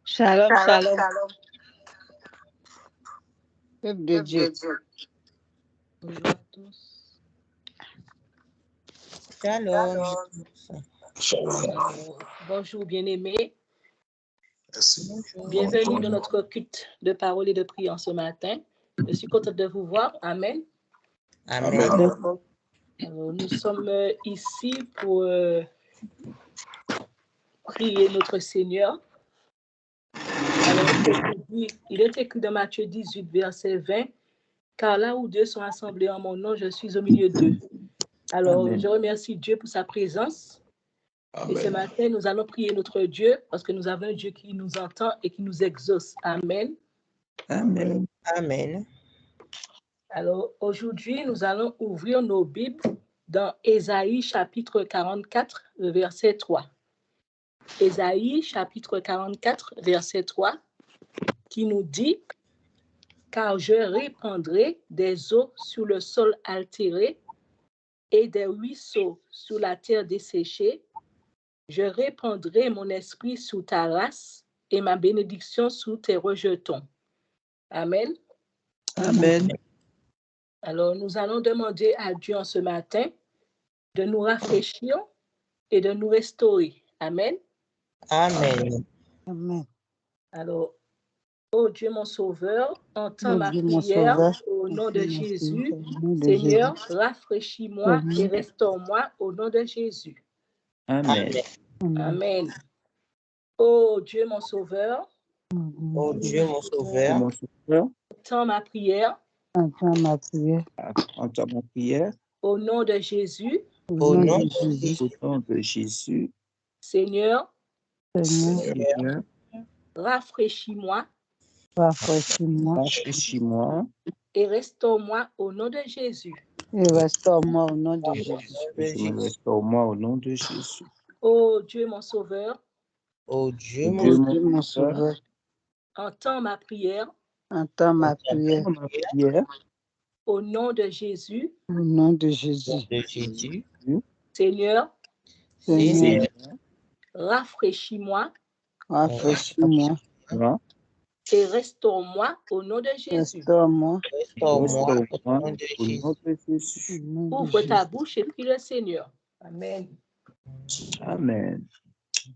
Shalom, shalom. Peuple de Dieu. Bonjour à tous. Shalom. Bonjour, bien-aimés. Merci. Bienvenue dans notre culte de parole et de prière ce matin. Je suis contente de vous voir. Amen. Amen. Alors, nous sommes ici pour prier notre Seigneur. Alors, il est écrit dans Matthieu 18, verset 20, « Car là où deux sont assemblés en mon nom, je suis au milieu d'eux. » Alors, Amen. je remercie Dieu pour sa présence. Amen. Et ce matin, nous allons prier notre Dieu parce que nous avons un Dieu qui nous entend et qui nous exauce. Amen. Amen. Amen. Alors, aujourd'hui, nous allons ouvrir nos Bibles dans Ésaïe chapitre 44, verset 3. Ésaïe chapitre 44, verset 3, qui nous dit « Car je répandrai des eaux sur le sol altéré et des ruisseaux sur la terre desséchée. Je répandrai mon esprit sous ta race et ma bénédiction sous tes rejetons. » Amen. Amen. Alors, nous allons demander à Dieu en ce matin de nous rafraîchir et de nous restaurer. Amen. Amen. Amen. Alors, ô Dieu mon Sauveur, entends Ô ma Dieu, mon prière Sauveur, au nom de merci, Jésus. au nom de Seigneur, Jésus. rafraîchis-moi et Amen. restaure-moi au nom de Jésus. Amen. Amen. Amen. Ô Dieu mon Sauveur, Ô Dieu, mon Sauveur, entends ma prière Entends ma prière. entends ma prière. au nom de Jésus. Au nom de Jésus. Au nom de Jésus, Seigneur, Seigneur, Seigneur, rafraîchis-moi rafraîchis-moi rafraîchis-moi et restaure-moi au nom de Jésus. et restaure-moi au nom de Jésus. restaure-moi au nom de Jésus. Ô Dieu mon Sauveur, Ô Dieu, Ô mon Dieu, mon Sauveur, entends ma prière entends ma prière ma prière au nom de Jésus. au nom de Jésus. de Jésus. Seigneur, Seigneur, rafraîchis-moi rafraîchis-moi, et restaure-moi au nom de Jésus. restaure-moi Restaure-moi au nom au nom de Jésus. de Ouvre ta Jésus. bouche et prie le Seigneur. Amen. Amen.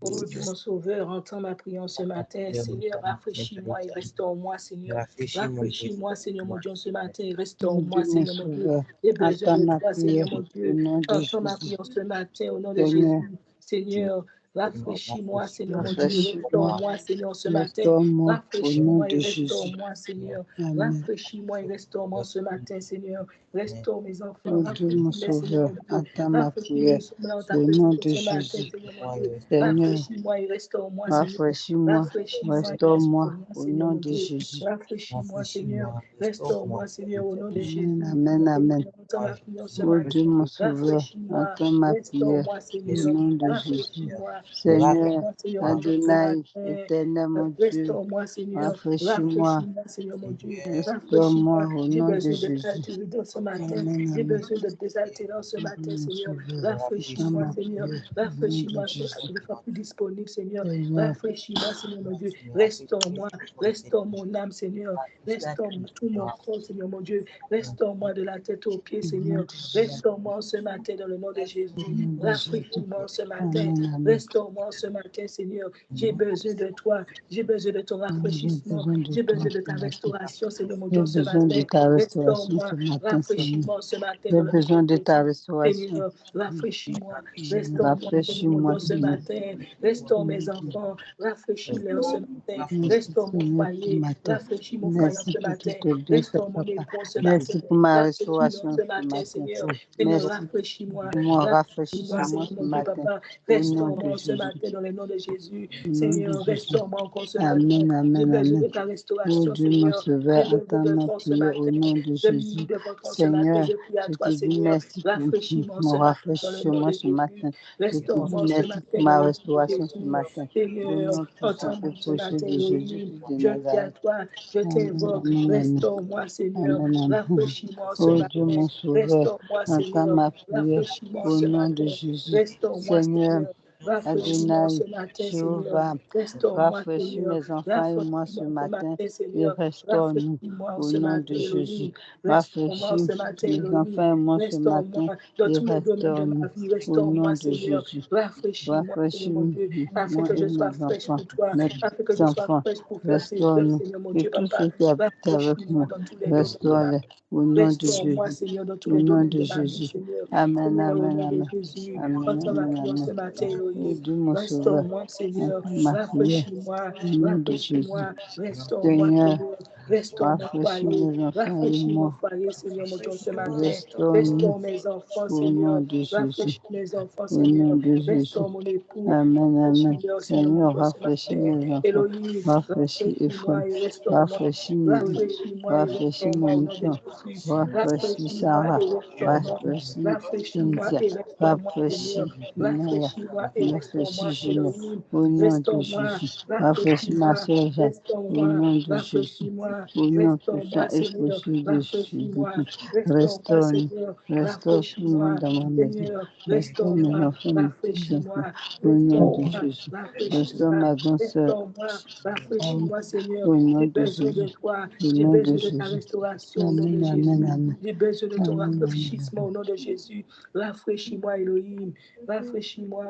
Ô Dieu mon Sauveur, entends ma prière ce matin. Seigneur, rafraîchis-moi et restaure-moi, Seigneur. Rafraîchis-moi, Seigneur mon Dieu, ce matin et Ô restaure-moi, Dieu, mon Seigneur mon Dieu. Sauveur, J'ai besoin entends de ma toi, Seigneur prière mon au Dieu. nom de Entends ma Jésus. prière ce matin au nom de Seigneur, Jésus. Seigneur, rafraîchis-moi, Seigneur mon Dieu. rafraîchis-moi, Restaure-moi, Seigneur, ce matin. restaure-moi au nom Rafraîchis-moi de et Jésus. restaure-moi, Seigneur. Amen. Rafraîchis-moi et restaure-moi ce matin, Seigneur. Restaure mes enfants. Ô Dieu, mon Rafraîchis-les, Seigneur Sauveur, mon Dieu. entends ma Rafraîchis-nous prière dans ta au nom de présence ce matin, Jésus. Seigneur mon Dieu. Seigneur, Rafraîchis-moi et restaure-moi, Seigneur. rafraîchis-moi, Rafraîchis-moi et restaure-moi restaure-moi, au Seigneur nom mon de Dieu. Jésus. Rafraîchis-moi, Seigneur. Restaure-moi, Seigneur, au nom de Jésus. Amen, amen. Entends ma prière ce Ô Dieu, matin. mon Sauveur, Rafraîchis-moi, entends ma prière restaure-moi, au Seigneur. nom de Jésus. Rafraîchis-moi, Seigneur, restaure-moi, Seigneur mon Dieu, ce Adonai, matin. éternel mon Dieu, Restaure-moi, Seigneur. rafraîchis-moi, Rafraîchis-moi, Seigneur mon Dieu. restaure-moi Rafraîchis-moi. au J'ai nom de besoin de Jésus. t'altérer ce matin. Amen, J'ai amen. besoin de désaltérer ce Ô matin, Dieu, mon Seigneur. Sauveur, entends Rafraîchis-moi, ma Seigneur. prière au nom de Rafraîchis-moi Jésus. afin que je sois plus disponible, Seigneur. Seigneur, Rafraîchis-moi, Seigneur mon Dieu. Restaure-moi. Restaure mon âme, Seigneur. Restaure tout mon corps, Seigneur mon Dieu. Restaure-moi de la tête aux pieds, Seigneur. Restaure-moi ce matin dans le nom de Jésus. au nom de Jésus. Rafraîchis-moi ce matin. Amen, amen. Restaure-moi ce matin, Seigneur. J'ai besoin de toi. J'ai besoin de ton J'ai rafraîchissement. besoin de J'ai toi besoin de ce ta matin. restauration, Seigneur mon J'ai Dieu, ce besoin de matin. ta restauration Restaure-moi. ce matin, Seigneur. Rafraîchis-moi ce matin J'ai dans le nom besoin de de ta Jésus. restauration. Seigneur, rafraîchis-moi. Restaure-moi, Seigneur mon Rafraîchis-moi, Dieu, ce Seigneur. matin. Restaure mes enfants. Rafraîchis-les ce matin. Merci, Restaure mon Seigneur, ce foyer. matin. Rafraîchis mon foyer Merci ce pour matin. tout le bien fait, Restaure mon Papa. époux ce Merci matin. pour ma Rafraîchis-moi restauration ce ce matin, matin. Seigneur. Seigneur, Merci rafraîchis-moi. pour moi. Rafraîchis-moi, Rafraîchissez-moi Seigneur ce mon Dieu, matin. Papa. Au nom de Restaure-moi ce Jésus. matin dans le nom de Jésus. Au nom de Seigneur, Jésus. restaure-moi encore ce matin. Amen, J'ai amen, besoin amen. de ta Ô restauration, Dieu, mon Seigneur. J'ai Sauveur, besoin entends de ma toi ce prière au matin. nom de Je m'unis Jésus. devant toi ce matin. Seigneur, Je prie à je toi, te dis Seigneur. merci pour Rafraîchis-moi mon ce matin dans le nom rafraîchissement de ce Jésus. matin. Je te dis Restaure-moi ce merci pour matin dans ma le nom de restauration ce Jésus. matin. Au Seigneur, nom puissant et entends-moi ce précieux matin, de Elohim. Jésus-Christ de Je prie à Nazareth. toi, je Amen, t'invoque. amen, amen. Restaure-moi, Seigneur. Amen, amen. Rafraîchis-moi ce Oh matin. Dieu, mon Sauveur, Restaure-moi, entends Seigneur. ma prière Rafraîchis-moi au ce nom de matin. Jésus. Restaure-moi, Seigneur, Seigneur. Rafraîchis-moi Adonai, ce matin, Seigneur. Jéhovah, Restaure-moi, rafraîchis Seigneur. mes enfants et moi ce Rafraîchis-moi ce matin matin, et Seigneur. restaure-nous Rafraîchis-moi au ce nom matin, de Jésus. Elohim. Restaure-moi Rafraîchis ce matin, mes Elohim. enfants et moi ce Restaure-moi matin dans et tous les domaines de ma restaure-nous vie. au Restaure-moi, nom de Seigneur. Jésus. Rafraîchis-moi, Seigneur mon Dieu, afin Moi que et je sois mes fraîche enfants, pour toi, mes afin que je sois enfants, fraîche pour faire tes œuvres, restaure-nous Seigneur mon et Dieu, tous papa. ceux qui habitent avec Rafraîchis-moi moi, dans tous les domaines de ma restaure-les vie. au nom de Restaure-moi, Jésus. Seigneur, dans tous Au les nom domaines de de ma vie, Jésus. Seigneur. Amen, Seigneur, au amen, nom de amen. Jésus, Amen, entends ma amen, prière ce amen. matin, Oh Elohim. Dieu, mon sauveur, Restaure-moi, Seigneur. entends ma prière. Rafraîchis-moi, Au nom de Jésus. rafraîchis-moi. Restaure-moi, Seigneur, Seigneur. Restaure mon rafraîchis foyer. mes enfants et Rafraîchis mon moi. foyer, Seigneur, mon Dieu, ce matin. Restaure-nous Restaure mes enfants, au nom Seigneur. de Jésus. Rafraîchis mes enfants, Au nom Seigneur. de Jésus. Restaure mon époux. Amen, amen. Rafraîchis-le, Seigneur, mon Seigneur, Dieu, ce rafraîchis matin. mes enfants. Elohim, Rafraîchis Ephraim. rafraîchis-moi et restaure-moi. Rafraîchis Nelly. Rafraîchis-moi et Rafraîchis restaure-moi au nom de Monica. Jésus. Rafraîchis Rafraîchis-moi Sarah. et restaure-moi. Rafraîchis Rafraîchis-moi Cynthia. et restaure-moi, Seigneur. Rafraîchis Maya. Rafraîchis-moi et Rafraîchis restaure-moi, Gino. Elohim. Au nom de Restaure-moi, Jésus. Rafraîchis ma rafraîchis-moi, soeur Jeanne. Au restaure-moi, nom de Jésus. rafraîchis-moi, Au nom puissant restaure-moi, et Seigneur. précieux de Rafraîchis-moi, Jésus. restaure-moi, Restaure-nous. Seigneur. Restaure tout le monde Rafraîchis-moi, dans ma maison. Seigneur. Restaure mes Restaure-moi, enfants, mes petits-enfants. rafraîchis-moi, Au nom de restaure-moi, Jésus. Restaure rafraîchis-moi, ma grande sœur. restaure-moi, rafraîchis-moi, Seigneur. Au nom J'ai de besoin de Jésus. toi, Au j'ai nom de besoin de ta Jésus. restauration au nom de Amen, Jésus. amen, amen. J'ai besoin de ton Amen, amen, rafraîchissement au nom de Jésus. Rafraîchis-moi, Elohim. Rafraîchis-moi,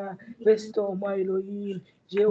restaure-moi, Elohim.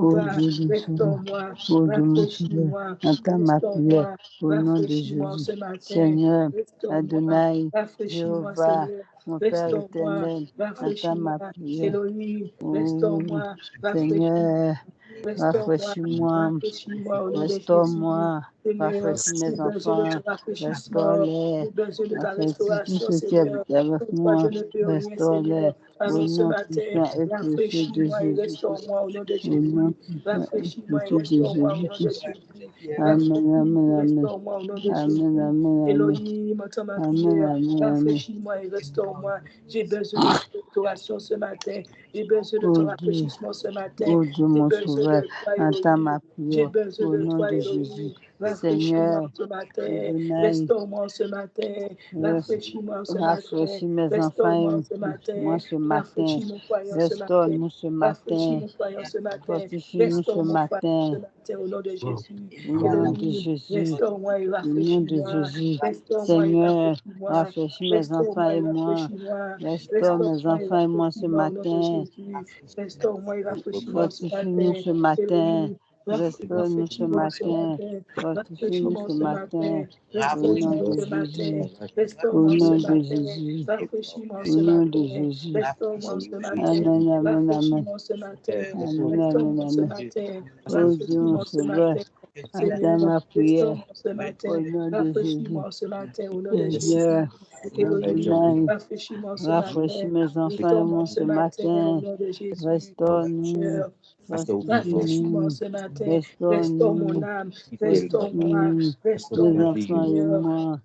Oh Jéhovah, Dieu de Sauveur, restaure-moi, oh Dieu mon Sauveur, rafraîchis-moi, entends ma prière restaure-moi, au nom de rafraîchis-moi Jésus. ce matin, Seigneur, restaure-moi, Adonai, rafraîchis-moi, Jéhovah, Seigneur, mon Père restaure-moi, éternel, entends rafraîchis-moi, ma prière. Elohim, Oh restaure-moi, rafraîchis-moi, Seigneur, restaure-moi, rafraîchis-moi, rafraîchis-moi au nom de Jésus. restaure-moi, Seigneur, rafraîchis j'ai mes besoin de enfants, ton rafraîchissement, restaure-les, j'ai besoin de ta rafraîchis tous restauration, ceux qui Seigneur. habitent avec Sans toi, je moi, ne peux rien, restaure-les Seigneur. au Alors ce nom matin, puissant et précieux de rafraîchis-moi et Jésus-Christ. restaure-moi au nom de Au nom Jésus. puissant et Rafraîchis-moi et précieux de restaure-moi au nom de Jésus-Christ. Jésus. Amen, Rafraîchis-moi amen, et amen. restaure-moi au nom de Jésus. Amen, amen, amen. Elohim, entends ma Amen, prière. amen, amen. Rafraîchis-moi et restaure-moi. J'ai besoin de ta restauration ce matin. J'ai besoin de ton rafraîchissement ce matin. Oh Dieu, J'ai mon besoin sauveur, de toi, entends Elohim. ma J'ai prière besoin au de nom toi, de Elohim. Jésus. Rafraîchis-moi Seigneur, ce matin. Adonai, Restaure-moi ce matin. Rafraîchis-moi ce matin. rafraîchis mes Restaure-moi enfants ce et moi matin. ce matin. Rafraîchis mon foyer ce matin. Restaure-nous ce Rafraîchis matin. mon foyer ce matin. Fortifie-nous ce Restaure mon foyer ce matin. matin au nom de Jésus. Au nom de Elohim, Jésus. restaure-moi et Au nom de rafraîchis-moi. Jésus. Restaure-moi et Seigneur, rafraîchis-moi. rafraîchis mes enfants Restaure-moi et et moi. rafraîchis-moi. Restaure mes Restaure-moi et enfants et moi ce rafraîchis-moi au nom de matin. Jésus. Restaure-moi et rafraîchis-moi ce Fortifie-nous matin. ce matin. Elohim, Restaure-nous ce rafraîchis-moi ce matin. matin. Fortifie-nous Rafraîchis-moi ce ce matin. matin. Au nom Restaure-moi de ce Jésus. matin. Au Restaure-moi ce nom de matin. Jésus. Rafraîchis-moi Au ce nom de matin. Jésus. Restaure-moi ce matin. Amen, amen, amen. Rafraîchis-moi ce matin. Amen, amen, Restaure-moi ce amen. matin. Oh Dieu, mon Rafraîchis-moi ce sauveur, matin. entends Seigneur, ma prière. restaure-moi ce matin. Au nom de Jésus. Rafraîchis-moi ce matin au nom de Jésus. Seigneur, Elohim, Adonai, rafraîchis-moi ce rafraîchis matin. mes enfants et Restaure-moi moi ce ce matin au matin. nom de Jésus. Restaure-nous. Seigneur, rafraîchis-moi Fortifie-nous. ce matin. Restaure mon Restaure-nous. âme. Restaure-moi. Fortifie-nous. Mes Restaure-moi, enfants et Seigneur. moi.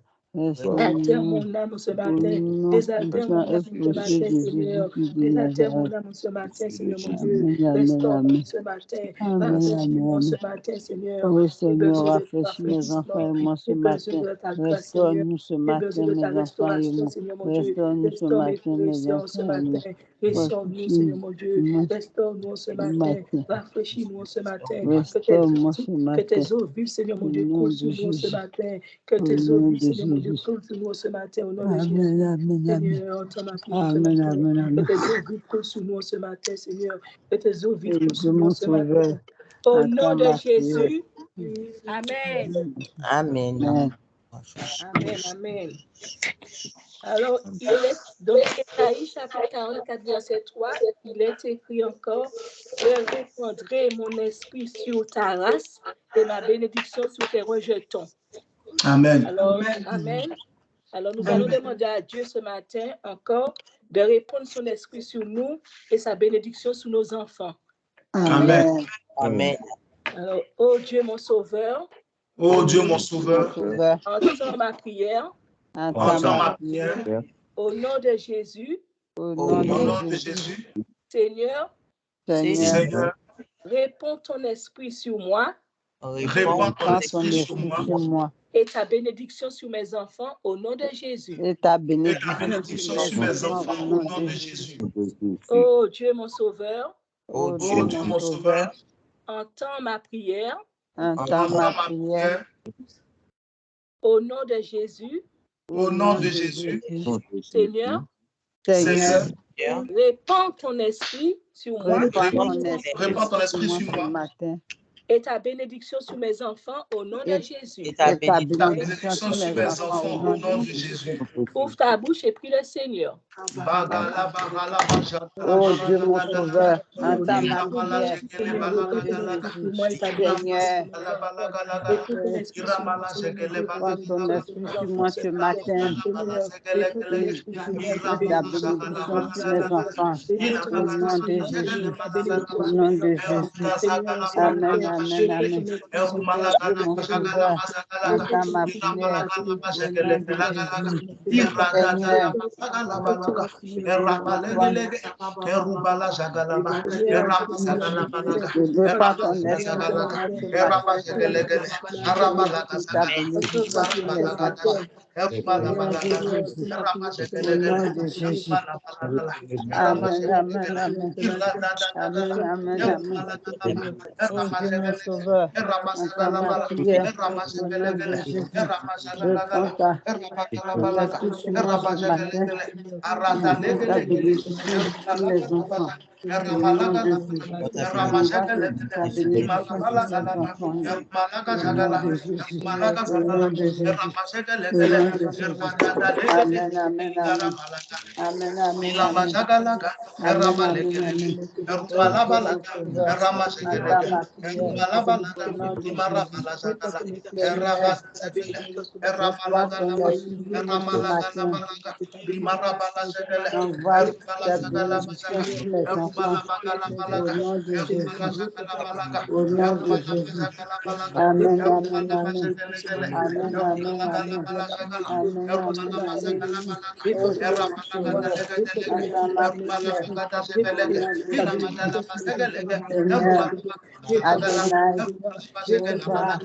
Altère Restaure-nous. mon âme ce Au matin. nom Désaltère puissant mon et âme ce précieux matin, de Seigneur. Jésus-Christ de Désaltère mon Nazareth. âme ce matin, Seigneur mon Dieu. Amen, amen, Restaure-moi amen. ce matin. Amen, amen, Rafraîchis-moi ce amen. matin, Seigneur. Oui, J'ai Seigneur, besoin de ton rafraîchis mes enfants rafraîchissement. et moi ce J'ai besoin matin. de ta grâce, Seigneur. Restaure-nous ce J'ai besoin matin, de ta mes enfants et restauration, moi. Seigneur mon Dieu. Restaure-nous ce Restaure mes matin, frères et mes sœurs ce enfants et moi. matin. Restaure-nous, Seigneur mon Dieu. Fortifie-moi Restaure-nous ce ce matin. matin. Rafraîchis-nous ce matin. Restaure-moi ce Que matin. tes eaux vives, Seigneur Au mon Dieu, nom coulent de sur nous ce Jésus. matin. Que Au tes eaux nom vives, de Seigneur mon Dieu, Jésus. coulent sur nous ce matin au nom de Amen, Jésus. amen, amen. Seigneur, entends ma prière ce Amen, matin. amen, Que amen. tes eaux vives coulent sur nous ce matin, Seigneur. Que tes eaux vives Et coulent Dieu, sur nous mon ce matin. sauveur, Au entends nom de ma prière. Jésus. Amen. Amen. Amen. Amen. Amen. Alors, il est donc Ésaïe chapitre 44, verset 3, il est écrit encore, je répandrai mon esprit sur ta race et ma bénédiction sur tes rejetons. Amen. Alors, amen. Alors, nous allons demander à Dieu ce matin encore de répondre son esprit sur nous et sa bénédiction sur nos enfants. Amen. Amen. Alors, ô Dieu mon sauveur, Ô Dieu, mon sauveur, entends ma prière. Entends ma prière. Au nom de Jésus, Au Au nom nom de de Jésus. Jésus, Seigneur, Seigneur, réponds ton esprit sur moi répands ton Prends ton esprit sur esprit moi sur moi. et ta bénédiction sur mes enfants au nom de Jésus. Et ta et ta bénédiction bénédiction sur sur mes mes enfants enfants au au nom nom de de Jésus. Jésus. Ô Dieu mon sauveur, Ô Ô Dieu mon sauveur, entends ma prière. entends ma prière. Au nom de Jésus. Au nom de Jésus. Seigneur. Seigneur. Répands ton esprit sur moi. Répands ton esprit sur moi. Matin. Et ta bénédiction sur mes enfants au nom de Jésus. Et ta bénédiction sur mes enfants au nom de Jésus. Ouvre ta bouche et prie le Seigneur. Oh Dieu mon sauveur, entends ma prière. Seigneur, Répands ton esprit sur moi ce matin. Ta bénédiction sur mes enfants. Au nom de Jésus. Au nom de Jésus. Amen, amen, amen. Dieu mon sauveur, entends ma prière. Au nom de Jésus. Seigneur. Répands ton esprit sur moi ce matin. Ta bénédiction sur mes enfants. Au nom de Jésus. Au nom de Jésus. Amen, amen, amen. Amen, amen, amen. Oh Dieu mon sauveur, entends ma prière. Au nom de Jésus. Répands ton esprit sur moi ce matin. Ta bénédiction sur mes enfants. Au nom de Jésus. Envoie ta bénédiction sur mes enfants. Au nom de Jésus. Au nom de Jésus. Au nom de Jésus. Amen, amen, amen. Amen, amen, amen. Amen, amen, amen. Oh Dieu mon sauveur, entends ma prière. Au nom de Jésus. Seigneur, reçois ton esprit sur moi ce matin. Envoie ta bénédiction sur mes enfants. Au nom de Jésus. Au nom de Jésus. Amen, amen, amen. Amen, amen, amen. Amen, amen, amen. Oh Dieu mon sauveur, entends ma prière. Au nom de Jésus. Seigneur, Adonai, Jéhovah,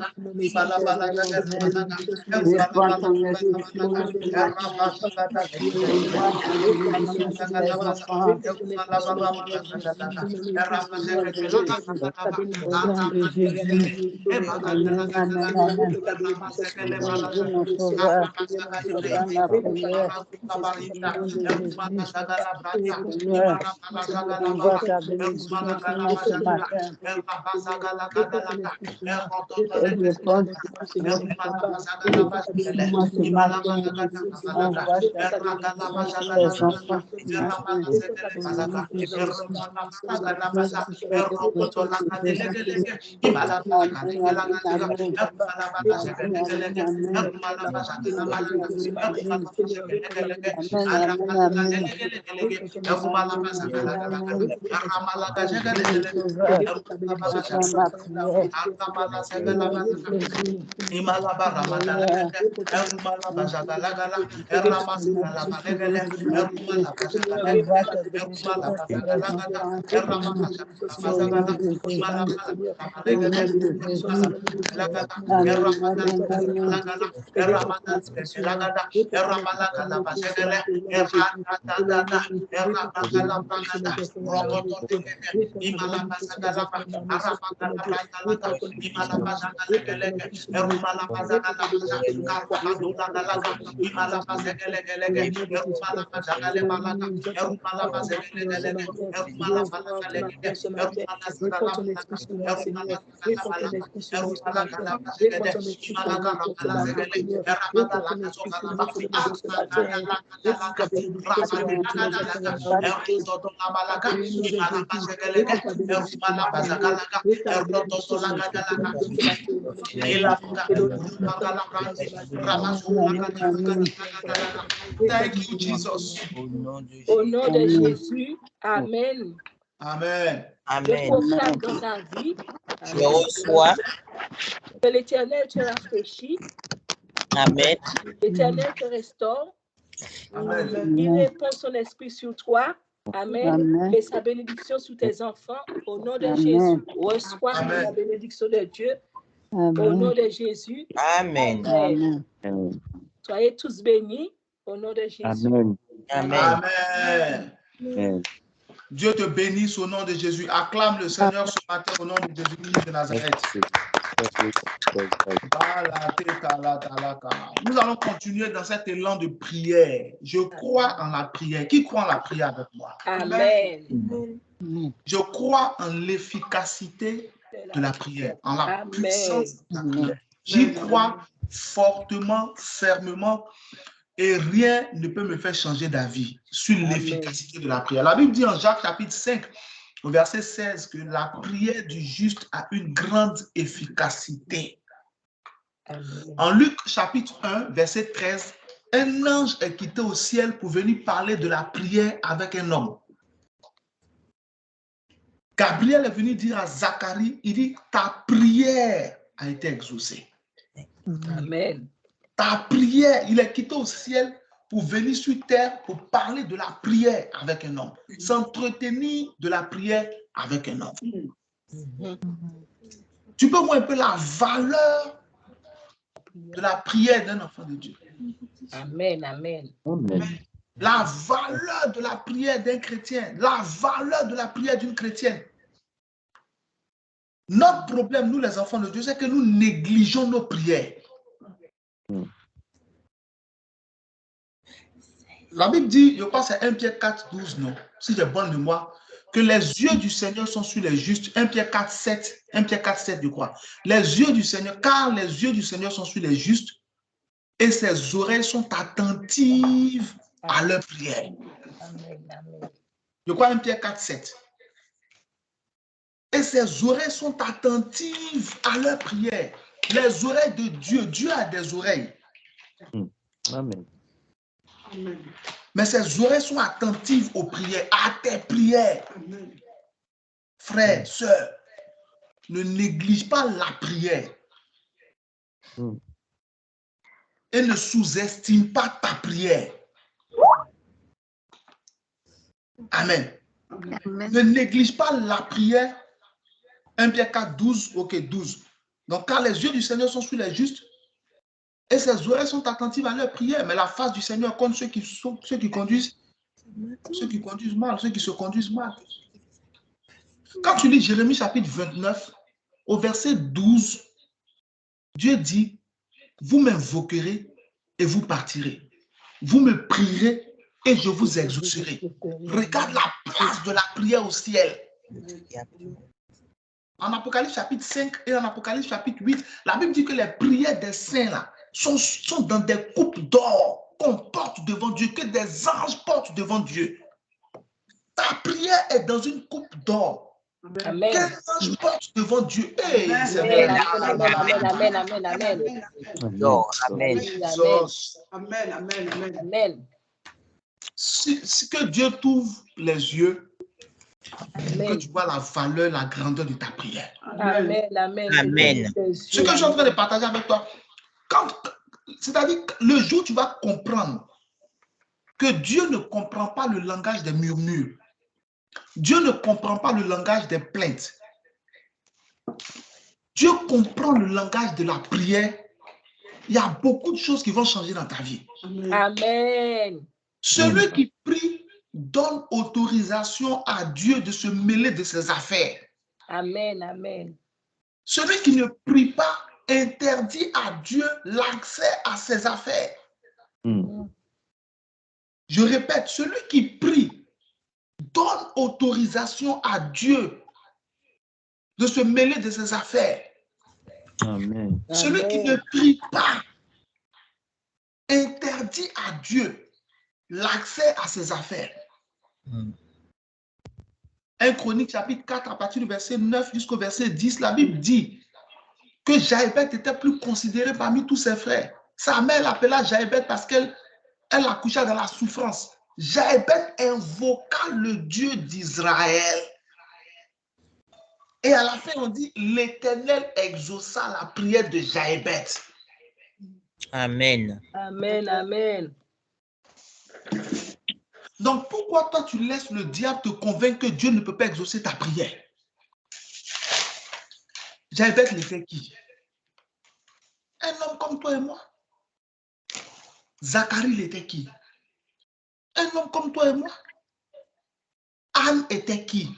Éternel est Dieu. Répands ton esprit sur moi ce matin. Envoie ta bénédiction sur mes enfants. Au nom de Jésus. Au nom de Jésus. Au nom de Jésus. Amen, amen, amen. Oh Dieu mon sauveur, entends ma prière. Au nom de Jésus. Seigneur, envoie ta bénédiction sur moi ce matin. Et réponds sur moi ce matin. Envoie ta bénédiction sur les enfants ce matin. Au nom de Jésus. Au nom de Jésus. Amen, amen, amen. Amen, amen, amen. Amen, amen, amen. Amen, amen. Oh Dieu mon sauveur, entends ma prière. Au nom de Jésus. Seigneur, envoie ta bénédiction sur les enfants. Au nom de Jésus. Au nom de Jésus. Amen, amen, amen. Thank you, Jesus. Au nom de Jésus. Amen. Amen. Je proclame dans ta vie. Je reçois. Que l'Éternel te rafraîchit. Amen. L'Éternel te restaure. Amen. Il répand son esprit sur toi. Amen. Amen. Et sa bénédiction sur tes enfants. Au nom de Amen. Jésus. Reçois Amen. la bénédiction de Dieu. Amen. Au nom de Jésus. Amen. Amen. Amen. Soyez tous bénis. Au nom de Jésus. Amen. Amen. Amen. Amen. Dieu te bénisse au nom de Jésus. Acclame le Seigneur ce matin au nom de Jésus-Christ de Nazareth. Nous allons continuer dans cet élan de prière. Je crois en la prière. Qui croit en la prière avec moi? Amen. Je crois en l'efficacité de la prière, en la puissance de la prière. J'y crois fortement, fermement, et rien ne peut me faire changer d'avis sur l'efficacité de la prière. La Bible dit en Jacques chapitre 5, au verset 16, que la prière du juste a une grande efficacité. Amen. En Luc chapitre 1, verset 13, un ange est quitté au ciel pour venir parler de la prière avec un homme. Gabriel est venu dire à Zacharie, il dit, ta prière a été exaucée. Amen. Ta prière, il est quitté au ciel pour venir sur terre pour parler de la prière avec un homme, s'entretenir de la prière avec un homme. Tu peux voir un peu la valeur de la prière d'un enfant de Dieu. Amen. Amen. La valeur de la prière d'un chrétien, la valeur de la prière d'une chrétienne. Notre problème, nous les enfants de Dieu, c'est que nous négligeons nos prières. La Bible dit, je crois que c'est 1 Pierre 4, 12, non? Si j'ai bonne mémoire, que les yeux du Seigneur sont sur les justes. 1 Pierre 4, 7, 1 Pierre 4, 7, je crois. Les yeux du Seigneur, car les yeux du Seigneur sont sur les justes et ses oreilles sont attentives à leur prière. Amen. Amen. Je crois 1 Pierre 4, 7. Et ses oreilles sont attentives à leur prière. Les oreilles de Dieu, Dieu a des oreilles. Amen. Mais ses oreilles sont attentives aux prières, à tes prières. Frères, sœurs, ne néglige pas la prière. Et ne sous-estime pas ta prière. Amen. Ne néglige pas la prière. 1 Pierre 4, 12. Ok, 12. Donc, car les yeux du Seigneur sont sur les justes et ses oreilles sont attentives à leur prière. Mais la face du Seigneur contre ceux qui conduisent mal, ceux qui se conduisent mal. Quand tu lis Jérémie chapitre 29, au verset 12, Dieu dit, vous m'invoquerez et vous partirez. Vous me prierez et je vous exaucerai. Regarde la place de la prière au ciel. En Apocalypse chapitre 5 et en Apocalypse chapitre 8, la Bible dit que les prières des saints là, sont dans des coupes d'or qu'on porte devant Dieu, que des anges portent devant Dieu. Ta prière est dans une coupe d'or. Amen. Quel ange porte devant Dieu? Hey, Amen. Amen. Amen. Amen. Amen. Amen. Amen. Si que Dieu t'ouvre les yeux, que Amen. tu vois la valeur, la grandeur de ta prière. Amen. Amen. Amen. Ce que je suis en train de partager avec toi, c'est-à-dire que le jour où tu vas comprendre que Dieu ne comprend pas le langage des murmures, Dieu ne comprend pas le langage des plaintes, Dieu comprend le langage de la prière, il y a beaucoup de choses qui vont changer dans ta vie. Amen. Celui qui prie donne autorisation à Dieu de se mêler de ses affaires. Amen. Amen. Celui qui ne prie pas interdit à Dieu l'accès à ses affaires. Je répète, celui qui prie donne autorisation à Dieu de se mêler de ses affaires. Amen. Celui qui ne prie pas interdit à Dieu l'accès à ses affaires. 1 Chronique chapitre 4 à partir du verset 9 jusqu'au verset 10, la Bible dit que Jaébeth était plus considéré parmi tous ses frères. Sa mère l'appela Jaébeth parce qu'elle accoucha dans la souffrance. Jaébeth invoqua le Dieu d'Israël. Et à la fin, on dit, l'Éternel exauça la prière de Jaébeth. Amen. Amen. Amen. Donc, pourquoi toi, tu laisses le diable te convaincre que Dieu ne peut pas exaucer ta prière? Jaébeth était qui? Un homme comme toi et moi. Zacharie était qui? Un homme comme toi et moi. Anne était qui?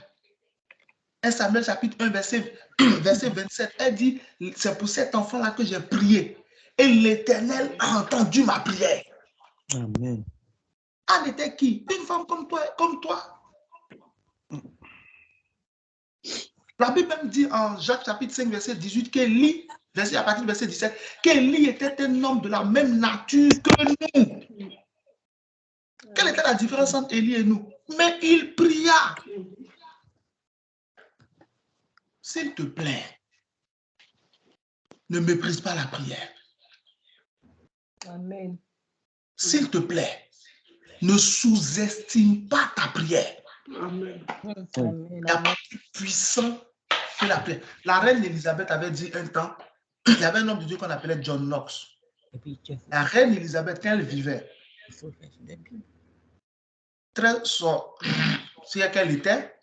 1 Samuel chapitre 1, verset 27. Elle dit, c'est pour cet enfant-là que j'ai prié. Et l'Éternel a entendu ma prière. Amen. Anne était qui? Une femme comme toi. La Bible même dit en Jacques chapitre 5, verset 18, qu'Élie, à partir du verset 17, qu'Élie était un homme de la même nature que nous. Quelle était la différence entre Élie et nous? Mais il pria. S'il te plaît, ne méprise pas la prière. Amen. S'il te plaît, ne sous-estime pas ta prière. Amen. Il n'y a pas plus puissant que la prière. La reine Élisabeth avait dit un temps, il y avait un homme de Dieu qu'on appelait John Knox. La reine Élisabeth, quand elle vivait, très si qu'elle était,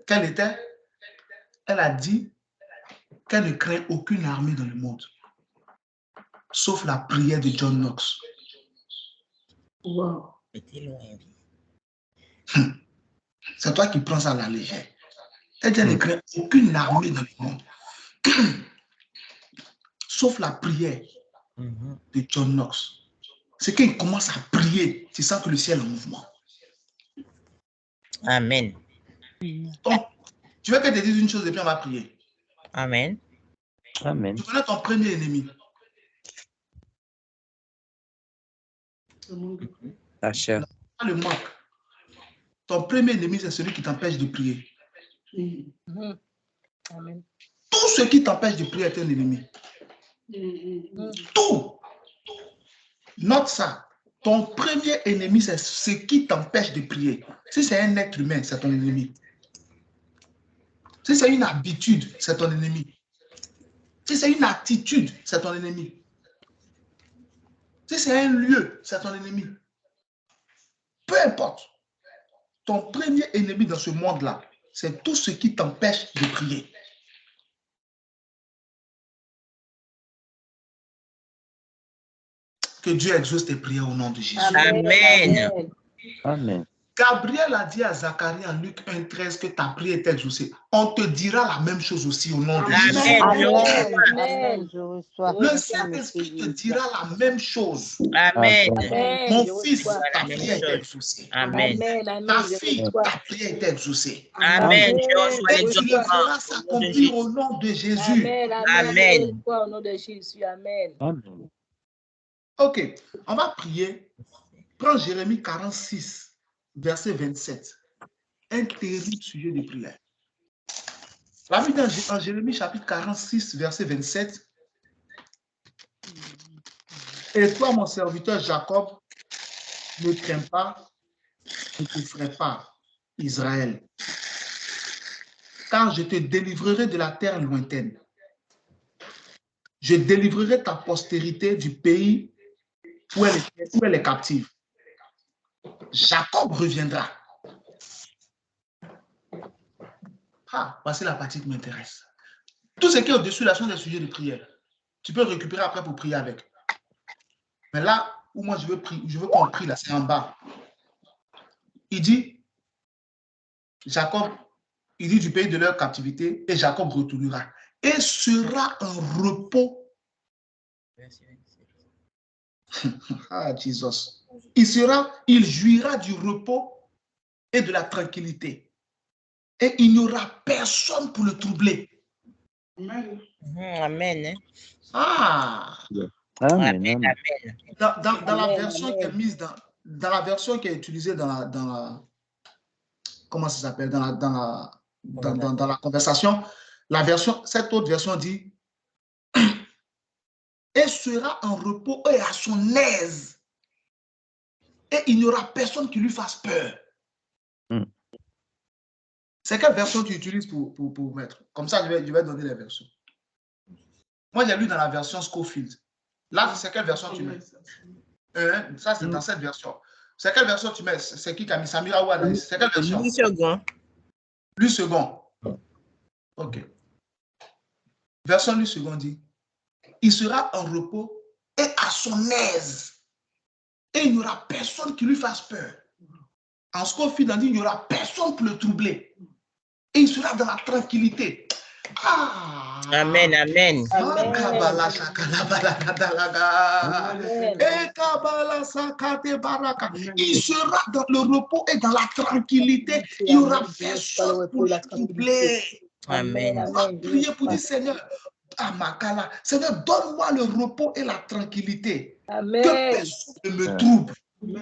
qu'elle était, elle a dit qu'elle ne craint aucune armée dans le monde, sauf la prière de John Knox. Wow. C'est toi qui prends ça à la légère. Elle dit qu'elle ne craint aucune armée dans le monde, sauf la prière de John Knox. C'est qu'il commence à prier, tu sens que le ciel est en mouvement. Amen. Donc, tu veux que je te dise une chose et puis on va prier. Amen. Amen. Tu connais ton premier ennemi. Ta chair. Pas le manque. Ton premier ennemi, c'est celui qui t'empêche de prier. Amen. Tout ce qui t'empêche de prier est un ennemi. Tout. Note ça. Ton premier ennemi, c'est ce qui t'empêche de prier. Si c'est un être humain, c'est ton ennemi. Si c'est une habitude, c'est ton ennemi. Si c'est une attitude, c'est ton ennemi. Si c'est un lieu, c'est ton ennemi. Peu importe. Ton premier ennemi dans ce monde-là, c'est tout ce qui t'empêche de prier. Que Dieu exauce tes prières au nom de Jésus. Amen. Amen. Gabriel a dit à Zacharie en Luc 1,13 que ta prière est exaucée. On te dira la même chose aussi au nom de Jésus. Amen. Je reçois. Le Saint-Esprit te dira la même chose. Amen. Mon fils, ta prière est exaucée. Amen. Ta fille, ta prière est exaucée. Amen. Je reçois Et tu le feras l'exaucement. s'accomplir au nom de Jésus. Amen. Au nom de Jésus. Amen. Amen. Ok, on va prier. Prends Jérémie 46, verset 27. Un terrible sujet de prière. La Bible en Jérémie chapitre 46, verset 27. Et toi, mon serviteur Jacob, ne crains pas, ne t'effraie pas, Israël. Car je te délivrerai de la terre lointaine. Je délivrerai ta postérité du pays où elle est captive. Jacob reviendra. Ah, voici la partie qui m'intéresse. Tout ce qui est au-dessus là sont des sujets de prière. Tu peux récupérer après pour prier avec. Mais là où moi je veux qu'on prie, là, c'est en bas. Il dit, Jacob, il dit du pays de leur captivité, et Jacob retournera. Et sera un repos. Ah, Jesus. Il jouira du repos et de la tranquillité. Et il n'y aura personne pour le troubler. Amen. Ah. Amen. Dans la version qui est mise dans la version qui est utilisée dans la comment ça s'appelle dans la conversation, cette autre version dit et sera en repos et à son aise. Et il n'y aura personne qui lui fasse peur. C'est quelle version tu utilises pour mettre? Comme ça, je vais donner les versions. Moi, j'ai lu dans la version Scofield. Là, c'est quelle version tu mets? Ça, c'est dans cette version. C'est quelle version tu mets? C'est qui a mis Samira ou Anaïs? C'est quelle version? 8 secondes. 8 secondes. OK. Version 8 secondes dit il sera en repos et à son aise. Et il n'y aura personne qui lui fasse peur. En ce qu'on fait, il n'y aura personne pour le troubler. Et il sera dans la tranquillité. Ah. Amen, amen. Il sera dans le repos et dans la tranquillité. Il n'y aura personne pour le troubler. Amen. On va prier pour dire, Seigneur, Seigneur, donne-moi le repos et la tranquillité. Amen. Que personne ne me trouble.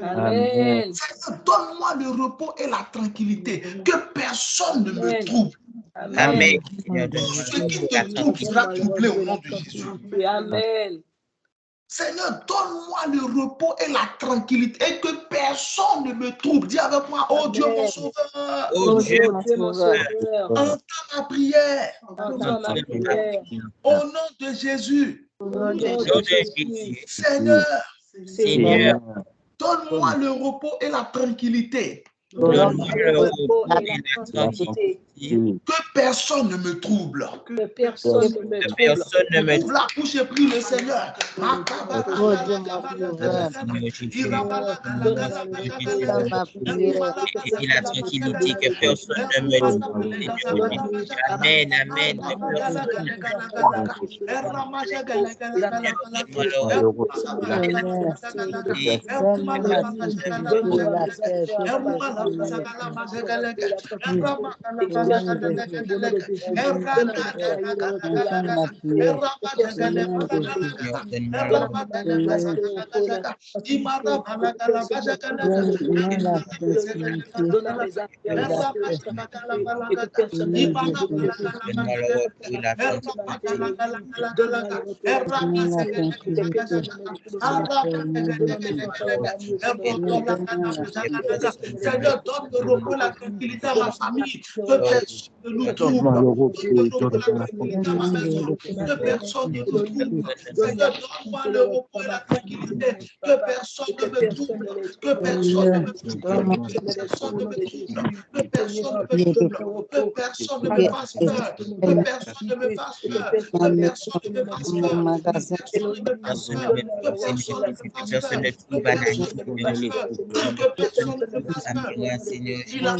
Amen. Seigneur, donne-moi le repos et la tranquillité. Que personne ne me trouble. Amen. Ce qui te trouble sera troublé au nom de Jésus. Amen. Seigneur, donne-moi le repos et la tranquillité et que personne ne me trouble. Dis avec moi, oh Dieu mon sauveur. Oh Dieu, mon sauveur. Entends ma prière. Entends ma prière. Au nom de Jésus. Au nom de nom de Jésus. Jésus. Seigneur, Seigneur, donne-moi le repos et la tranquillité. donne-moi le repos et et la la tranquillité. tranquillité. Que personne ne me trouble. Que personne ne me Que trouble. personne ne me Ouvre la bouche et prie le Seigneur. Et la tranquillité, que personne ne me trouble. Amen, amen. Seigneur, donne le repos, la tranquillité à ma famille. Que personne ne nous trouble. Que personne ne nous trouble. Seigneur, donne-moi le repos et la tranquillité. Que personne ne me trouble. Que personne ne me trouble. Que personne ne me trouble. Que personne ne me trouble. Que personne ne me fasse peur. Que personne ne me fasse peur. Que personne ne me fasse peur. Que personne ne me fasse peur. Que personne ne me fasse peur. Que personne ne me fasse peur. Que personne ne me fasse peur. Il a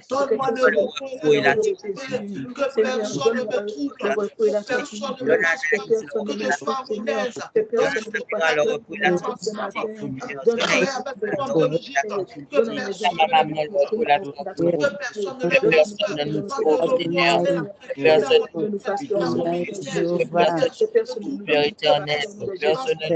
donne-moi le repos et la tranquillité, que personne ne me trouble, que personne ne me fasse peur, que je sois à mon aise, que je sois de paix avec mon homme de logique, que personne ne me trouble, que personne ne me trouble, donne le repos et la tranquillité à mon Père éternel, personne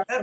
ne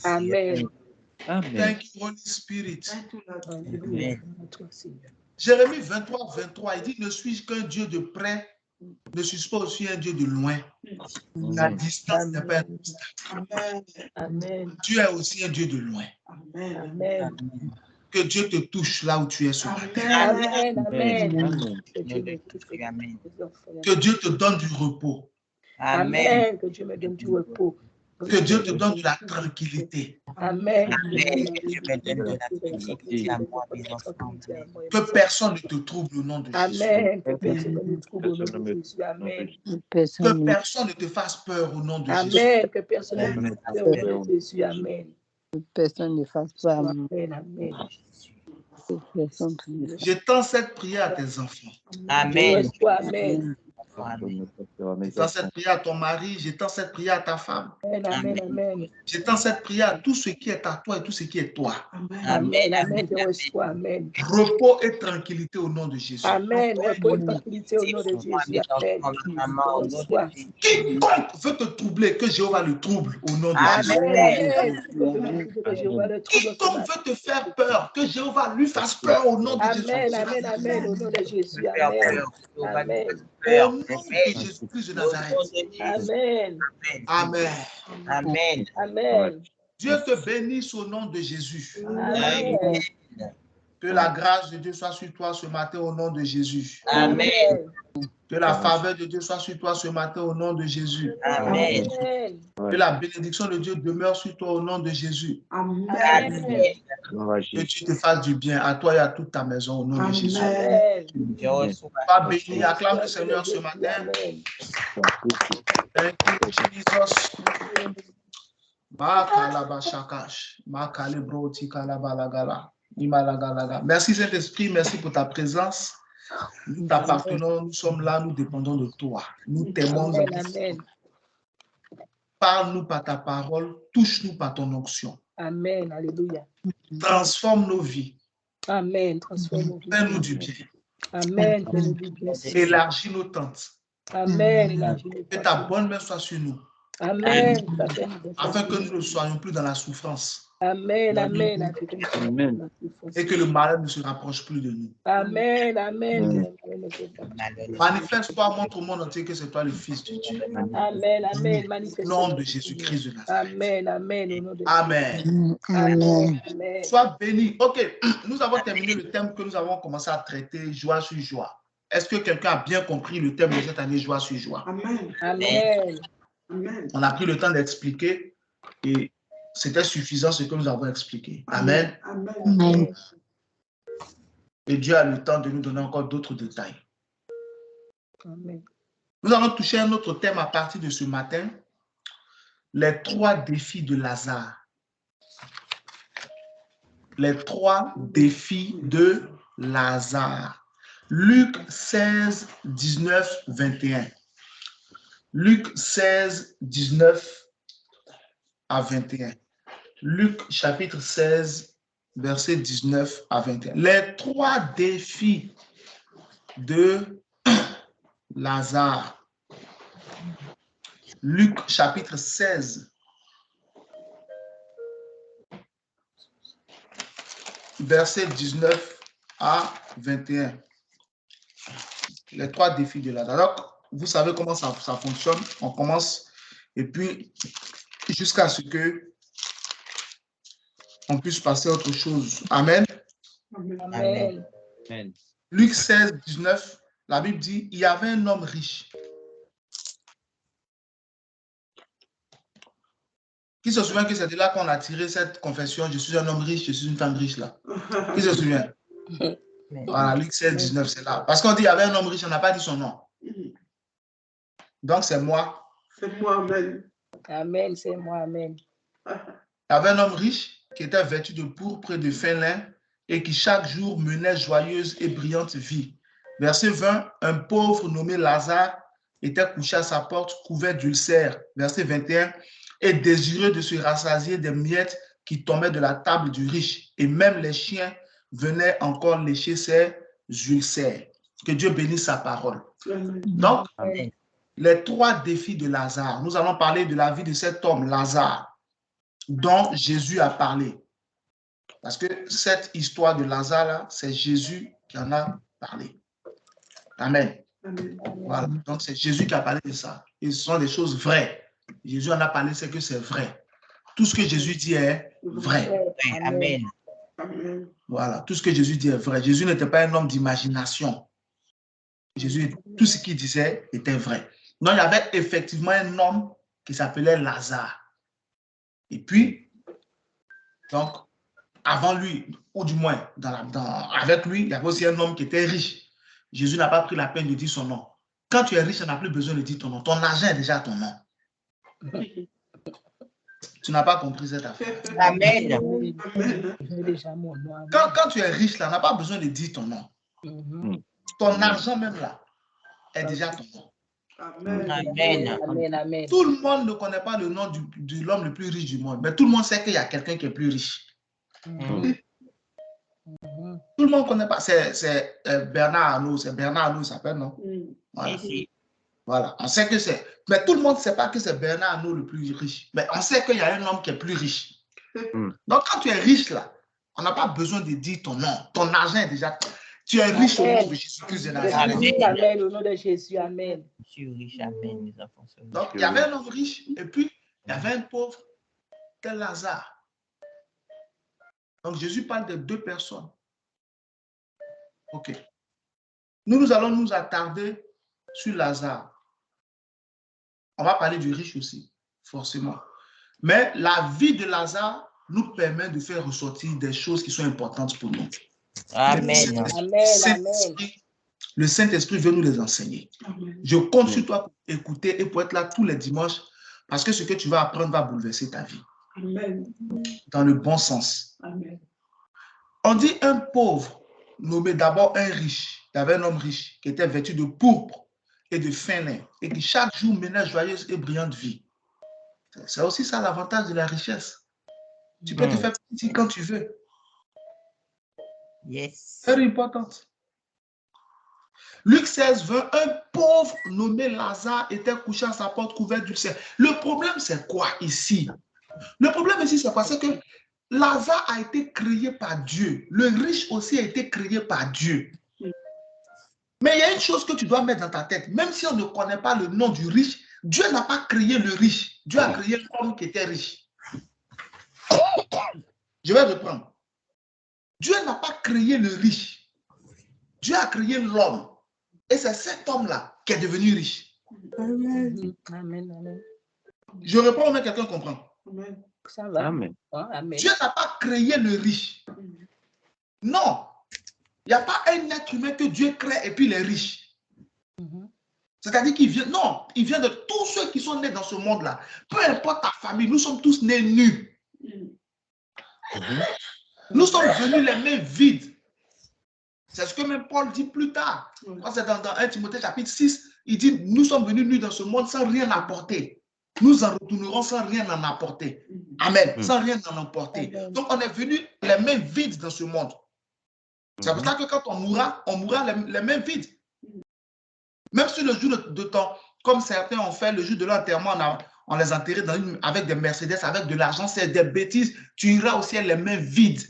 Amen. Thank you, Holy Spirit. Amen. Jérémie 23, 23, il dit, ne suis-je qu'un Dieu de près, ne suis-je pas aussi un Dieu de loin. La distance n'est pas un obstacle. Amen. Dieu est aussi un Dieu de loin. Amen. Que Dieu te touche là où tu es ce matin. Amen. Amen. Amen. Amen. Que Dieu te donne du repos. Amen. Amen. Que Dieu me donne du repos. Que Dieu te donne de la tranquillité. Amen. Amen. Que Dieu me donne de la tranquillité à moi, mes enfants. Que personne ne te trouble au nom de Jésus. Amen. Que personne ne me trouble au nom de Jésus. Amen. Que personne ne te fasse peur au nom de Jésus. Amen. Que personne ne me fasse peur au nom de Jésus. Amen. Personne ne fasse pas. Amen. Amen. J'étends cette prière à tes enfants. Amen. Amen. J'étends cette prière à ton mari, j'étends cette prière à ta femme. Amen. Amen. J'étends cette prière à tout ce qui est à toi et tout ce qui est toi. Amen. Amen. Je reçois. Amen. Repos et tranquillité au nom de Jésus. Amen. Repos et tranquillité au nom de Jésus. Amen. Je reçois. Quiconque veut te troubler, que Jéhovah le trouble au nom de Jésus. Amen. Que Jéhovah le trouble. Quiconque veut te faire peur, que Jéhovah lui fasse peur au nom de Jésus. Amen. Amen. Amen. Au nom de Jésus. Amen. Amen. Au nom de Jésus-Christ de Nazareth. Amen. Amen. Amen. Amen. Dieu te bénisse au nom de Jésus. Amen. Que la grâce de Dieu soit sur toi ce matin au nom de Jésus. Amen. Que la faveur de Dieu soit sur toi ce matin au nom de Jésus. Amen. Que la bénédiction de Dieu demeure sur toi au nom de Jésus. Amen. Que tu te fasses du bien à toi et à toute ta maison au nom de Jésus. Amen. Sois béni, acclame le Seigneur ce matin. Thank you, Jesus. Merci Saint-Esprit, merci pour ta présence. Nous t'appartenons, nous sommes là, nous dépendons de toi. Nous t'aimons. Amen. Parle-nous par ta parole, touche-nous par ton onction. Amen. Alléluia. Transforme nos vies. Amen. Transforme nos vies. Fais-nous du bien. Amen. Fais-nous du bien. Élargis nos tentes. Amen. Élargis nos Que ta bonne main soit sur nous. Amen. Afin que nous ne soyons plus dans la souffrance. Amen. Amen. Et que le malheur ne se rapproche plus de nous. Amen. Amen. Manifeste-toi, montre au monde entier que c'est toi le Fils de Dieu. Amen. Amen. Au nom de Jésus-Christ de Nazareth. Amen. Amen. Au nom de Amen. Amen. Sois béni. Ok, nous avons terminé le thème que nous avons commencé à traiter, joie sur joie. Est-ce que quelqu'un a bien compris le thème de cette année, joie sur joie? Amen. Amen. On a pris le temps d'expliquer et c'était suffisant ce que nous avons expliqué. Amen. Amen. Et Dieu a le temps de nous donner encore d'autres détails. Amen. Nous allons toucher un autre thème à partir de ce matin. Les 3 défis de Lazare. Les 3 défis de Lazare. Luc 16, 19, 21. Luc 16, 19 à 21. Luc chapitre 16, verset 19 à 21. Les 3 défis de Lazare. Luc chapitre 16, verset 19 à 21. Les 3 défis de Lazare. Alors, vous savez comment ça fonctionne. On commence et puis jusqu'à ce que on puisse passer à autre chose. Amen. Amen. Amen. Luc 16, 19, la Bible dit, il y avait un homme riche. Qui se souvient que c'est de là qu'on a tiré cette confession, je suis un homme riche, je suis une femme riche là? Qui se souvient? Voilà, Luc 16, 19, c'est là. Parce qu'on dit, il y avait un homme riche, on n'a pas dit son nom. Donc, c'est moi. C'est moi, amen. Amen, c'est moi, amen. Il y avait un homme riche qui était vêtu de pourpre et de fin lin et qui chaque jour menait joyeuse et brillante vie. Verset 20, un pauvre nommé Lazare était couché à sa porte couvert d'ulcères. Verset 21, et désireux de se rassasier des miettes qui tombaient de la table du riche. Et même les chiens venaient encore lécher ses ulcères. Que Dieu bénisse sa parole. Donc, les 3 défis de Lazare. Nous allons parler de la vie de cet homme, Lazare, dont Jésus a parlé. Parce que cette histoire de Lazare, c'est Jésus qui en a parlé. Amen. Voilà. Donc, c'est Jésus qui a parlé de ça. Et ce sont des choses vraies. Jésus en a parlé, c'est que c'est vrai. Tout ce que Jésus dit est vrai. Amen. Voilà. Tout ce que Jésus dit est vrai. Jésus n'était pas un homme d'imagination. Jésus, tout ce qu'il disait était vrai. Donc, il y avait effectivement un homme qui s'appelait Lazare. Et puis, donc, avant lui, ou du moins, avec lui, il y avait aussi un homme qui était riche. Jésus n'a pas pris la peine de dire son nom. Quand tu es riche, on n'a plus besoin de dire ton nom. Ton argent est déjà ton nom. Tu n'as pas compris cette affaire. Amen. Quand tu es riche, là, on n'a pas besoin de dire ton nom. Ton argent même là est déjà ton nom. Amen. Amen, amen. Tout le monde ne connaît pas le nom de l'homme le plus riche du monde, mais tout le monde sait qu'il y a quelqu'un qui est plus riche. Tout le monde ne connaît pas. C'est Bernard Arnault. C'est Bernard Arnault, il s'appelle, non? Voilà. Voilà. On sait que c'est. Mais tout le monde ne sait pas que c'est Bernard Arnault le plus riche. Mais on sait qu'il y a un homme qui est plus riche. Donc, quand tu es riche, là, on n'a pas besoin de dire ton nom. Ton argent est déjà. Tu es riche au nom de Jésus-Christ de Nazareth. Amen, au nom de Jésus, amen. Je suis riche, amen, mes enfants. Donc, il y avait un homme riche et puis il y avait un pauvre, tel Lazare. Donc, Jésus parle de 2 personnes. OK. Nous allons nous attarder sur Lazare. On va parler du riche aussi, forcément. Mais la vie de Lazare nous permet de faire ressortir des choses qui sont importantes pour nous. Amen. Le Saint-Esprit veut nous les enseigner. Je compte sur toi pour écouter et pour être là tous les dimanches parce que ce que tu vas apprendre va bouleverser ta vie. Amen. Dans le bon sens. Amen. On dit un pauvre nommé d'abord un riche. Il y avait un homme riche qui était vêtu de pourpre et de fin lin et qui chaque jour menait joyeuse et brillante vie. C'est aussi ça l'avantage de la richesse. Tu peux te faire petit quand tu veux. Yes. Très importante. Luc 16, 20, un pauvre nommé Lazare était couché à sa porte couvert d'ulcères. Le problème, c'est quoi ici? Le problème ici, c'est quoi? C'est que Lazare a été créé par Dieu. Le riche aussi a été créé par Dieu. Mais il y a une chose que tu dois mettre dans ta tête. Même si on ne connaît pas le nom du riche, Dieu n'a pas créé le riche. Dieu a créé l'homme qui était riche. Je vais reprendre. Dieu n'a pas créé le riche. Dieu a créé l'homme. Et c'est cet homme-là qui est devenu riche. Amen. Amen. Je reprends, mais quelqu'un comprend. Amen. Ça va. Amen. Amen. Dieu n'a pas créé le riche. Non. Il n'y a pas un être humain que Dieu crée et puis il est riche. C'est-à-dire qu'il vient, non, il vient de tous ceux qui sont nés dans ce monde-là. Peu importe ta famille, nous sommes tous nés nus. Nous sommes venus les mains vides. C'est ce que même Paul dit plus tard. Quand c'est dans 1 Timothée chapitre 6, il dit, nous sommes venus nus dans ce monde sans rien apporter. Nous en retournerons sans rien en apporter. Amen. Sans rien en emporter. Amen. Donc, on est venu les mains vides dans ce monde. C'est pour ça que quand on mourra les mains vides. Même si le jour de temps, comme certains ont fait, le jour de l'enterrement, on les enterrait avec des Mercedes, avec de l'argent, c'est des bêtises. Tu iras au ciel les mains vides.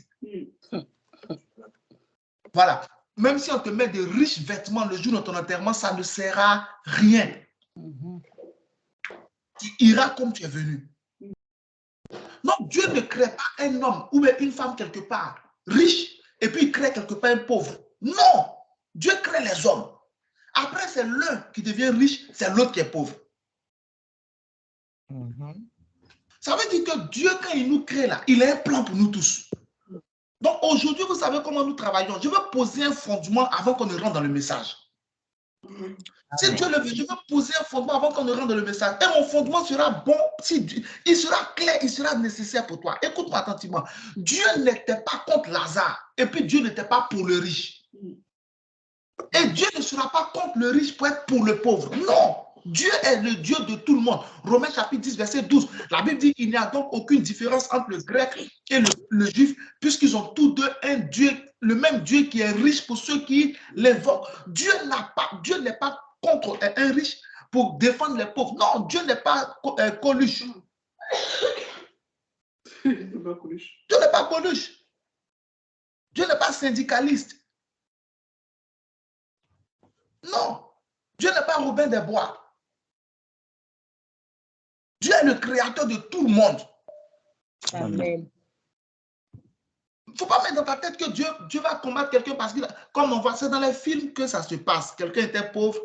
Voilà. Même si on te met de riches vêtements le jour de ton enterrement, ça ne sert à rien. Tu iras comme tu es venu. Donc, Dieu ne crée pas un homme ou une femme quelque part riche et puis il crée quelque part un pauvre. Non! Dieu crée les hommes. Après, c'est l'un qui devient riche, c'est l'autre qui est pauvre. Ça veut dire que Dieu, quand il nous crée là, il a un plan pour nous tous. Donc, aujourd'hui, vous savez comment nous travaillons. Je veux poser un fondement avant qu'on ne rentre dans le message. Si Dieu le veut, je veux poser un fondement avant qu'on ne rentre dans le message. Et mon fondement sera bon, il sera clair, il sera nécessaire pour toi. Écoute-moi attentivement. Dieu n'était pas contre Lazare. Et puis Dieu n'était pas pour le riche. Et Dieu ne sera pas contre le riche pour être pour le pauvre. Non. Dieu est le Dieu de tout le monde. Romains chapitre 10, verset 12. La Bible dit qu'il n'y a donc aucune différence entre le grec et le juif, puisqu'ils ont tous deux un Dieu, le même Dieu qui est riche pour ceux qui l'invoquent. Dieu n'est pas contre un riche pour défendre les pauvres. Non, Dieu n'est pas Coluche. Dieu n'est pas Coluche. Dieu n'est pas syndicaliste. Non. Dieu n'est pas Robin des Bois. Dieu est le créateur de tout le monde. Amen. Il ne faut pas mettre dans ta tête que Dieu va combattre quelqu'un parce que, comme on voit, c'est dans les films que ça se passe. Quelqu'un était pauvre,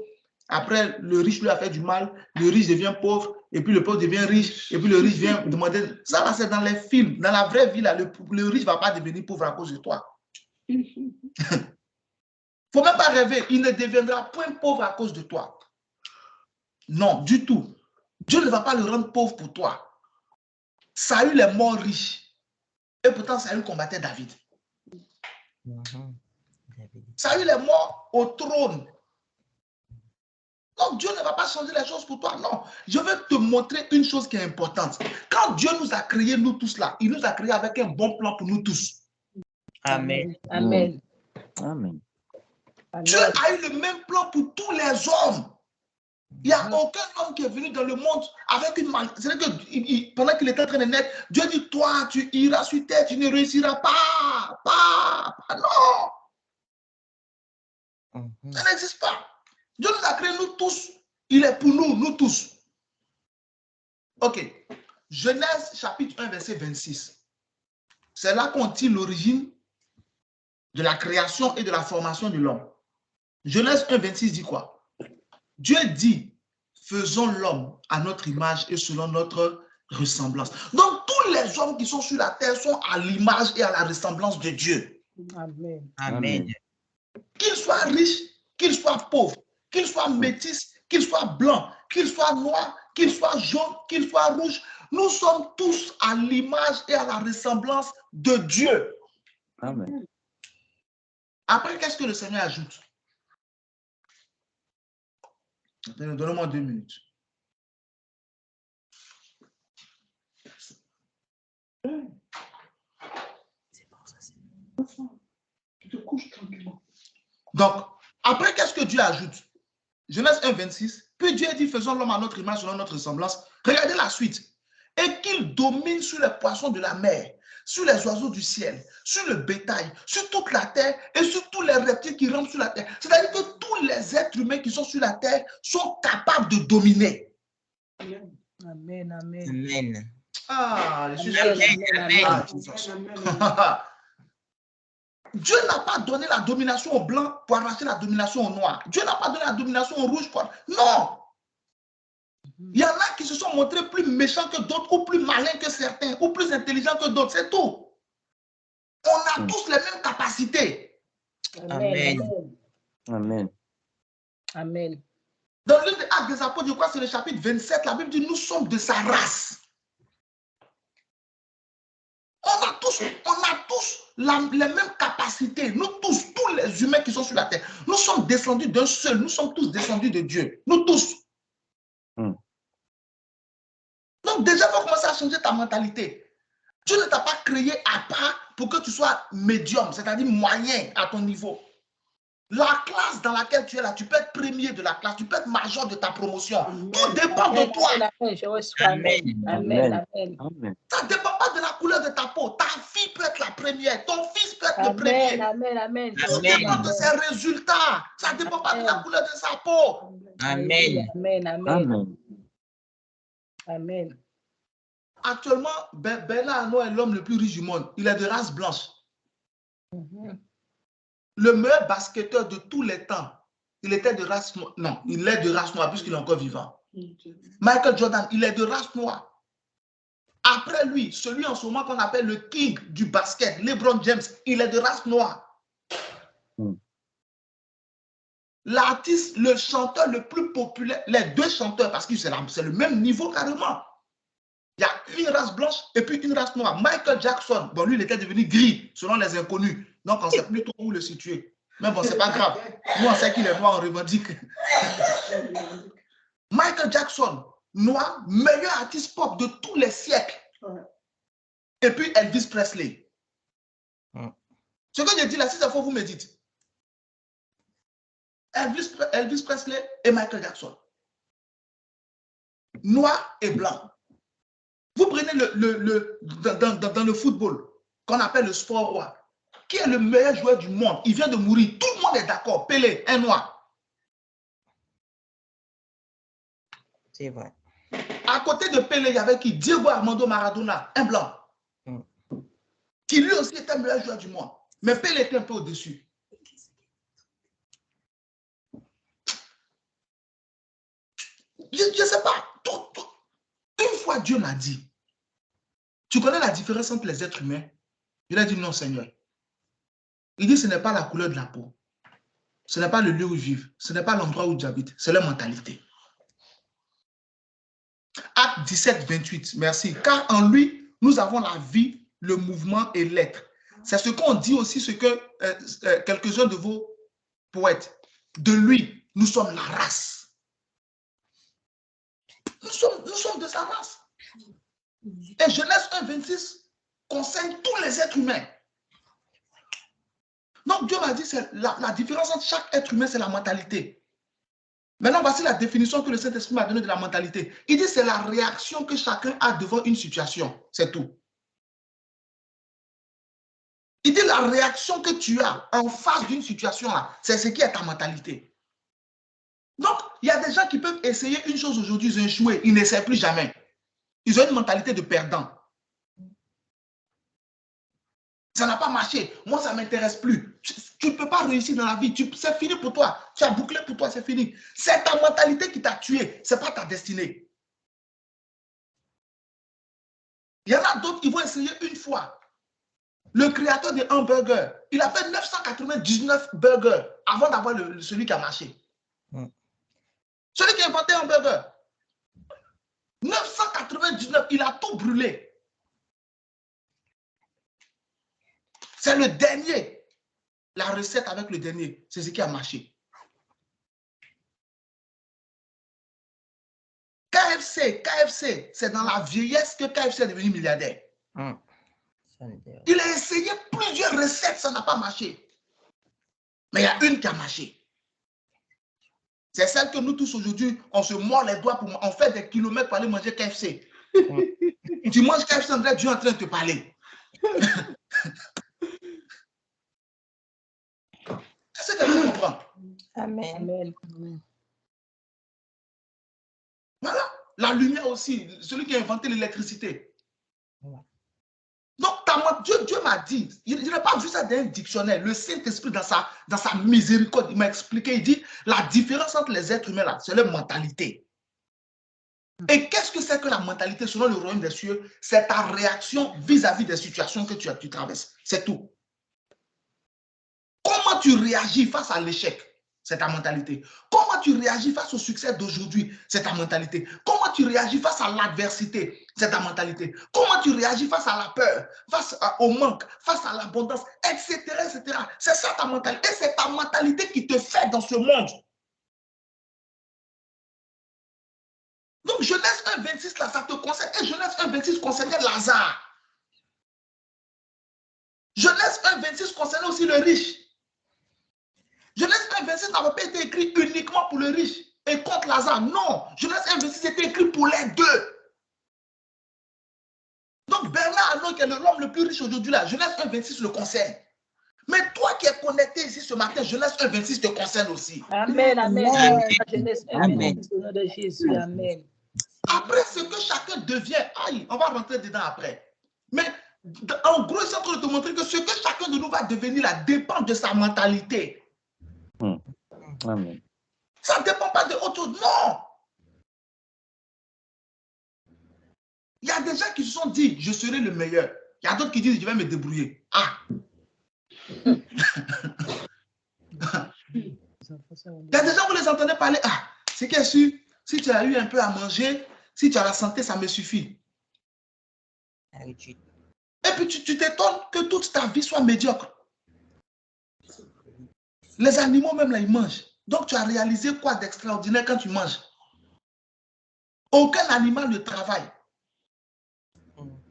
après le riche lui a fait du mal, le riche devient pauvre, et puis le pauvre devient riche, et puis le riche vient demander. Ça, là, c'est dans les films. Dans la vraie vie, là, le riche ne va pas devenir pauvre à cause de toi. Il ne faut même pas rêver. Il ne deviendra point pauvre à cause de toi. Non, du tout. Dieu ne va pas le rendre pauvre pour toi. Saül est mort riche. Et pourtant, Saül combattait David. Saül est mort au trône. Donc, Dieu ne va pas changer les choses pour toi. Non. Je veux te montrer une chose qui est importante. Quand Dieu nous a créés, nous tous là, il nous a créés avec un bon plan pour nous tous. Amen. Amen. Amen. Dieu a eu le même plan pour tous les hommes. Il n'y a aucun homme qui est venu dans le monde avec une main. C'est-à-dire que pendant qu'il était en train de naître, Dieu dit, toi, tu iras sur terre, tu ne réussiras pas. Non. Ça n'existe pas. Dieu nous a créés, nous tous. Il est pour nous, nous tous. Ok. Genèse chapitre 1, verset 26. C'est là qu'on tire l'origine de la création et de la formation de l'homme. Genèse 1, 26 dit quoi? Dieu dit, faisons l'homme à notre image et selon notre ressemblance. Donc, tous les hommes qui sont sur la terre sont à l'image et à la ressemblance de Dieu. Amen. Amen. Qu'ils soient riches, qu'ils soient pauvres, qu'ils soient métis, qu'ils soient blancs, qu'ils soient noirs, qu'ils soient jaunes, qu'ils soient rouges, nous sommes tous à l'image et à la ressemblance de Dieu. Amen. Après, qu'est-ce que le Seigneur ajoute? Donnez-moi 2 minutes. Tu te couches tranquillement. Donc, après, qu'est-ce que Dieu ajoute? Genèse 1, 26. Puis Dieu dit, faisons l'homme à notre image, selon notre ressemblance. Regardez la suite. Et qu'il domine sur les poissons de la mer, sur les oiseaux du ciel, sur le bétail, sur toute la terre et sur tous les reptiles qui rampent sur la terre. C'est-à-dire que tous les êtres humains qui sont sur la terre sont capables de dominer. Amen. Amen. Amen. Ah, je suis Amen. Dieu n'a pas donné la domination aux blancs pour arracher la domination aux noirs. Dieu n'a pas donné la domination aux rouges. Non. Il y en a qui se sont montrés plus méchants que d'autres, ou plus malins que certains, ou plus intelligents que d'autres. C'est tout. On a tous les mêmes capacités. Amen. Amen. Amen. Dans le livre des Actes des Apôtres, je crois que c'est le chapitre 27, la Bible dit nous sommes de sa race. On a tous tous, les mêmes capacités. Nous tous les humains qui sont sur la terre, nous sommes descendus d'un seul. Nous sommes tous descendus de Dieu. Nous tous. Donc déjà, il faut commencer à changer ta mentalité. Dieu ne t'a pas créé à part pour que tu sois médium, c'est-à-dire moyen à ton niveau. La classe dans laquelle tu es là, tu peux être premier de la classe, tu peux être major de ta promotion. Tout dépend de toi. Amen. Ça ne dépend pas de la couleur de ta peau. Ta fille peut être la première, ton fils peut être le premier. Amen. Tout dépend de ses résultats. Ça ne dépend pas de la couleur de sa peau. Amen. Actuellement, Bernard Arnault est l'homme le plus riche du monde. Il est de race blanche. Le meilleur basketteur de tous les temps, il était de race noire. Non, il est de race noire puisqu'il est encore vivant. Michael Jordan, il est de race noire. Après lui, celui en ce moment qu'on appelle le king du basket, LeBron James, il est de race noire. L'artiste, le chanteur le plus populaire, les deux chanteurs, parce que c'est le même niveau carrément. Il y a une race blanche et puis une race noire. Michael Jackson, bon, lui, il était devenu gris, selon les inconnus. Donc, on ne sait plus trop où le situer. Mais bon, ce n'est pas grave. Nous, on sait qu'il est noir, on revendique. Michael Jackson, noir, meilleur artiste pop de tous les siècles. Et puis Elvis Presley. Ce que je dis là, si c'est faux, vous me dites. Elvis Presley et Michael Jackson. Noir et blanc. Vous prenez dans le football, qu'on appelle le sport roi. Qui est le meilleur joueur du monde? Il vient de mourir. Tout le monde est d'accord. Pelé, un noir. C'est vrai. À côté de Pelé, il y avait qui? Diego Armando Maradona, un blanc. Qui lui aussi était le meilleur joueur du monde. Mais Pelé était un peu au-dessus. Je ne sais pas. Une fois, Dieu m'a dit, tu connais la différence entre les êtres humains? Je lui ai dit non, Seigneur. Il dit, ce n'est pas la couleur de la peau. Ce n'est pas le lieu où ils vivent. Ce n'est pas l'endroit où tu habites. C'est leur mentalité. Acte 17, 28. Merci. Car en lui, nous avons la vie, le mouvement et l'être. C'est ce qu'on dit aussi, ce que quelques-uns de vos poètes. De lui, nous sommes la race. Nous sommes de sa race. Et Genèse 1, 26 concerne tous les êtres humains. Donc Dieu m'a dit, la différence entre chaque être humain, c'est la mentalité. Maintenant, voici la définition que le Saint-Esprit m'a donnée de la mentalité. Il dit, c'est la réaction que chacun a devant une situation. C'est tout. Il dit, la réaction que tu as en face d'une situation, c'est ce qui est ta mentalité. Donc, il y a des gens qui peuvent essayer une chose aujourd'hui, ils ont échoué, ils n'essaient plus jamais. Ils ont une mentalité de perdant. Ça n'a pas marché. Moi, ça ne m'intéresse plus. Tu ne peux pas réussir dans la vie. C'est fini pour toi. Tu as bouclé pour toi, c'est fini. C'est ta mentalité qui t'a tué. Ce n'est pas ta destinée. Il y en a d'autres qui vont essayer une fois. Le créateur des hamburgers, il a fait 999 burgers avant d'avoir celui qui a marché. Celui qui a inventé un burger. 999, il a tout brûlé. C'est le dernier. La recette avec le dernier, c'est ce qui a marché. KFC, c'est dans la vieillesse que KFC est devenu milliardaire. Il a essayé plusieurs recettes, ça n'a pas marché. Mais il y a une qui a marché. C'est celle que nous tous aujourd'hui, on se mord les doigts, on fait des kilomètres pour aller manger KFC. Tu manges KFC, André, Dieu est en train de te parler. C'est ce que tu comprends. Amen. Voilà. La lumière aussi, celui qui a inventé l'électricité. Donc, Dieu m'a dit, il n'a pas vu ça dans un dictionnaire. Le Saint-Esprit, dans sa miséricorde, il m'a expliqué, il dit, la différence entre les êtres humains, là, c'est leur mentalité. Et qu'est-ce que c'est que la mentalité selon le royaume des cieux? C'est ta réaction vis-à-vis des situations que tu traverses. C'est tout. Comment tu réagis face à l'échec? C'est ta mentalité. Comment tu réagis face au succès d'aujourd'hui? C'est ta mentalité. Comment tu réagis face à l'adversité? C'est ta mentalité. Comment tu réagis face à la peur, face au manque, face à l'abondance, etc., etc. C'est ça ta mentalité. Et c'est ta mentalité qui te fait dans ce monde. Donc, Genèse 1,26, là, ça te concerne. Et Genèse 1,26 concernait Lazare. Genèse 1,26 concernait aussi le riche. Genèse 1,26 n'avait pas été écrit uniquement pour le riche et contre Lazare. Non, Genèse 1,26 était écrit pour les deux. Donc, Bernard Arnault, qui est l'homme le plus riche aujourd'hui, là, Genèse 1,26 le concerne. Mais toi qui es connecté ici ce matin, Genèse 1,26 te concerne aussi. Amen, amen. Amen. Genèse Amen. 1,26 au nom de Jésus. Amen. Après, ce que chacun devient, aïe, on va rentrer dedans après. Mais en gros, c'est en train de te montrer que ce que chacun de nous va devenir là dépend de sa mentalité. Amen. Ça ne dépend pas de autre chose. Non. Il y a des gens qui se sont dit, je serai le meilleur. Il y a d'autres qui disent, je vais me débrouiller. Ah. Il y a des gens, vous les entendez parler. Ah, c'est qui est sûr, si tu as eu un peu à manger, si tu as la santé, ça me suffit. Et puis tu t'étonnes que toute ta vie soit médiocre. Les animaux même là, ils mangent. Donc tu as réalisé quoi d'extraordinaire quand tu manges? Aucun animal ne travaille.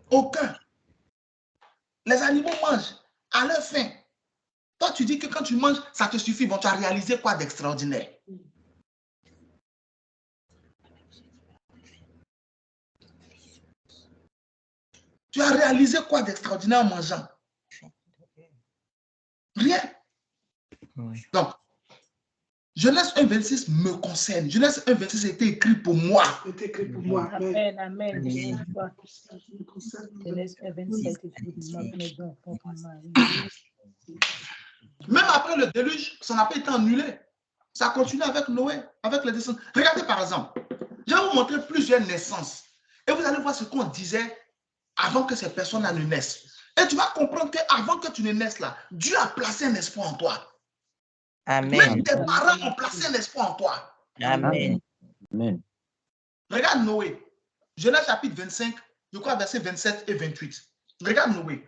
Aucun. Les animaux mangent à leur faim. Toi, tu dis que quand tu manges, ça te suffit. Bon, tu as réalisé quoi d'extraordinaire? Tu as réalisé quoi d'extraordinaire en mangeant? Rien. Donc, Genèse 1,26 me concerne. Genèse 1,26 a été écrit pour moi. C'est écrit pour moi. Amen, amen. Genèse 1,26 a été écrit pour moi. Même après le déluge, ça n'a pas été annulé. Ça a continué avec Noé, avec les descendants. Regardez par exemple, je vais vous montrer plusieurs naissances. Et vous allez voir ce qu'on disait avant que ces personnes-là ne naissent. Et tu vas comprendre qu'avant que tu ne naisses là, Dieu a placé un espoir en toi. Amen. Même tes parents ont placé un espoir en toi. Amen. Amen. Regarde Noé. Genèse chapitre 25, je crois versets 27 et 28. Regarde Noé.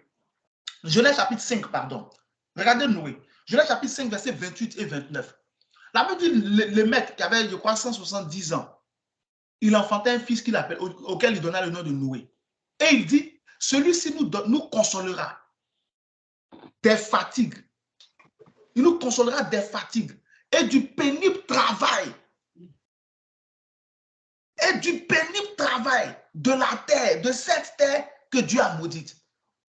Genèse chapitre 5, pardon. Regardez Noé. Genèse chapitre 5, versets 28 et 29. La Bible dit le mec qui avait, je crois, 170 ans, il enfantait un fils auquel il donna le nom de Noé. Et il dit, celui-ci nous consolera des fatigues. Il nous consolera des fatigues et du pénible travail. Et du pénible travail de la terre, de cette terre que Dieu a maudite.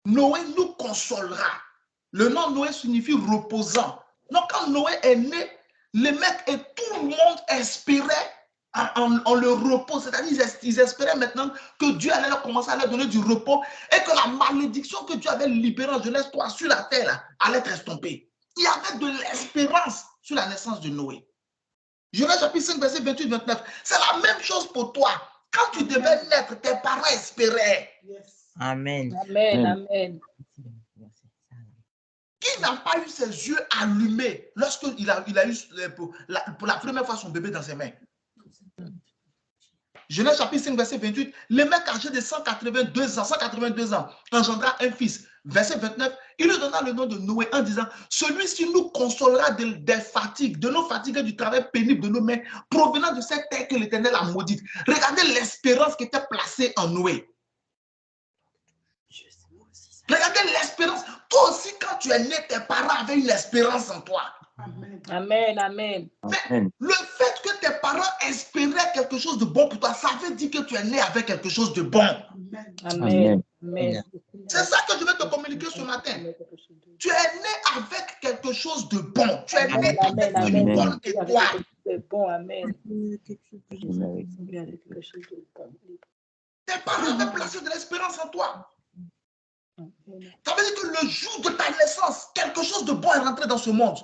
Noé nous consolera. Le nom Noé signifie reposant. Donc quand Noé est né, les mecs et tout le monde espérait en le repos. C'est-à-dire ils espéraient maintenant que Dieu allait leur commencer à leur donner du repos et que la malédiction que Dieu avait libérée en Genèse 3 sur la terre là, allait être estompée. Il y avait de l'espérance sur la naissance de Noé. Genèse chapitre 5, verset 28-29. C'est la même chose pour toi. Quand tu devais naître, tes parents espéraient. Amen. Amen, amen. Qui n'a pas eu ses yeux allumés lorsqu'il a eu pour la première fois son bébé dans ses mains? Genèse chapitre 5, verset 28. Le mec âgé de 182 ans engendra un fils. Verset 29, il lui donna le nom de Noé en disant, celui-ci nous consolera des fatigues, de nos fatigues et du travail pénible de nos mains, provenant de cette terre que l'Éternel a maudite. Regardez l'espérance qui était placée en Noé. Regardez l'espérance. Toi aussi, quand tu es né, tes parents avaient une espérance en toi. Amen, amen. Mais le fait que tes parents espéraient quelque chose de bon pour toi, ça veut dire que tu es né avec quelque chose de bon. Amen. Amen. C'est ça que je vais te communiquer ce matin. Tu es né avec quelque chose de bon. Tu es né avec une bonne étoile. Bon, amen. Tes parents avaient placé de l'espérance en toi. Ça veut dire que le jour de ta naissance, quelque chose de bon est rentré dans ce monde.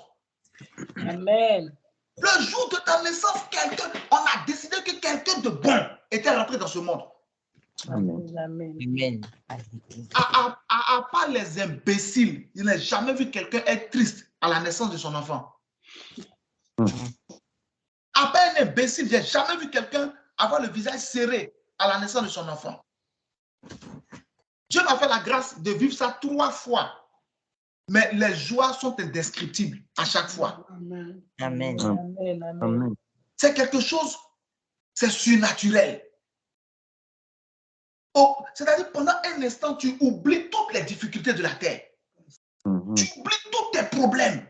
Amen. Le jour de ta naissance, on a décidé que quelqu'un de bon était rentré dans ce monde. Amen. Amen. Amen. À part les imbéciles, il n'a jamais vu quelqu'un être triste à la naissance de son enfant. À part un imbécile, je n'ai jamais vu quelqu'un avoir le visage serré à la naissance de son enfant. Dieu m'a fait la grâce de vivre ça 3 fois. Mais les joies sont indescriptibles à chaque fois. Amen. Amen. Amen. Amen. Amen. C'est quelque chose, c'est surnaturel. Oh, c'est-à-dire, pendant un instant, tu oublies toutes les difficultés de la terre. Tu oublies tous tes problèmes.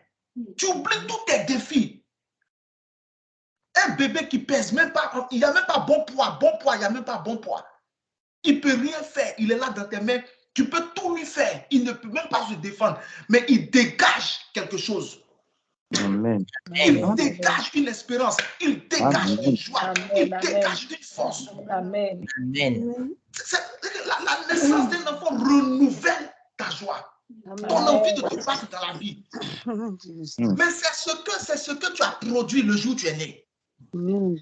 Tu oublies tous tes défis. Un bébé qui pèse même pas, il n'y a même pas bon poids, il n'y a même pas bon poids. Il ne peut rien faire, il est là dans tes mains. Tu peux tout lui faire, il ne peut même pas se défendre, mais il dégage quelque chose. Amen. Il dégage une espérance, il dégage une joie, Amen. il Amen. dégage une force. Amen. Amen. La naissance d'un enfant renouvelle ta joie, ton envie de te battre dans la vie. Mais c'est ce que tu as produit le jour où tu es né. Amen.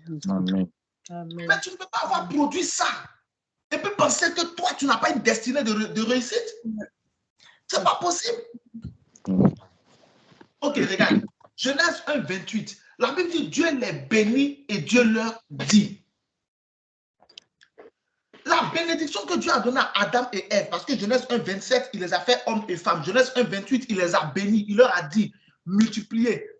Mais tu ne peux pas avoir produit ça et puis penser que toi, tu n'as pas une destinée de réussite. C'est pas possible. Ok, regarde. Genèse 1, 28. La Bible dit Dieu les bénit et Dieu leur dit. La bénédiction que Dieu a donnée à Adam et Ève, parce que Genèse 1, 27, il les a fait hommes et femmes. Genèse 1, 28, il les a bénis. Il leur a dit, multipliez,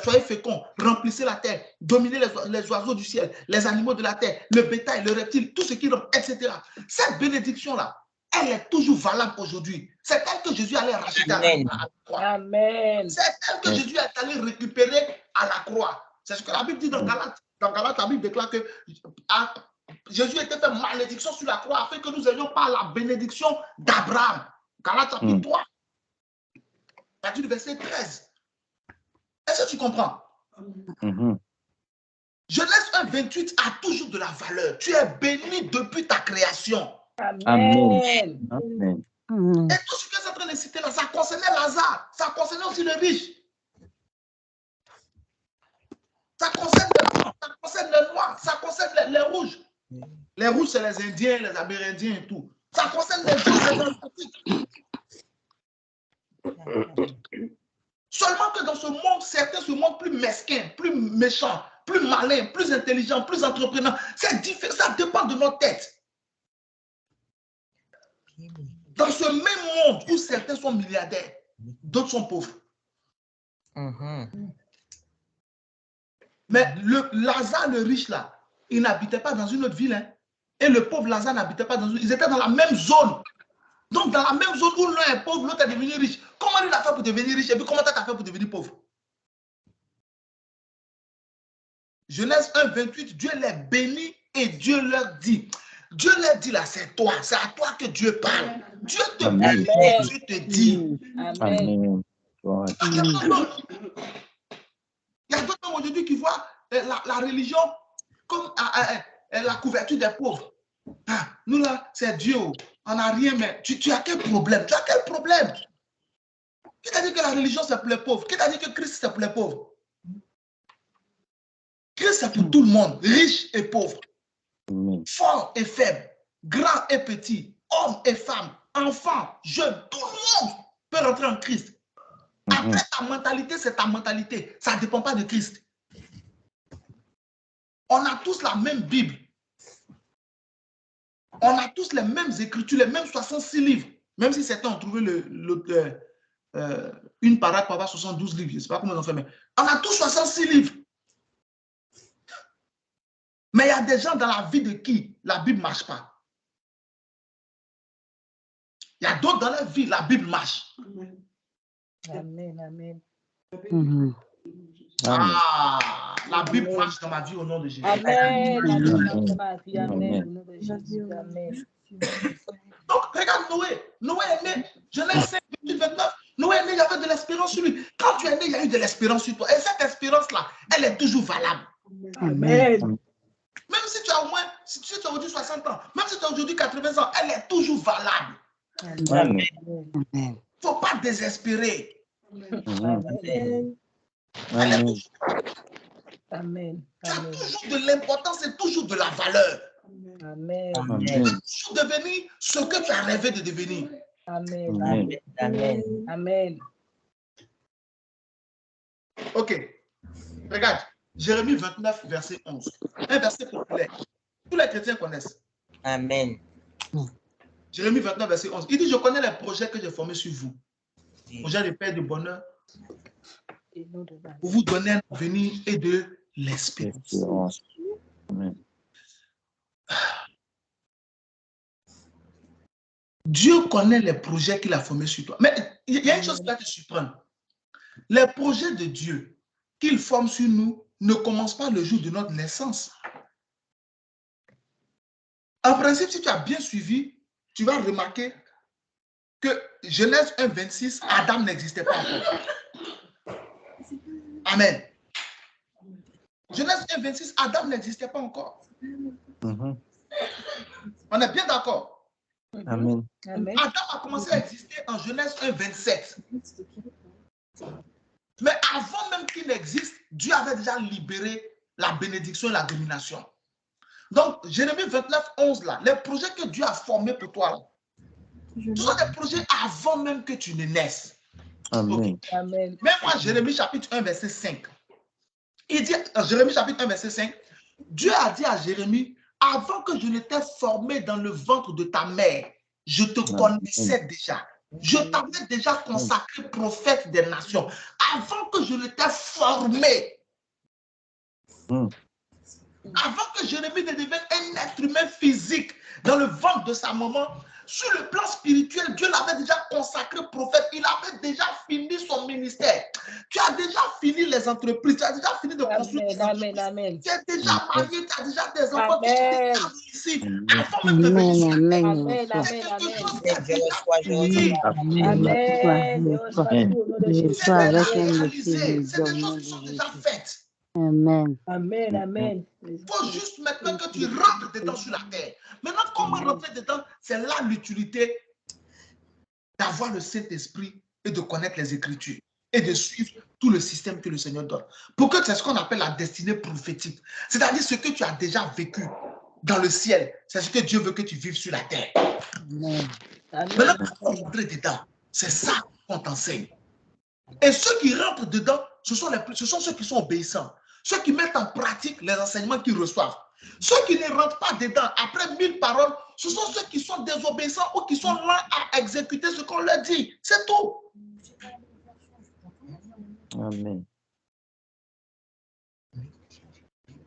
soyez féconds, remplissez la terre, dominez les oiseaux du ciel, les animaux de la terre, le bétail, le reptile, tout ce qui rentre, etc. Cette bénédiction-là, elle est toujours valable aujourd'hui. C'est elle que Jésus allait racheter à la croix. Amen. C'est elle que Jésus est allé récupérer à la croix. C'est ce que la Bible dit dans Galates. Dans Galates, la Bible déclare que Jésus était fait malédiction sur la croix afin que nous ayons pas la bénédiction d'Abraham. Galates chapitre 3. Du verset 13. Est-ce que tu comprends? Genèse 1, 28 a toujours de la valeur. Tu es béni depuis ta création. Amen. Amen. Et tout ce que je suis en train de citer là, ça concernait Lazare, ça concernait aussi les riches. Ça concerne les blancs, ça concerne les noirs, ça concerne les rouges. Les rouges, c'est les Indiens, les Amérindiens et tout. Ça concerne les gens, les Asiatiques. Seulement que dans ce monde, certains se montrent plus mesquins, plus méchants, plus malins, plus intelligents, plus entrepreneurs. C'est différent, ça dépend de notre tête. Dans ce même monde où certains sont milliardaires, d'autres sont pauvres. Mais le Lazare, le riche là, il n'habitait pas dans une autre ville. Hein. Et le pauvre Lazare n'habitait pas dans une... Ils étaient dans la même zone. Donc dans la même zone où l'un est pauvre, l'autre est devenu riche. Comment il a fait pour devenir riche et puis comment tu as fait pour devenir pauvre? Genèse 1, 28, Dieu les bénit et Dieu leur dit. Dieu leur dit là, c'est toi, c'est à toi que Dieu parle. Dieu te bénit et Dieu te dit. Amen. Il y a d'autres hommes aujourd'hui qui voient la religion comme la couverture des pauvres. Ah, nous là, c'est Dieu. On n'a rien, mais tu as quel problème? Tu as quel problème? Qui t'a dit que la religion c'est pour les pauvres? Qui t'a dit que Christ c'est pour les pauvres? Christ c'est pour tout le monde, riche et pauvre, fort et faible, grand et petit, homme et femme, enfant, jeune, tout le monde peut rentrer en Christ. Après, ta mentalité, c'est ta mentalité. Ça ne dépend pas de Christ. On a tous la même Bible. On a tous les mêmes écritures, les mêmes 66 livres. Même si certains ont trouvé une parade pour avoir 72 livres. Je ne sais pas comment ils ont fait, mais on a tous 66 livres. Mais il y a des gens dans la vie de qui la Bible ne marche pas. Il y a d'autres dans leur vie, la Bible marche. Amen. Amen. Ah, la Bible marche dans ma vie au nom de Jésus. Amen. Amen. Amen. Donc, regarde Noé. Noé est né, Genèse 5, 28, 29. Noé est né, il y avait de l'espérance sur lui. Quand tu es né, il y a eu de l'espérance sur toi. Et cette espérance-là, elle est toujours valable. Amen. Même si tu as au moins, si tu as aujourd'hui 60 ans, même si tu as aujourd'hui 80 ans, elle est toujours valable. Amen. Il ne faut pas désespérer. Amen. Amen. Tu as toujours de l'importance et toujours de la valeur. Amen. Tu vas toujours devenir ce que tu as rêvé de devenir. Amen. Amen. Amen. Amen. Ok. Regarde. Jérémie 29, verset 11. Un verset populaire. Tous les chrétiens connaissent. Amen. Jérémie 29, verset 11. Il dit, je connais les projets que j'ai formés sur vous. Projet de paix et de bonheur. Pour vous donner un avenir et de l'espérance. Amen. Dieu connaît les projets qu'il a formés sur toi. Mais il y a une chose qui va te surprendre. Les projets de Dieu qu'il forme sur nous ne commencent pas le jour de notre naissance. En principe, si tu as bien suivi, tu vas remarquer que Genèse 1, 26, Adam n'existait pas encore. Amen. Genèse 1, 26, Adam n'existait pas encore. On est bien d'accord? Amen. Adam a commencé à exister en Genèse 1, 27. Mais avant même qu'il n'existe, Dieu avait déjà libéré la bénédiction et la domination. Donc, Jérémie 29, 11, là, les projets que Dieu a formés pour toi, là, ce sont des projets avant même que tu ne naisses. Amen. Okay. Amen. Même moi, Jérémie chapitre 1, verset 5. Il dit, Jérémie chapitre 1, verset 5, Dieu a dit à Jérémie, avant que je ne t'ai formé dans le ventre de ta mère, je te connaissais déjà. Je t'avais déjà consacré prophète des nations. Avant que je ne t'ai formé, avant que Jérémie ne devienne un être humain physique dans le ventre de sa maman, sur le plan spirituel, Dieu l'avait déjà consacré prophète. Il avait déjà fini son ministère. Tu as déjà fini les entreprises. Tu as déjà fini de construire tes entreprises. Amen. Tu es déjà marié. Tu as déjà des enfants. Tu es déjà ici. Avant même de Amen. venir. Amen. C'est quelque chose qui a Je déjà reçois, fini. Je reçois avec un réalisé. C'est des choses qui sont déjà faites. Amen. Amen. Amen. Il faut juste maintenant que tu rentres dedans sur la terre. Maintenant, comment rentrer dedans? C'est là l'utilité d'avoir le Saint-Esprit et de connaître les Écritures et de suivre tout le système que le Seigneur donne. Pour que c'est ce qu'on appelle la destinée prophétique. C'est-à-dire ce que tu as déjà vécu dans le ciel. C'est ce que Dieu veut que tu vives sur la terre. Amen. Maintenant, pour rentrer dedans, c'est ça qu'on t'enseigne. Et ceux qui rentrent dedans, ce sont ceux qui sont obéissants. Ceux qui mettent en pratique les enseignements qu'ils reçoivent. Ceux qui ne rentrent pas dedans, après 1000 paroles, ce sont ceux qui sont désobéissants ou qui sont là à exécuter ce qu'on leur dit. C'est tout. Amen.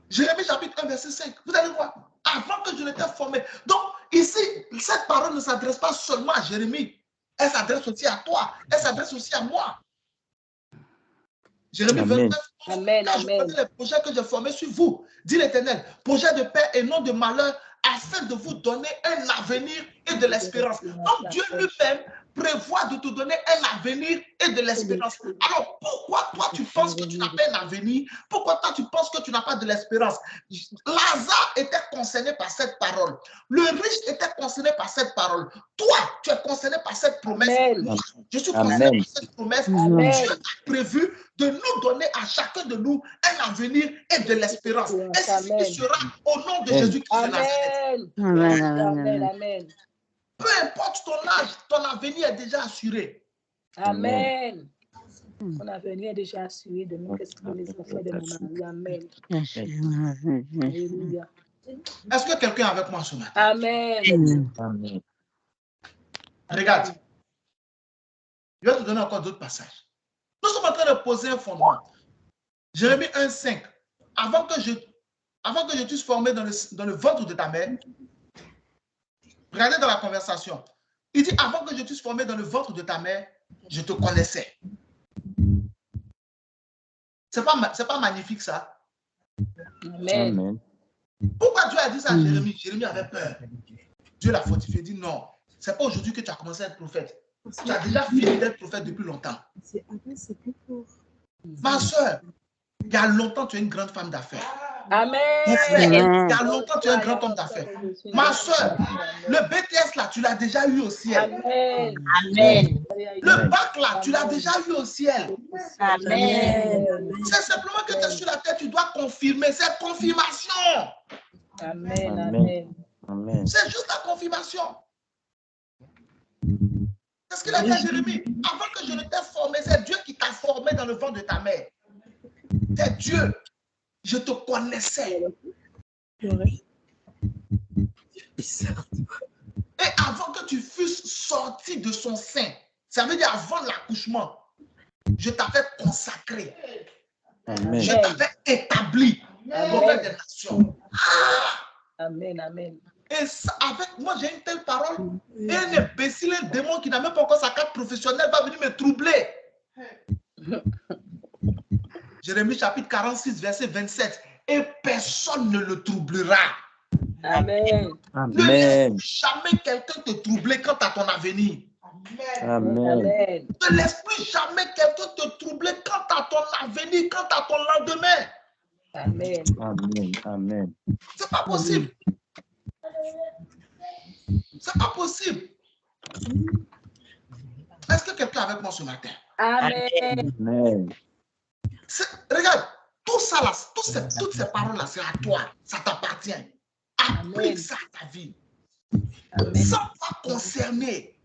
Jérémie chapitre 1, verset 5. Vous allez voir. Avant que je n'étais formé. Donc, ici, cette parole ne s'adresse pas seulement à Jérémie. Elle s'adresse aussi à toi. Elle s'adresse aussi à moi. Jérémie 29, Amen. je connais les projets que j'ai formés sur vous, dit l'Éternel, projets de paix et non de malheur, afin de vous donner un avenir et de l'espérance. Donc Dieu lui-même prévoit de te donner un avenir et de l'espérance. Alors pourquoi toi tu penses que tu n'as pas un avenir? Pourquoi toi tu penses que tu n'as pas de l'espérance? Lazare était concerné par cette parole. Le riche était concerné par cette parole. Toi, tu es concerné par cette promesse. Moi, je suis concerné par cette promesse. Dieu a prévu de nous donner à chacun de nous un avenir et de l'espérance. Et c'est ce qui sera au nom de Jésus-Christ de Nazareth. Amen. Peu importe ton âge, ton avenir est déjà assuré. Amen. Mon avenir est déjà assuré de nous, qu'est-ce que les enfants de mon mari. Amen. Alléluia. Est-ce que quelqu'un est avec moi ce matin? Amen. Amen. Regarde. Je vais te donner encore d'autres passages. Nous sommes en train de poser un fondement. Jérémie 1, 5. Avant que je t'eusse formé dans le ventre de ta mère, regardez dans la conversation. Il dit, avant que je t'eusse formé dans le ventre de ta mère, je te connaissais. C'est pas magnifique ça? Amen. Amen. Pourquoi Dieu a dit ça à Jérémie? Jérémie avait peur. Dieu l'a fortifié. Il dit non, c'est pas aujourd'hui que tu as commencé à être prophète. Tu as déjà fini d'être prophète depuis longtemps. Ma soeur, il y a longtemps, tu es une grande femme d'affaires. Amen. Mon frère, il y a longtemps, tu es un grand homme d'affaires. Ma soeur, le BTS là, tu l'as déjà eu au ciel. Amen. Amen. Le bac là, tu l'as déjà eu au ciel. Amen. C'est simplement que tu es sur la tête, tu dois confirmer. C'est confirmation. Amen. Amen. Amen. C'est juste la confirmation. C'est ce qu'il a dit à Jérémie. Avant que je ne t'ai formé, c'est Dieu qui t'a formé dans le ventre de ta mère. C'est Dieu. Je te connaissais. Et avant que tu fusses sorti de son sein, ça veut dire avant l'accouchement, je t'avais consacré. Amen. Je t'avais établi auprès des nations. Amen, amen. Et ça, avec moi, j'ai une telle parole. Et un imbécile, un démon qui n'a même pas encore sa carte professionnelle va venir me troubler. Jérémie chapitre 46, verset 27. Et personne ne le troublera. Amen. Ne Amen. laisse jamais quelqu'un te troubler quant à ton avenir. Amen. Amen. Ne laisse plus jamais quelqu'un te troubler quant à ton avenir, quant à ton lendemain. Amen. Amen. Amen. C'est pas possible. C'est pas possible. Est-ce que quelqu'un est avec moi ce matin? Amen. Amen. Regarde, tout ça là, toutes ces paroles-là, c'est à toi. Ça t'appartient. Applique ça à ta vie. Ça va concerner.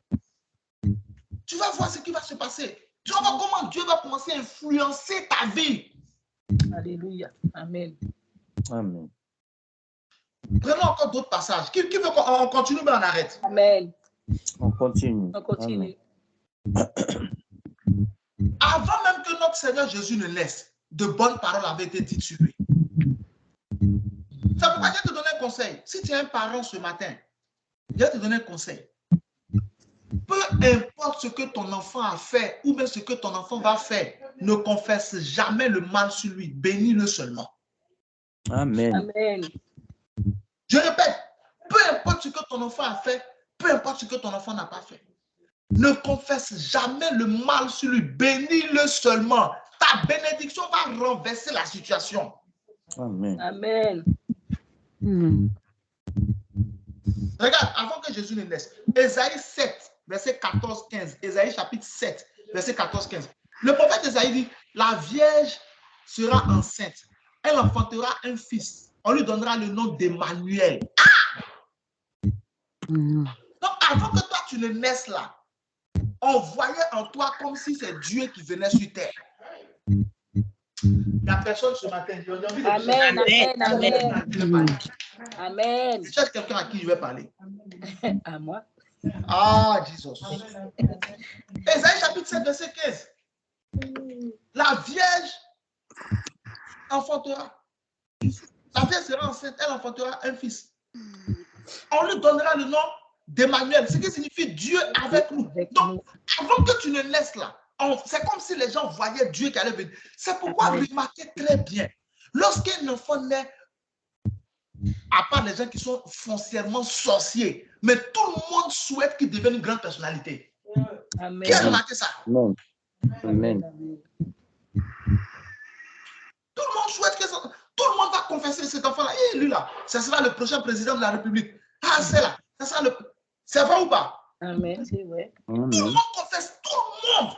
Tu vas voir ce qui va se passer. Tu vas voir comment Dieu va commencer à influencer ta vie. Alléluia. Amen. Amen. Prenons encore d'autres passages. Qui veut qu'on continue, mais on arrête? Amen. On continue. On continue. Avant même que notre Seigneur Jésus ne naisse, de bonnes paroles avaient été dites sur lui. C'est pourquoi je vais te donner un conseil. Si tu es un parent ce matin, je vais te donner un conseil. Peu importe ce que ton enfant a fait ou même ce que ton enfant va faire, ne confesse jamais le mal sur lui. Bénis-le seulement. Amen. Amen. Je répète, peu importe ce que ton enfant a fait, peu importe ce que ton enfant n'a pas fait, ne confesse jamais le mal sur lui. Bénis-le seulement. Ta bénédiction va renverser la situation. Amen. Amen. Regarde, avant que Jésus ne naisse, Ésaïe 7, verset 14-15, Ésaïe chapitre 7, verset 14-15. Le prophète Ésaïe dit, la Vierge sera enceinte, elle enfantera un fils, on lui donnera le nom d'Emmanuel. Donc avant que toi tu ne naisses là, on voyait en toi comme si c'est Dieu qui venait sur terre. Il n'y a personne ce matin. Amen, amen, amen. Amen. Je cherche quelqu'un à qui je vais parler. À moi. Ah, Jésus. Ésaïe chapitre 7, verset 15. La Vierge enfantera. La Vierge sera enceinte, elle enfantera un fils. On lui donnera le nom d'Emmanuel, ce qui signifie Dieu avec nous. Donc, avant que tu ne naisses là, c'est comme si les gens voyaient Dieu qui allait venir. C'est pourquoi remarquez très bien, lorsqu'un enfant naît, à part les gens qui sont foncièrement sorciers, mais tout le monde souhaite qu'il devienne une grande personnalité. Amen. Qui a remarqué ça? Amen. Amen. Tout le monde souhaite que ça. Tout le monde va confesser cet enfant-là. Et lui là, ça sera le prochain président de la République. Ah, c'est là. Ça sera le. C'est vrai ou pas? Amen, c'est vrai. Tout le monde confesse, tout le monde.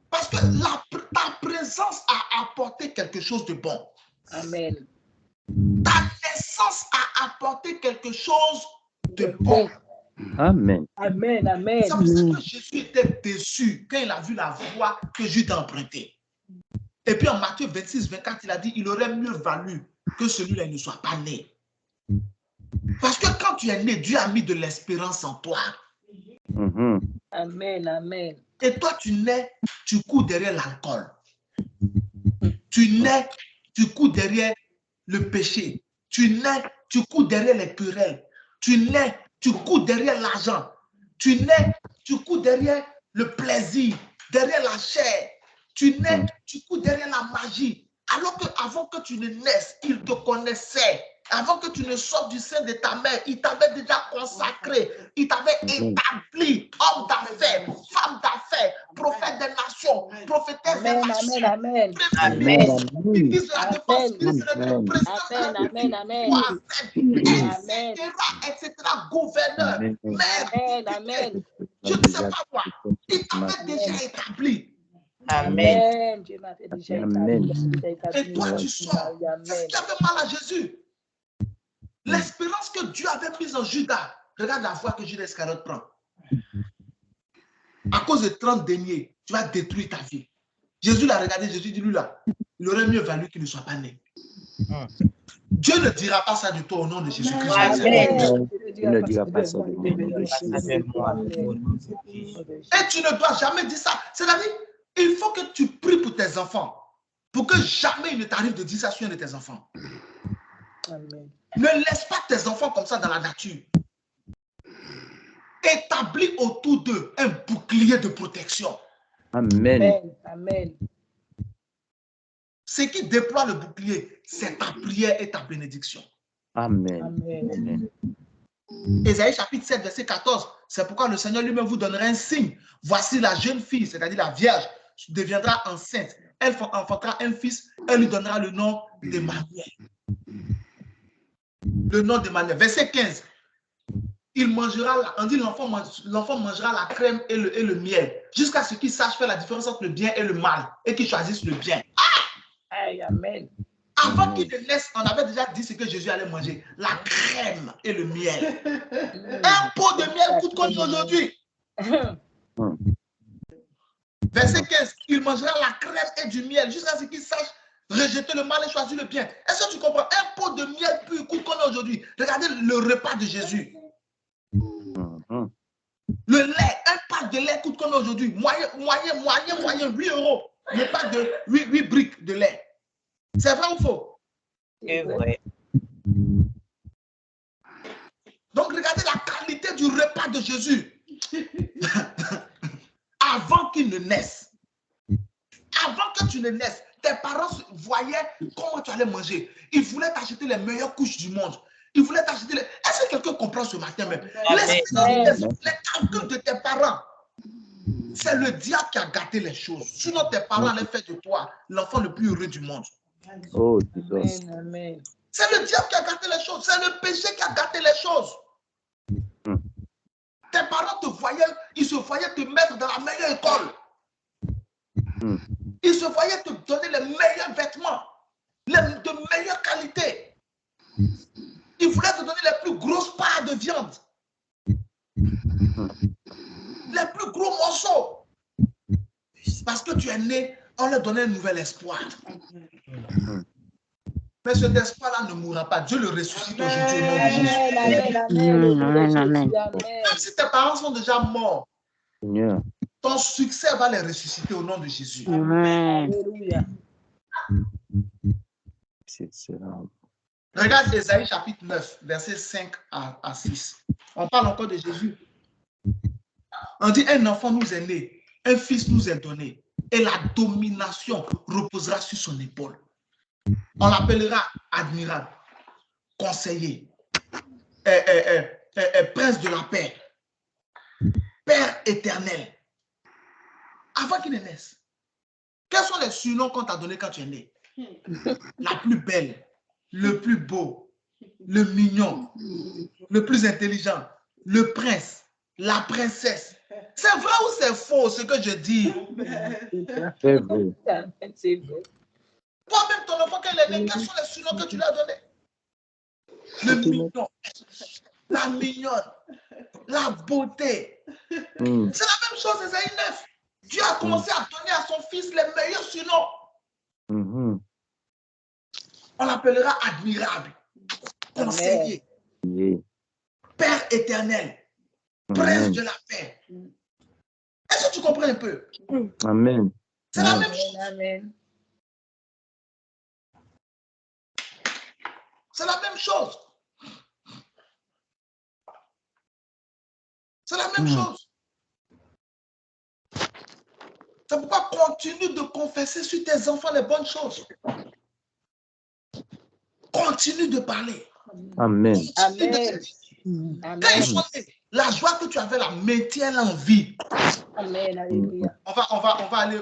Parce que ta présence a apporté quelque chose de bon. Amen. Ta naissance a apporté quelque chose de bon. Amen. Amen, amen. C'est pour ça que Jésus était déçu quand il a vu la voie que Judas a empruntée. Et puis en Matthieu 26, 24, il a dit, il aurait mieux valu que celui-là ne soit pas né. Parce que quand tu es né, Dieu a mis de l'espérance en toi. Amen, amen. Et toi, tu nais, tu cours derrière l'alcool. Tu nais, tu cours derrière le péché. Tu nais, tu cours derrière les querelles. Tu nais, tu cours derrière l'argent. Tu nais, tu cours derrière le plaisir, derrière la chair. Tu nais, tu cours derrière la magie. Alors qu'avant que tu ne naisses, il te connaissait. Avant que tu ne sortes du sein de ta mère, il t'avait déjà consacré. Il t'avait établi homme d'affaires, femme d'affaires, prophète des nations, prophétesse des nations. Amen, amen. Ministre de la défense, ministre de président, Amen, amen. etc. Gouverneur, maire, Amen. je ne sais pas quoi. Il t'avait déjà établi. Amen. Dieu m'avait déjà établi. Et toi, tu sors. C'est ce qui avait mal à Jésus. L'espérance que Dieu avait mise en Judas. Regarde la voie que Judas Iscariote prend. À cause de 30 deniers, tu vas détruire ta vie. Jésus l'a regardé, Jésus dit, lui là, il aurait mieux valu qu'il ne soit pas né. Dieu ne dira pas ça du tout au nom de Jésus-Christ. Amen. Il ne dira pas ça. Et tu ne dois jamais dire ça. C'est-à-dire, il faut que tu pries pour tes enfants. Pour que jamais il ne t'arrive de dire ça sur un de tes enfants. Amen. Ne laisse pas tes enfants comme ça dans la nature. Établis autour d'eux un bouclier de protection. Amen. Amen. Amen. Ce qui déploie le bouclier, c'est ta prière et ta bénédiction. Amen. Amen. Amen. Ésaïe chapitre 7, verset 14. C'est pourquoi le Seigneur lui-même vous donnera un signe. Voici la jeune fille, c'est-à-dire la Vierge, deviendra enceinte. Elle enfantera un fils. Elle lui donnera le nom d'Emmanuel. Le nom d'Emmanuel. Verset 15. Il mangera, on dit l'enfant mangera la crème et le miel, jusqu'à ce qu'il sache faire la différence entre le bien et le mal, et qu'il choisisse le bien. Amen. Avant qu'il ne naisse, on avait déjà dit ce que Jésus allait manger. La crème et le miel. Un pot de miel coûte combien aujourd'hui? Verset 15. Il mangera la crème et du miel jusqu'à ce qu'il sache rejeter le mal et choisir le bien. Est-ce que tu comprends? Un pot de miel pur coûte combien aujourd'hui? Regardez le repas de Jésus. Le lait, un pack de lait coûte combien aujourd'hui? Moyen, 8 euros. Le pack de 8 briques de lait. C'est vrai ou faux? C'est vrai. Donc, regardez la qualité du repas de Jésus. Avant qu'il ne naisse. Avant que tu ne naisses, tes parents voyaient comment tu allais manger. Ils voulaient t'acheter les meilleures couches du monde. Ils voulaient t'acheter les... Est-ce que quelqu'un comprend ce matin même? Les calculs de tes parents. C'est le diable qui a gâté les choses. Sinon, tes parents allaient faire de toi l'enfant le plus heureux du monde. Oh, Jesus. Amen. C'est le diable qui a gâté les choses. C'est le péché qui a gâté les choses. Tes parents te voyaient, ils se voyaient te mettre dans la meilleure école. Ils se voyaient te donner les meilleurs vêtements, de meilleure qualité. Ils voulaient te donner les plus grosses parts de viande. Les plus gros morceaux. Parce que tu es né, on leur donnait un nouvel espoir. Mais cet espoir-là ne mourra pas. Dieu le ressuscite aujourd'hui au nom de Jésus. Même si tes parents sont déjà morts, Seigneur. ton succès va les ressusciter au nom de Jésus. Alléluia. C'est cela. Regarde Ésaïe chapitre 9, versets 5 à 6. On parle encore de Jésus. On dit, un enfant nous est né, un fils nous est donné, et la domination reposera sur son épaule. On l'appellera admirable, conseiller, prince de la paix, père éternel. Avant qu'il ne naisse, quels sont les surnoms qu'on t'a donnés quand tu es né? La plus belle, le plus beau, le mignon, le plus intelligent, le prince, la princesse. C'est vrai ou c'est faux ce que je dis? C'est vrai. C'est vrai. Toi-même, ton enfant, quand il est né, quels sont les surnoms que tu lui as donnés? Le mignon, la mignonne, la beauté. C'est la même chose, Ésaïe 9. Dieu a commencé à donner à son fils les meilleurs surnoms. On l'appellera admirable, conseiller, père éternel, prince de la paix. Est-ce que tu comprends un peu? Amen. C'est la même chose. Amen. C'est la même chose. C'est la même chose. C'est pourquoi continue de confesser sur tes enfants les bonnes choses. Continue de parler. Amen. Amen. Quand ils sont nés, la joie que tu avais là, maintiens-la en vie. Amen. Alléluia. On va aller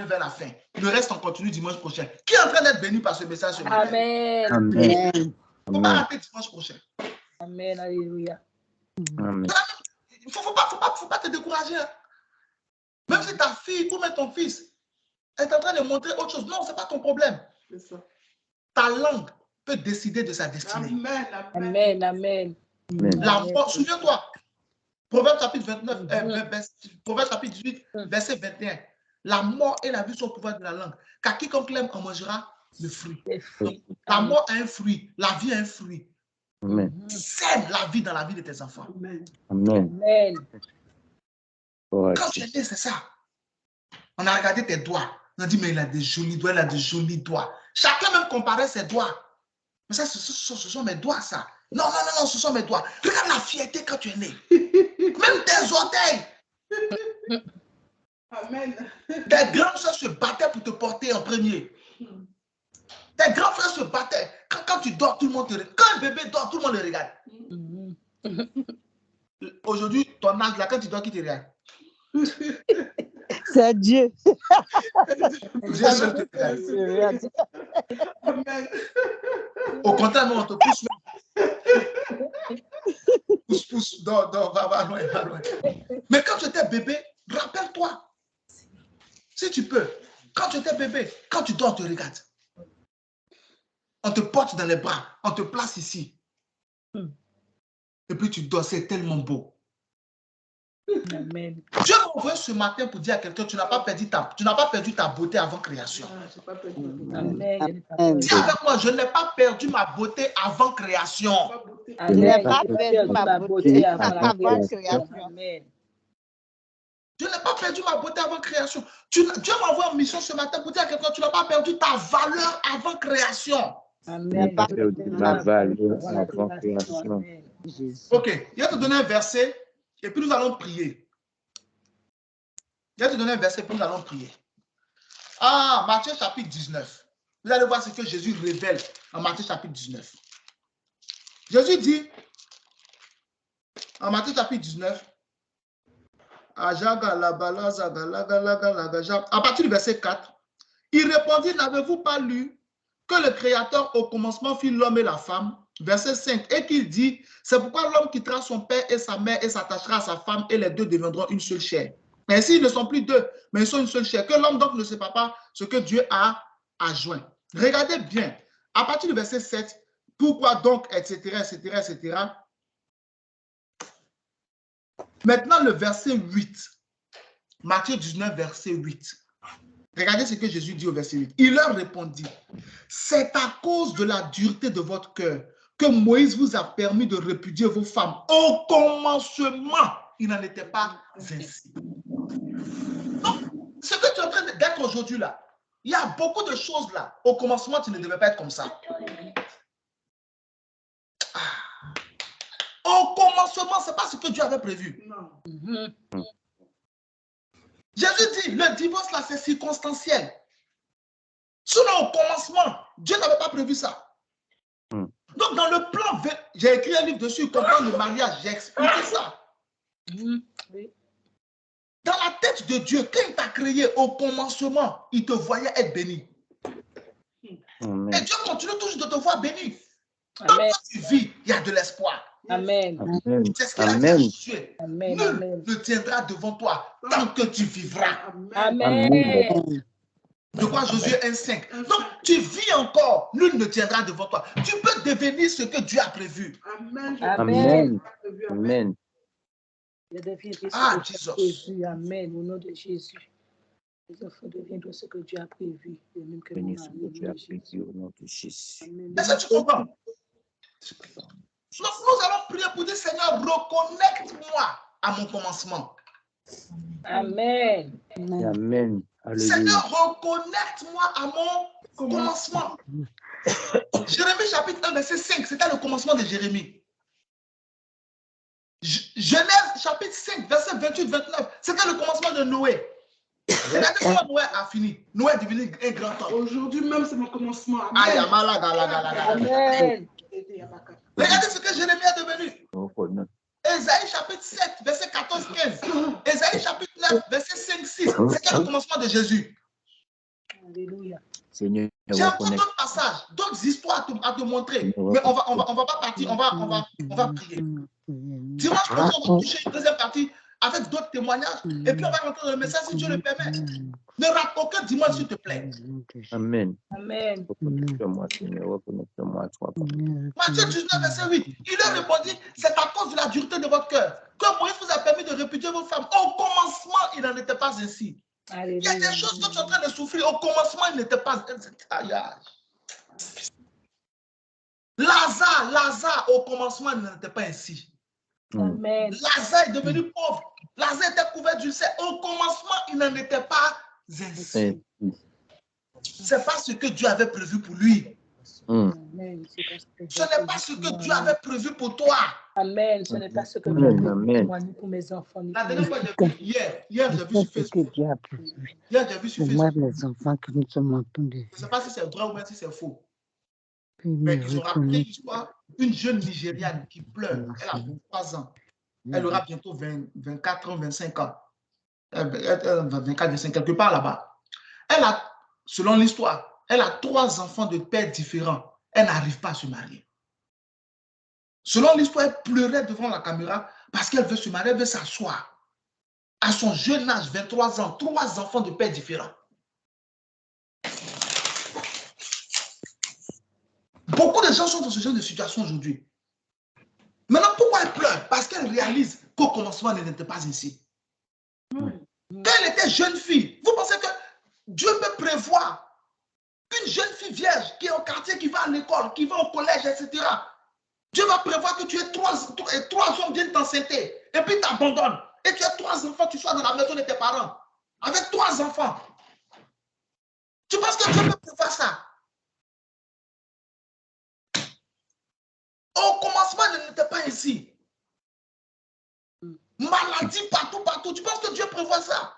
vers la fin. Le reste, on continue dimanche prochain. Qui est en train d'être béni par ce message ce matin? Amen. Amen. Il ne faut pas rater dimanche prochain. Amen. Alléluia. Amen. Il ne faut pas te décourager. Hein. Même si ta fille ou même ton fils est en train de montrer autre chose, non, ce n'est pas ton problème. Ta langue peut décider de sa destinée. Amen. Amen. La mort, souviens-toi, Proverbe chapitre 29, Proverbe chapitre 18, verset 21. La mort et la vie sont au pouvoir de la langue. Car quiconque l'aime en mangera le fruit. Les fruits. La mort a un fruit, la vie a un fruit. Amen. Sème la vie dans la vie de tes enfants. Amen. Amen. Quand tu es né, c'est ça. On a regardé tes doigts. On a dit, mais il a des jolis doigts, il a des jolis doigts. Chacun même comparait ses doigts. Mais ça, ce sont mes doigts, ça. Non, ce sont mes doigts. Regarde la fierté quand tu es né. Même tes orteils. Amen. Tes grands frères se battaient pour te porter en premier. Tes grands frères se battaient. Quand tu dors, tout le monde te regarde. Quand un bébé dort, tout le monde le regarde. Aujourd'hui, ton âge, là, quand tu dors, qui te regarde? C'est Dieu. Dieu seul te regarde. Amen. Au contraire, nous, on te pousse. Pousse, dors, va loin, va loin. Mais quand tu étais bébé, rappelle-toi. Si tu peux, quand tu étais bébé, quand tu dors, on te regarde. On te porte dans les bras, on te place ici. Et puis tu dors, c'est tellement beau. Amen. Dieu m'a envoyé ce matin pour dire à quelqu'un, tu n'as pas perdu ta beauté avant création. Amen. Dis avec moi, je n'ai pas perdu ma beauté avant création. Je n'ai pas perdu ma beauté avant création. Amen. Je n'ai pas perdu ma beauté avant création. Dieu m'a envoyé en mission ce matin pour dire à quelqu'un, tu n'as pas perdu ta valeur avant création. Amen. Ma valeur avant création. Ok, il va te donner un verset et puis nous allons prier. Il va te donner un verset et puis nous allons prier. Ah, Matthieu chapitre 19. Vous allez voir ce que Jésus révèle en Matthieu chapitre 19. Jésus dit, en Matthieu chapitre 19, à partir du verset 4, il répondit, n'avez-vous pas lu que le Créateur au commencement fit l'homme et la femme? Verset 5, et qu'il dit, c'est pourquoi l'homme quittera son père et sa mère et s'attachera à sa femme et les deux deviendront une seule chair. Ainsi, ils ne sont plus deux, mais ils sont une seule chair. Que l'homme donc ne sépare pas ce que Dieu a joint. Regardez bien, à partir du verset 7, pourquoi donc, etc., etc., etc. Maintenant, le verset 8, Matthieu 19, verset 8. Regardez ce que Jésus dit au verset 8. Il leur répondit, c'est à cause de la dureté de votre cœur que Moïse vous a permis de répudier vos femmes. Au commencement, il n'en était pas ainsi. Donc, ce que tu es en train d'être aujourd'hui là, il y a beaucoup de choses là. Au commencement, tu ne devais pas être comme ça. Au commencement, ce n'est pas ce que Dieu avait prévu. Non. Jésus dit, le divorce là, c'est circonstanciel. Sinon, au commencement, Dieu n'avait pas prévu ça. Donc, dans le plan, j'ai écrit un livre dessus, comprendre le mariage, j'ai expliqué ça. Dans la tête de Dieu, quand il t'a créé au commencement, il te voyait être béni. Amen. Et Dieu continue toujours de te voir béni. Donc, quand tu vis, il y a de l'espoir. Amen. C'est ce qu'il a dit à Josué. Nul ne tiendra devant toi tant que tu vivras. Amen. Je crois Josué 1,5. Donc, tu vis encore, nul ne tiendra devant toi. Tu peux devenir ce que Dieu a prévu. Amen. Amen. Amen. Ah, Jésus. Amen. Au nom de Jésus. Les enfants deviendront ce que Dieu a prévu. Béni ce que Dieu a prévu au nom de Jésus. Est-ce que tu comprends? Nous allons prier pour dire, Seigneur, reconnecte-moi à mon commencement. Amen. Amen. Alléluia. Seigneur, reconnecte-moi à mon commencement. Jérémie chapitre 1, verset 5, c'était le commencement de Jérémie. Genèse chapitre 5, verset 28-29, c'était le commencement de Noé. Regardez comment Noé a fini. Noé est devenu un grand homme. Aujourd'hui même, c'est mon commencement. Aïe, Amen. regardez ce que Jérémie est devenu. Ésaïe chapitre 7, verset 14-15. Ésaïe chapitre 9, verset 5-6. C'était le commencement de Jésus. Alléluia. Seigneur, J'ai encore d'autres passages, d'autres histoires à te montrer. Mais on va pas partir, on va prier. Dimanche prochain, on va toucher une deuxième partie avec d'autres témoignages. Et puis on va rentrer dans le message si Dieu le permet. Ne rate aucun dimanche, s'il te plaît. Amen. Amen. Reconnecte-moi, Seigneur, reconnecte-moi à toi. Matthieu 19, verset 8. Il leur répondit, c'est à cause de la dureté de votre cœur que Moïse vous a permis de répudier vos femmes. Au commencement, il n'en était pas ainsi. Alléluia. Il y a des choses que tu es en train de souffrir. Au commencement, il n'était pas. Aïe, aïe. Lazare, au commencement, il n'était pas ainsi. Amen. Lazare est devenu pauvre. Lazare était couvert d'ulcères. Au commencement, il n'en était pas ainsi. C'est pas ce que Dieu avait prévu pour lui. Amen. Ce n'est pas ce que Dieu avait prévu pour toi. Amen. Ce n'est pas ce que Dieu a prévu pour moi, ni pour mes enfants. La dernière fois, hier j'ai vu sur Facebook. Hier, j'ai vu sur Facebook. Mes enfants qui nous sont entendus. Je ne sais pas si c'est vrai ou même si c'est faux. Mais ils ont raconté l'histoire d'une jeune Nigériane qui pleure. Elle a 3 ans. Elle aura bientôt 24 ans, 25 ans. 24, 25, quelque part là-bas. Elle a, selon l'histoire, elle a 3 enfants de pères différents. Elle n'arrive pas à se marier. Selon l'histoire, elle pleurait devant la caméra parce qu'elle veut se marier, elle veut s'asseoir. À son jeune âge, 23 ans, 3 enfants de pères différents. Beaucoup de gens sont dans ce genre de situation aujourd'hui. Maintenant, pourquoi elle pleure? Parce qu'elle réalise qu'au commencement, elle n'était pas ainsi. Quand elle était jeune fille, vous pensez que Dieu peut prévoir une jeune fille vierge qui est au quartier, qui va à l'école, qui va au collège, etc. Dieu va prévoir que tu aies 3 hommes viennent t'enceinter et puis t'abandonnent. Et tu as 3 enfants, tu sois dans la maison de tes parents avec 3 enfants. Tu penses que Dieu peut prévoir ça? Au commencement, elle n'était pas ainsi. Maladie partout. Tu penses que Dieu prévoit ça?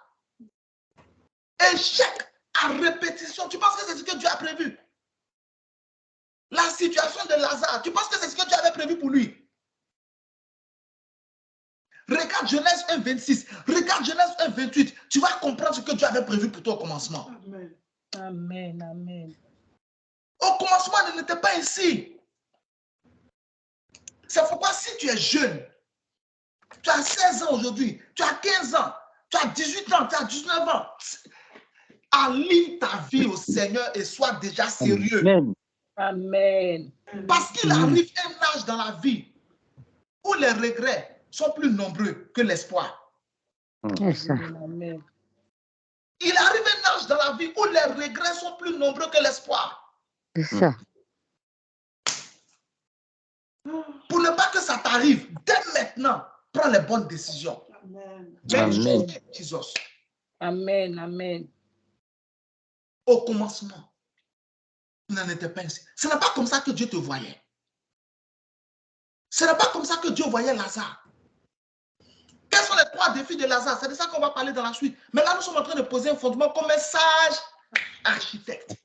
Échec à répétition. Tu penses que c'est ce que Dieu a prévu? La situation de Lazare, tu penses que c'est ce que Dieu avait prévu pour lui? Regarde Genèse 1, 26. Regarde Genèse 1, 28. Tu vas comprendre ce que Dieu avait prévu pour toi au commencement. Amen. Amen. Amen. Au commencement, elle n'était pas ainsi. C'est pourquoi si tu es jeune, tu as 16 ans aujourd'hui, tu as 15 ans, tu as 18 ans, tu as 19 ans, aligne ta vie au Seigneur et sois déjà sérieux. Amen. Parce qu'il arrive un âge dans la vie où les regrets sont plus nombreux que l'espoir. Amen. Il arrive un âge dans la vie où les regrets sont plus nombreux que l'espoir. C'est ça. Pour ne pas que ça t'arrive, dès maintenant, prends les bonnes décisions. Amen. Amen. Amen. Au commencement, il n'en était pas ainsi. Ce n'est pas comme ça que Dieu te voyait. Ce n'est pas comme ça que Dieu voyait Lazare. Quels sont les 3 défis de Lazare? C'est de ça qu'on va parler dans la suite. Mais là, nous sommes en train de poser un fondement comme un sage architecte.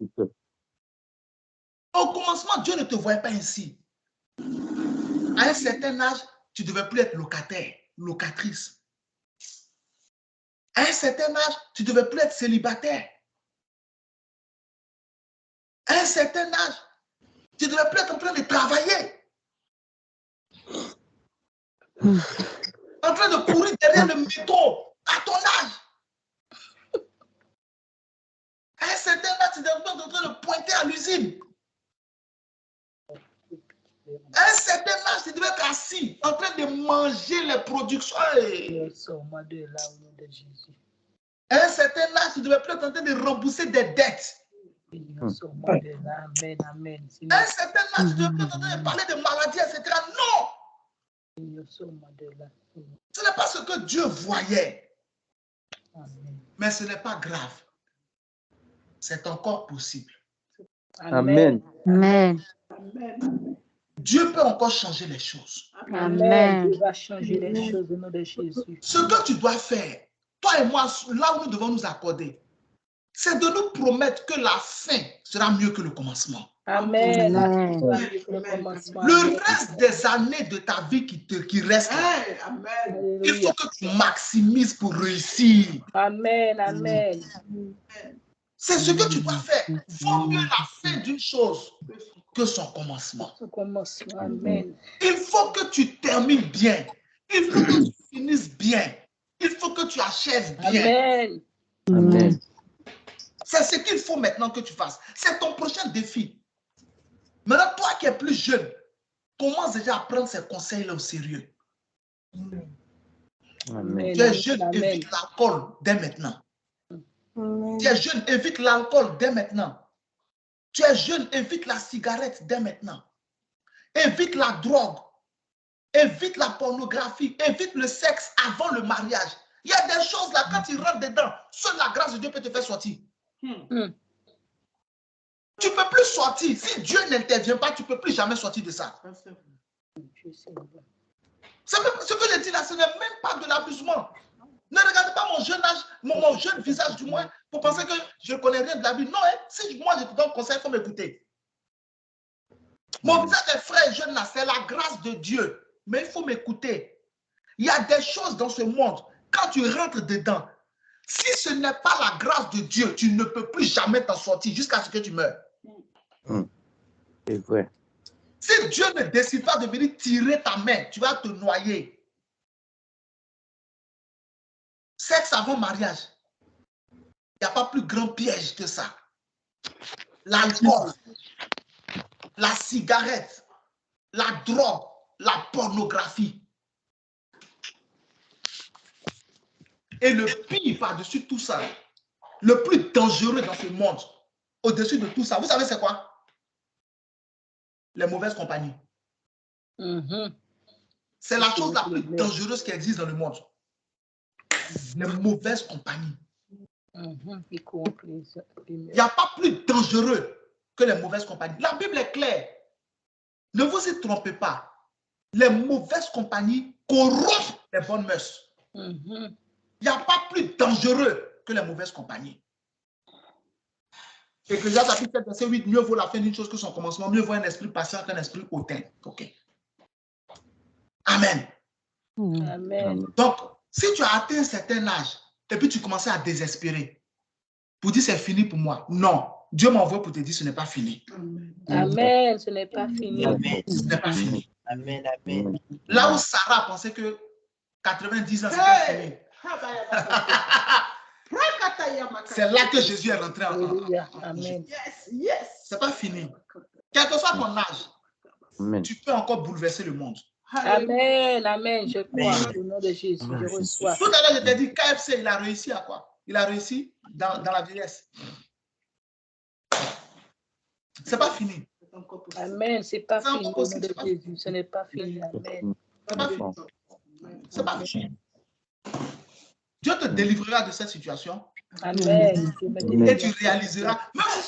Au commencement, Dieu ne te voyait pas ainsi. À un certain âge, tu ne devais plus être locataire, locatrice. À un certain âge, tu ne devais plus être célibataire. À un certain âge, tu ne devais plus être en train de travailler. En train de courir derrière le métro à ton âge. À un certain âge, tu devais être en train de pointer à l'usine. À un certain âge, tu devais être assis en train de manger les productions. À un certain âge, tu devais plus être en train de rembourser des dettes. Amen. Amen. À un certain âge, tu devais plus être en train de parler de maladies, etc. Non! Ce n'est pas ce que Dieu voyait. Mais ce n'est pas grave. C'est encore possible. Amen. Amen. Dieu peut encore changer les choses. Amen. Dieu va changer les choses au nom de Jésus. Ce que tu dois faire, toi et moi, là où nous devons nous accorder, c'est de nous promettre que la fin sera mieux que le commencement. Amen. Amen. Le reste des années de ta vie qui reste, il faut que tu maximises pour réussir. Amen. Amen. C'est ce que tu dois faire. Vaut mieux la fin d'une chose que son commencement. Amen. Il faut que tu termines bien. Il faut que tu finisses bien. Il faut que tu achèves bien. Amen. Amen. C'est ce qu'il faut maintenant que tu fasses. C'est ton prochain défi. Maintenant, toi qui es plus jeune, commence déjà à prendre ces conseils-là au sérieux. Amen. Tu es jeune, évite l'alcool dès maintenant. Tu es jeune, évite l'alcool dès maintenant. Tu es jeune, évite la cigarette dès maintenant. Évite la drogue. Évite la pornographie. Évite le sexe avant le mariage. Il y a des choses là, quand tu rentres dedans, seule la grâce de Dieu peut te faire sortir. Tu ne peux plus sortir. Si Dieu n'intervient pas, tu ne peux plus jamais sortir de ça. Ce que je dis là, ce n'est même pas de l'abusement. Ne regardez pas mon jeune âge, mon jeune visage du moins, pour penser que je ne connais rien de la vie. Non, hein, si moi je te donne conseil, il faut m'écouter. Mon visage est frais et jeune là, c'est la grâce de Dieu. Mais il faut m'écouter. Il y a des choses dans ce monde, quand tu rentres dedans, si ce n'est pas la grâce de Dieu, tu ne peux plus jamais t'en sortir jusqu'à ce que tu meurs. C'est vrai. Si Dieu ne décide pas de venir tirer ta main, tu vas te noyer. Sexe avant mariage. Il n'y a pas plus grand piège que ça. L'alcool, la cigarette, la drogue, la pornographie. Et le pire par-dessus tout ça, le plus dangereux dans ce monde, au-dessus de tout ça, vous savez c'est quoi? Les mauvaises compagnies. C'est la chose la plus dangereuse qui existe dans le monde. Les mauvaises compagnies. Il n'y a pas plus dangereux que les mauvaises compagnies. La Bible est claire. Ne vous y trompez pas. Les mauvaises compagnies corrompent les bonnes mœurs. Il n'y a pas plus dangereux que les mauvaises compagnies. Ecclésiaste chapitre 7, verset 8, mieux vaut la fin d'une chose que son commencement, mieux vaut un esprit patient qu'un esprit hautain. Ok. Amen. Amen. Donc, si tu as atteint un certain âge et puis tu commençais à désespérer pour dire c'est fini pour moi, non. Dieu m'envoie pour te dire ce n'est pas fini. Amen. Ce n'est pas fini. Amen. Ce n'est pas fini. Amen. Amen. Là où Sarah pensait que 90 ans c'était fini. C'est là que Jésus est rentré en Amen. C'est pas fini. Quel que soit ton âge, Amen. tu peux encore bouleverser le monde. Amen. Amen. Je crois au nom de Jésus. Je reçois. Tout à l'heure, je t'ai dit, KFC, il a réussi à quoi? Il a réussi dans la vieillesse. C'est pas fini. Amen. C'est pas fini au nom de Jésus. Ce n'est pas fini. Amen. C'est pas fini. C'est pas fini. Dieu te délivrera de cette situation. Amen. Et tu réaliseras,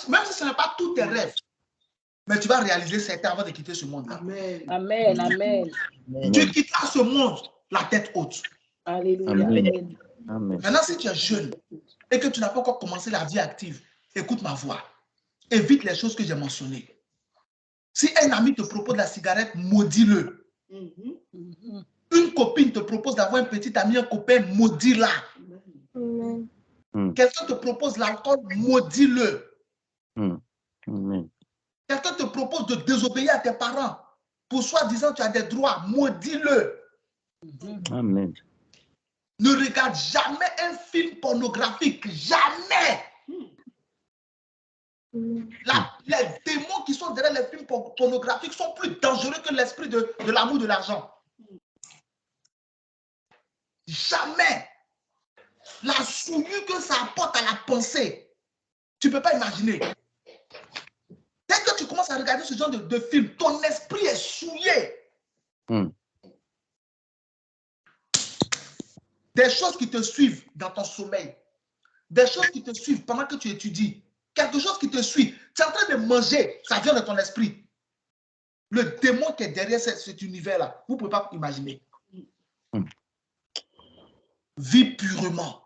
même si ce n'est pas tous tes rêves, mais tu vas réaliser certains avant de quitter ce monde-là. Amen. Amen. Tu quitteras ce monde la tête haute. Alléluia. Amen. Amen. Maintenant, si tu es jeune et que tu n'as pas encore commencé la vie active, écoute ma voix. Évite les choses que j'ai mentionnées. Si un ami te propose la cigarette, maudis-le. Une copine te propose d'avoir un petit ami, un copain, maudis-la. Quelqu'un te propose l'alcool, maudis-le. Amen. Quelqu'un te propose de désobéir à tes parents. Pour soi-disant, tu as des droits, maudis-le. Amen. Ne regarde jamais un film pornographique. Jamais. Les démons qui sont derrière les films pornographiques sont plus dangereux que l'esprit de l'amour de l'argent. Jamais. La souillure que ça apporte à la pensée, tu ne peux pas imaginer. Dès que tu commences à regarder ce genre de film, ton esprit est souillé. Des choses qui te suivent dans ton sommeil, des choses qui te suivent pendant que tu étudies, quelque chose qui te suit, tu es en train de manger, ça vient de ton esprit. Le démon qui est derrière cet univers-là, vous ne pouvez pas imaginer. Vis purement.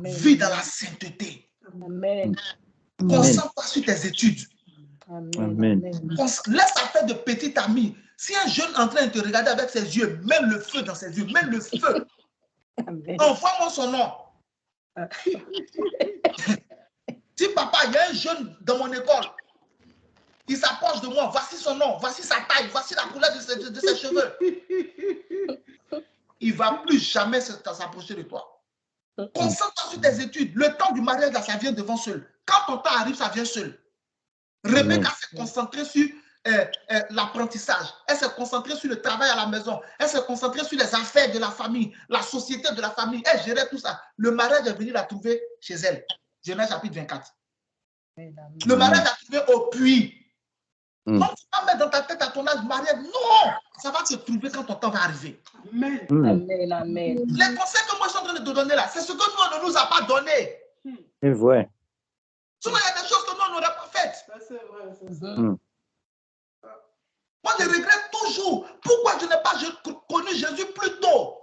Vis dans la sainteté. Amen. Concentre-toi sur tes études. Amen. Laisse affaire de petit ami. Si un jeune est en train de te regarder avec ses yeux, mets le feu dans ses yeux, mets le feu. Envoie-moi son nom. Si papa, il y a un jeune dans mon école, il s'approche de moi, voici son nom, voici sa taille, voici la couleur de ses cheveux. Il ne va plus jamais s'approcher de toi. Concentre-toi sur tes études. Le temps du mariage, là, ça vient devant seul. Quand ton temps arrive, ça vient seul. Rebecca s'est concentrée sur l'apprentissage. Elle s'est concentrée sur le travail à la maison. Elle s'est concentrée sur les affaires de la famille, la société de la famille. Elle gérait tout ça. Le mariage est venu la trouver chez elle. Genèse chapitre 24. Le mariage a trouvé au puits. Donc, tu vas mettre dans ta tête à ton âge mariage. Non, ça va se trouver quand ton temps va arriver. Amen. Amen, amen. Les conseils que moi je suis en train de te donner là, c'est ce que nous, on ne nous a pas donné. C'est vrai. Sinon, il y a des choses que nous, on n'aurait pas faites. C'est vrai, c'est ça. Moi, je regrette toujours. Pourquoi je n'ai pas connu Jésus plus tôt?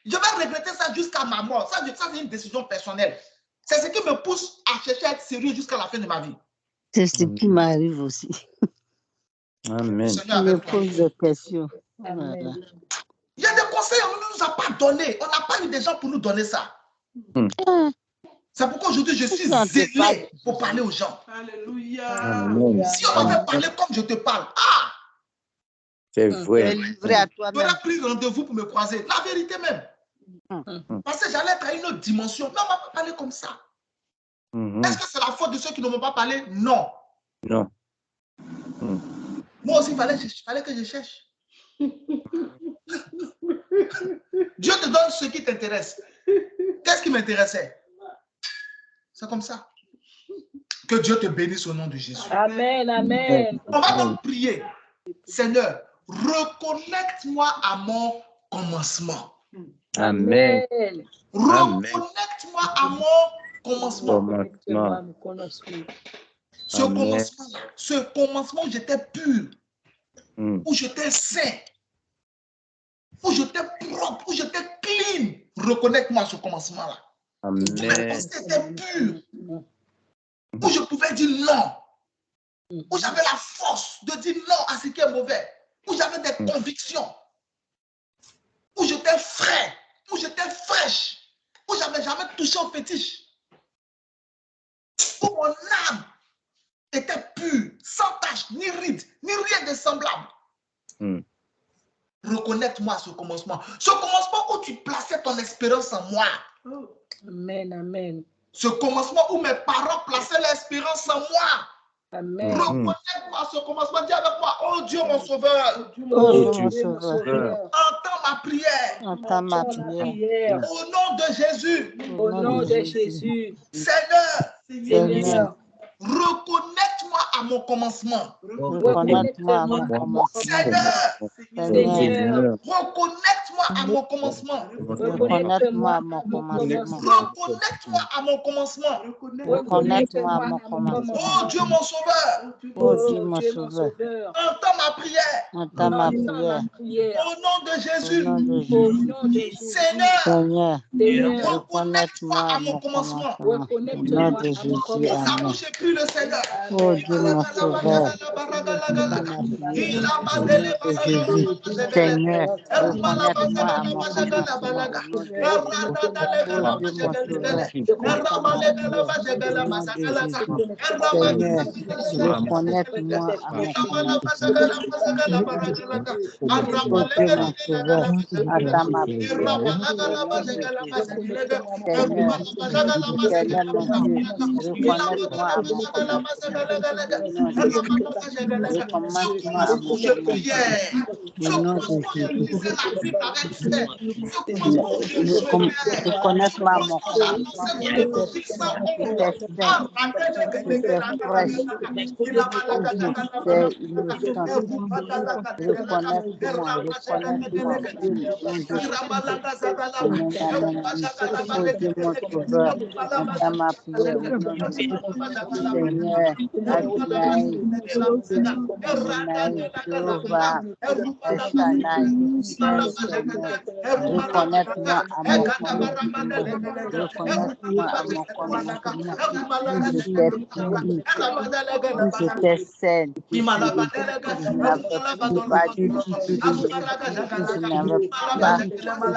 Je vais regretter ça jusqu'à ma mort. Ça c'est une décision personnelle. C'est ce qui me pousse à chercher à être sérieux jusqu'à la fin de ma vie. C'est ce qui m'arrive aussi. Amen. Je me pose des questions. Amen. Voilà. Il y a des conseils qu'on ne nous a pas donnés. On n'a pas eu des gens pour nous donner ça. C'est pourquoi aujourd'hui, je suis zélé pour parler aux gens. Alléluia. Amen. Si on m'avait parlé comme je te parle, C'est Tu es vrai. livré à toi-même. j'aurais pris rendez-vous pour me croiser. La vérité même. Parce que j'allais être à une autre dimension. Mais on ne m'a pas parlé comme ça. Est-ce que c'est la faute de ceux qui ne m'ont pas parlé? Non. Non. Moi aussi, il fallait que je cherche. Dieu te donne ce qui t'intéresse. Qu'est-ce qui m'intéressait? C'est comme ça. Que Dieu te bénisse au nom de Jésus. Amen, amen. On va donc prier. Seigneur, reconnecte-moi à mon commencement. Amen. Reconnecte-moi à mon commencement. Ce commencement où j'étais pur, où j'étais saint, où j'étais propre, où j'étais clean. Reconnecte-moi à ce commencement-là. Amen. Où mes pensées étaient pures, où je pouvais dire non, où j'avais la force de dire non à ce qui est mauvais, où j'avais des convictions, où j'étais frais, où j'étais fraîche, où j'avais jamais touché au fétiche, où mon âme était pure, sans tache, ni ride, ni rien de semblable. Reconnecte-moi ce commencement. Ce commencement où tu plaçais ton espérance en moi. Amen, amen. Ce commencement où mes parents plaçaient l'espérance en moi. Amen. Reconnecte-moi ce commencement. Dis avec moi, oh Dieu mon sauveur. Oh Dieu mon sauveur. Entends ma prière. Entends ma prière. Au nom de Jésus. Au nom de Jésus. Seigneur. Reconnecte-moi à mon commencement. Reconnecte-moi à mon commencement. Seigneur. Reconnecte-moi à mon commencement. Reconnecte-moi à mon commencement. Reconnecte-moi à mon commencement. Reconnecte-moi à mon commencement. Oh Dieu mon sauveur. Oh Dieu mon sauveur. Entends ma prière. Entends ma prière. Au nom de Jésus. Au nom de Jésus. Seigneur. Reconnecte-moi à mon commencement. Au nom de Jésus. Amen. Plus le Seigneur. Oh Dieu mon sauveur. Seigneur, reconnecte-moi à mon commencement. Reconnecte-moi à mon j'étais saine, je n'avais pas du tout, je n'avais pas reconnecte-moi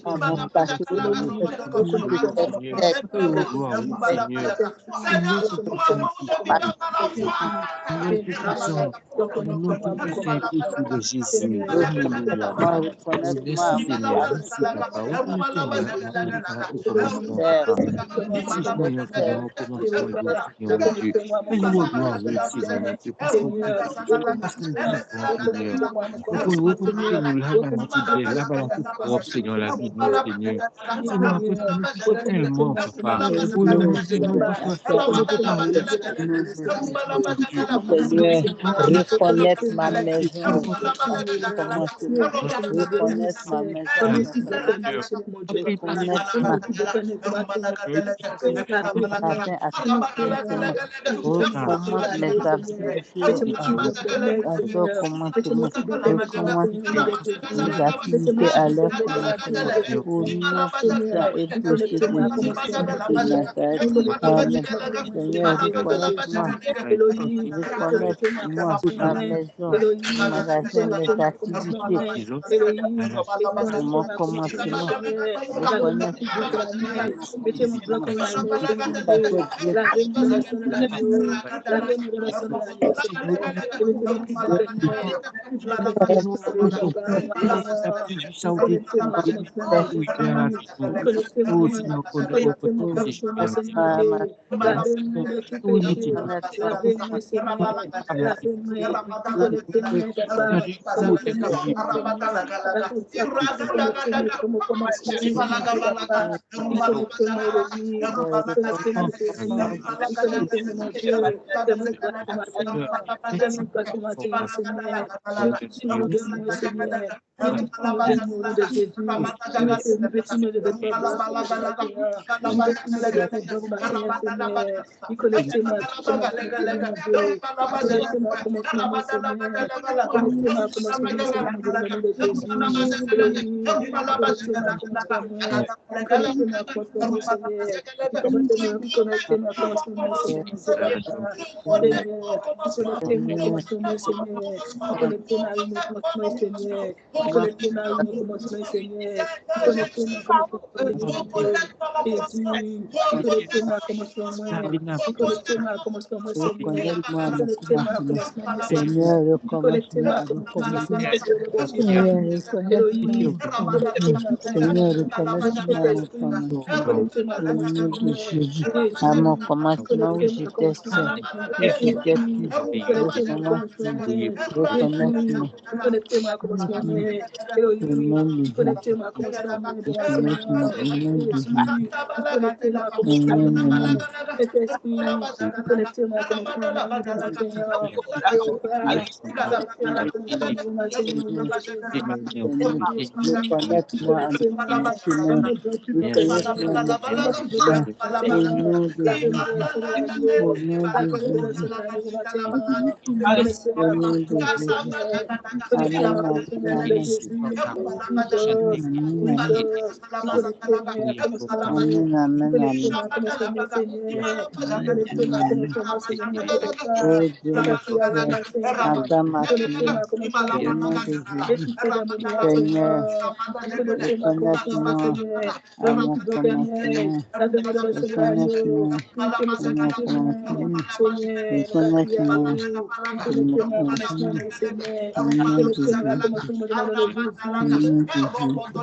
à mon passé, Seigneur. Jéhovah, reconnectez-moi à mon commencement, Seigneur. Seigneur, reconnectez-moi à mon commencement, Seigneur. Reconnectez-moi à mon commencement, Seigneur. Reconnectez-moi à Seigneur, reconnaître ma maison commencement, reconnaître ma maison à mon commencement, reconnaître ma matin à commencement, recommande mes activités à leur commencement, recommande mes activités à leur commencement, au nom puissant et précieux de Jésus de Nazareth. Amen. Seigneur, reconnecte-moi ma maison, mon magasin, mes activités, mon commencement, reconnecte Mettez-moi blanc comme l'agneau, Seigneur mon Dieu. Lavez-moi dans le sang de l'agneau. Lavez-moi dans le sang de l'agneau, Seigneur. Et mettez-moi plus blanc que neige. Plus blanc que neige, connectez-moi à commencement de Jésus. Connectez-moi à commencement, Seigneur Dieu. Lavez-moi de tout péché. Lavez-moi, Seigneur. Lavez-moi. Connectez-moi, Papa. Connectez-moi, connectez-moi comme au commencement, Seigneur Dieu, Papa. Connectez-moi, Elohim. Connectez-moi, Jésus. Connectez-moi, mon Dieu. Fais-moi grâce ce matin. Fais-moi grâce ce matin, Seigneur. Revêtis-nous de moi, Seigneur. Revêtis-nous de nous, de Jésus. Revêtis-nous de votre blanc, Seigneur. Revêtis-nous de votre blanc, Seigneur. Connectez-moi à tout commencement, mon Dieu. Connectez-moi à commencement, Seigneur. Connectez-moi à commencement, Seigneur, dans le nom de Jésus. Elohim, connectez-moi à commencement. Connectez-moi à commencement, Seigneur. Connectez-moi à commencement, Seigneur. Seigneur, connectez-moi à commencement, Seigneur. Connectez-moi à commencement, Seigneur. Connectez-moi à commencement, Seigneur. Connectez-moi à commencement, Jésus. Connectez-moi à commencement, connectez-moi à commencement, Seigneur. Reconnecte-moi à mon Connectez-moi à commencement. commencement, Seigneur, connectez-moi reconnecte-moi à à mon commencement, commencement. Seigneur. Seigneur, reconnecte-moi. Seigneur, reconnecte-moi à mon commencement. Connectez-moi à Au nom de commencement, Jésus, Jésus. à mon commencement où Connectez-moi à j'étais seul, commencement, où j'étais plus. connectez-moi à commencement, Reconnecte-moi. connectez-moi à commencement, Au nom de Jésus, connectez-moi à commencement, reconnecte-moi. Au nom de Jésus. Jésus, Connectez-moi à commencement, Amen. Saint-Esprit, connectez-moi à commencement, Jéhovah, connectez-moi à commencement, Amen. Jésus. Reconnecte-moi à mon Connectez-moi, commencement. Reconnecte-moi à mon commencement. Au nom de Jésus, au nom de Jésus, au nom de Jésus. Amen, amen, amen. Amen, amen, amen. Oh Dieu le Père, entends ma prière. Au nom de Jésus, Seigneur, reconnecte-moi à mon commencement. Reconnecte-moi à mon commencement. Reconnecte-moi à mon commencement. Au nom de Jésus, au nom de Jésus,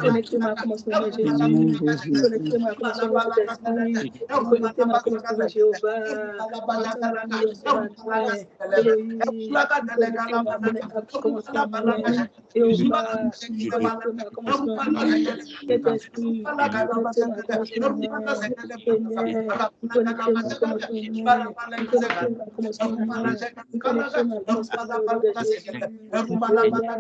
Connectez-moi à commencement de au nom Jésus. de Jésus. Connectez-moi à commencement de Saint-Esprit. Connectez-moi à commencement de Jéhovah. Entendez-nous ce matin. Elohim. Connectez-moi à commencement de Jéhovah. Connectez-moi à commencement de Saint-Esprit. Connectez-moi à commencement de Seigneur. Connectez-moi à commencement de connectez-moi à commencement de connectez-moi à commencement de Jésus. Jéhovah.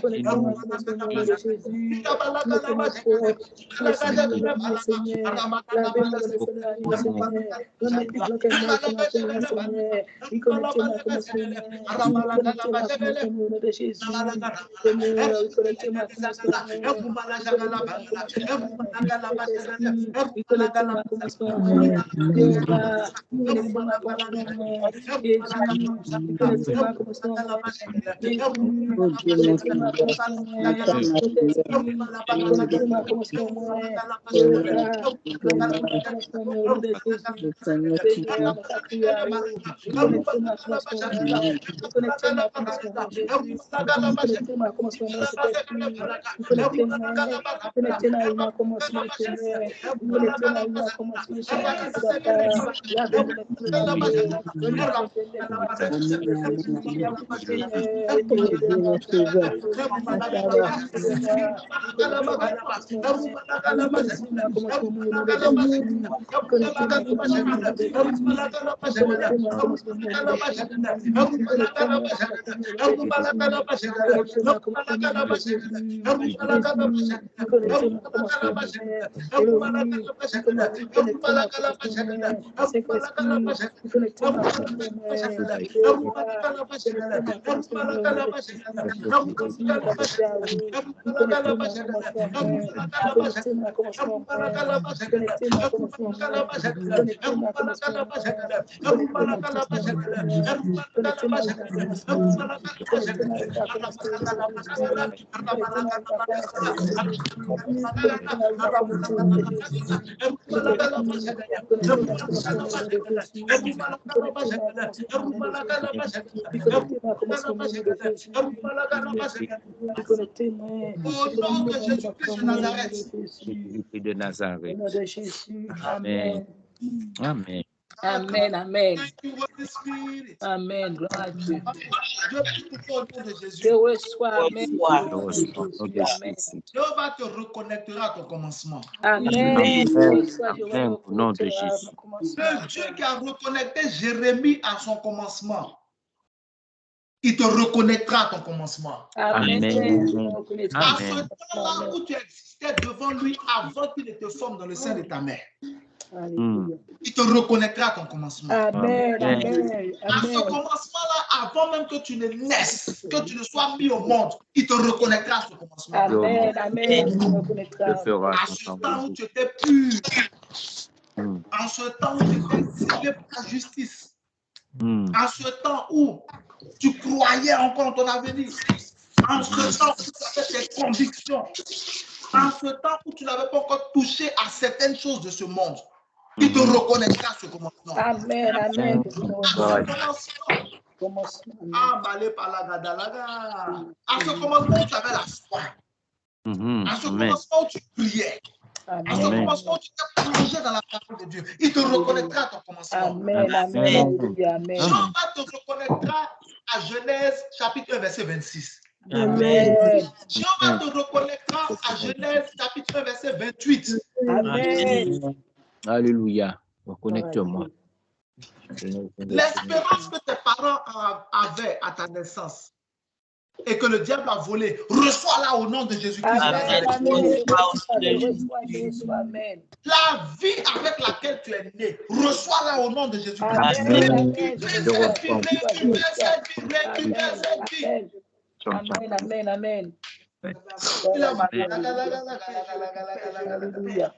Connectez-moi à commencement de Jésus. Mettez-moi propre. Laissez-moi, Seigneur. Lavez-moi dans le sang de l'agneau, Seigneur. Rendez plus blanc que neige ce matin, Seigneur. Connectez-moi à commencement. Connectez-moi à commencement de Jésus. Seigneur, connectez-moi à commencement. Connectez-moi à commencement. Jéhovah, connectez-moi à commencement. Jésus, connectez-moi à commencement. Jésus, Oh Dieu, mon connectez-moi à Seigneur, entends ma prière. Au nom de connectez-moi à commencement. Jéhovah, connectez-moi à commencement au nom de Jésus. Seigneur, mon sacrifice, connectez-moi à commencement. Connectez-moi à commencement, Jésus. Connectez-moi à commencement, Saint-Esprit. Connectez-moi à commencement, Seigneur. Connectez-moi à commencement, Seigneur. Au nom de Jésus-Christ de Nazareth. Jésus de Nazareth. Au nom de Jésus. Amen. Amen. Amen. Amen. Amen. Thank you, Holy Spirit. Amen. Gloire à Dieu. Je prie pour toi au nom de Jésus. Je reçois. Amen. Je reçois au nom de Amen. Jésus. Dieu va te reconnecter à ton commencement. Amen. Amen. Je reçois. Je Amen. Au nom de reçois Jésus. mon commencement. Le Dieu qui a reconnecté Jérémie à son commencement, il te reconnectera à ton commencement. Amen. Amen. À ce Amen. temps-là où tu existais devant lui avant qu'il ne te forme dans le sein de ta mère, Alléluia. il te reconnaîtra à ton commencement. Amen. Amen. Amen. À ce Amen. commencement-là, avant même que tu ne naisses, que tu ne sois mis au monde, il te reconnaîtra à ce commencement. Amen. Amen. Je reconnaîtrai. Je ferai À ce temps où tu étais pur, en ce temps où tu étais ciblé pour la justice, en ce temps où tu croyais encore en ton avenir, en ce temps où tu avais tes convictions, en ce temps où tu n'avais pas encore touché à certaines choses de ce monde, il te reconnaîtra à ce commencement. Amen. Amen. À ce commencement, à ce commencement où tu avais la foi, à ce commencement où tu priais, à ce commencement où tu t'es plongé dans la parole de Dieu, il te reconnaîtra à ton commencement. Amen. Amen. Amen. Jean va te reconnaîtra à Genèse chapitre 1, verset 26. Amen. Jean va te reconnaîtra à Genèse chapitre 1, verset 28. Amen. Alléluia. Reconnecte-moi. L'espérance que tes parents avaient à ta naissance et que le diable a volé, reçois-la au nom de Jésus-Christ. Amen. Amen. Je reçois. Amen. La vie avec laquelle tu es né, reçois-la au nom de Jésus-Christ. Amen. Amen. Amen. Amen. Alléluia.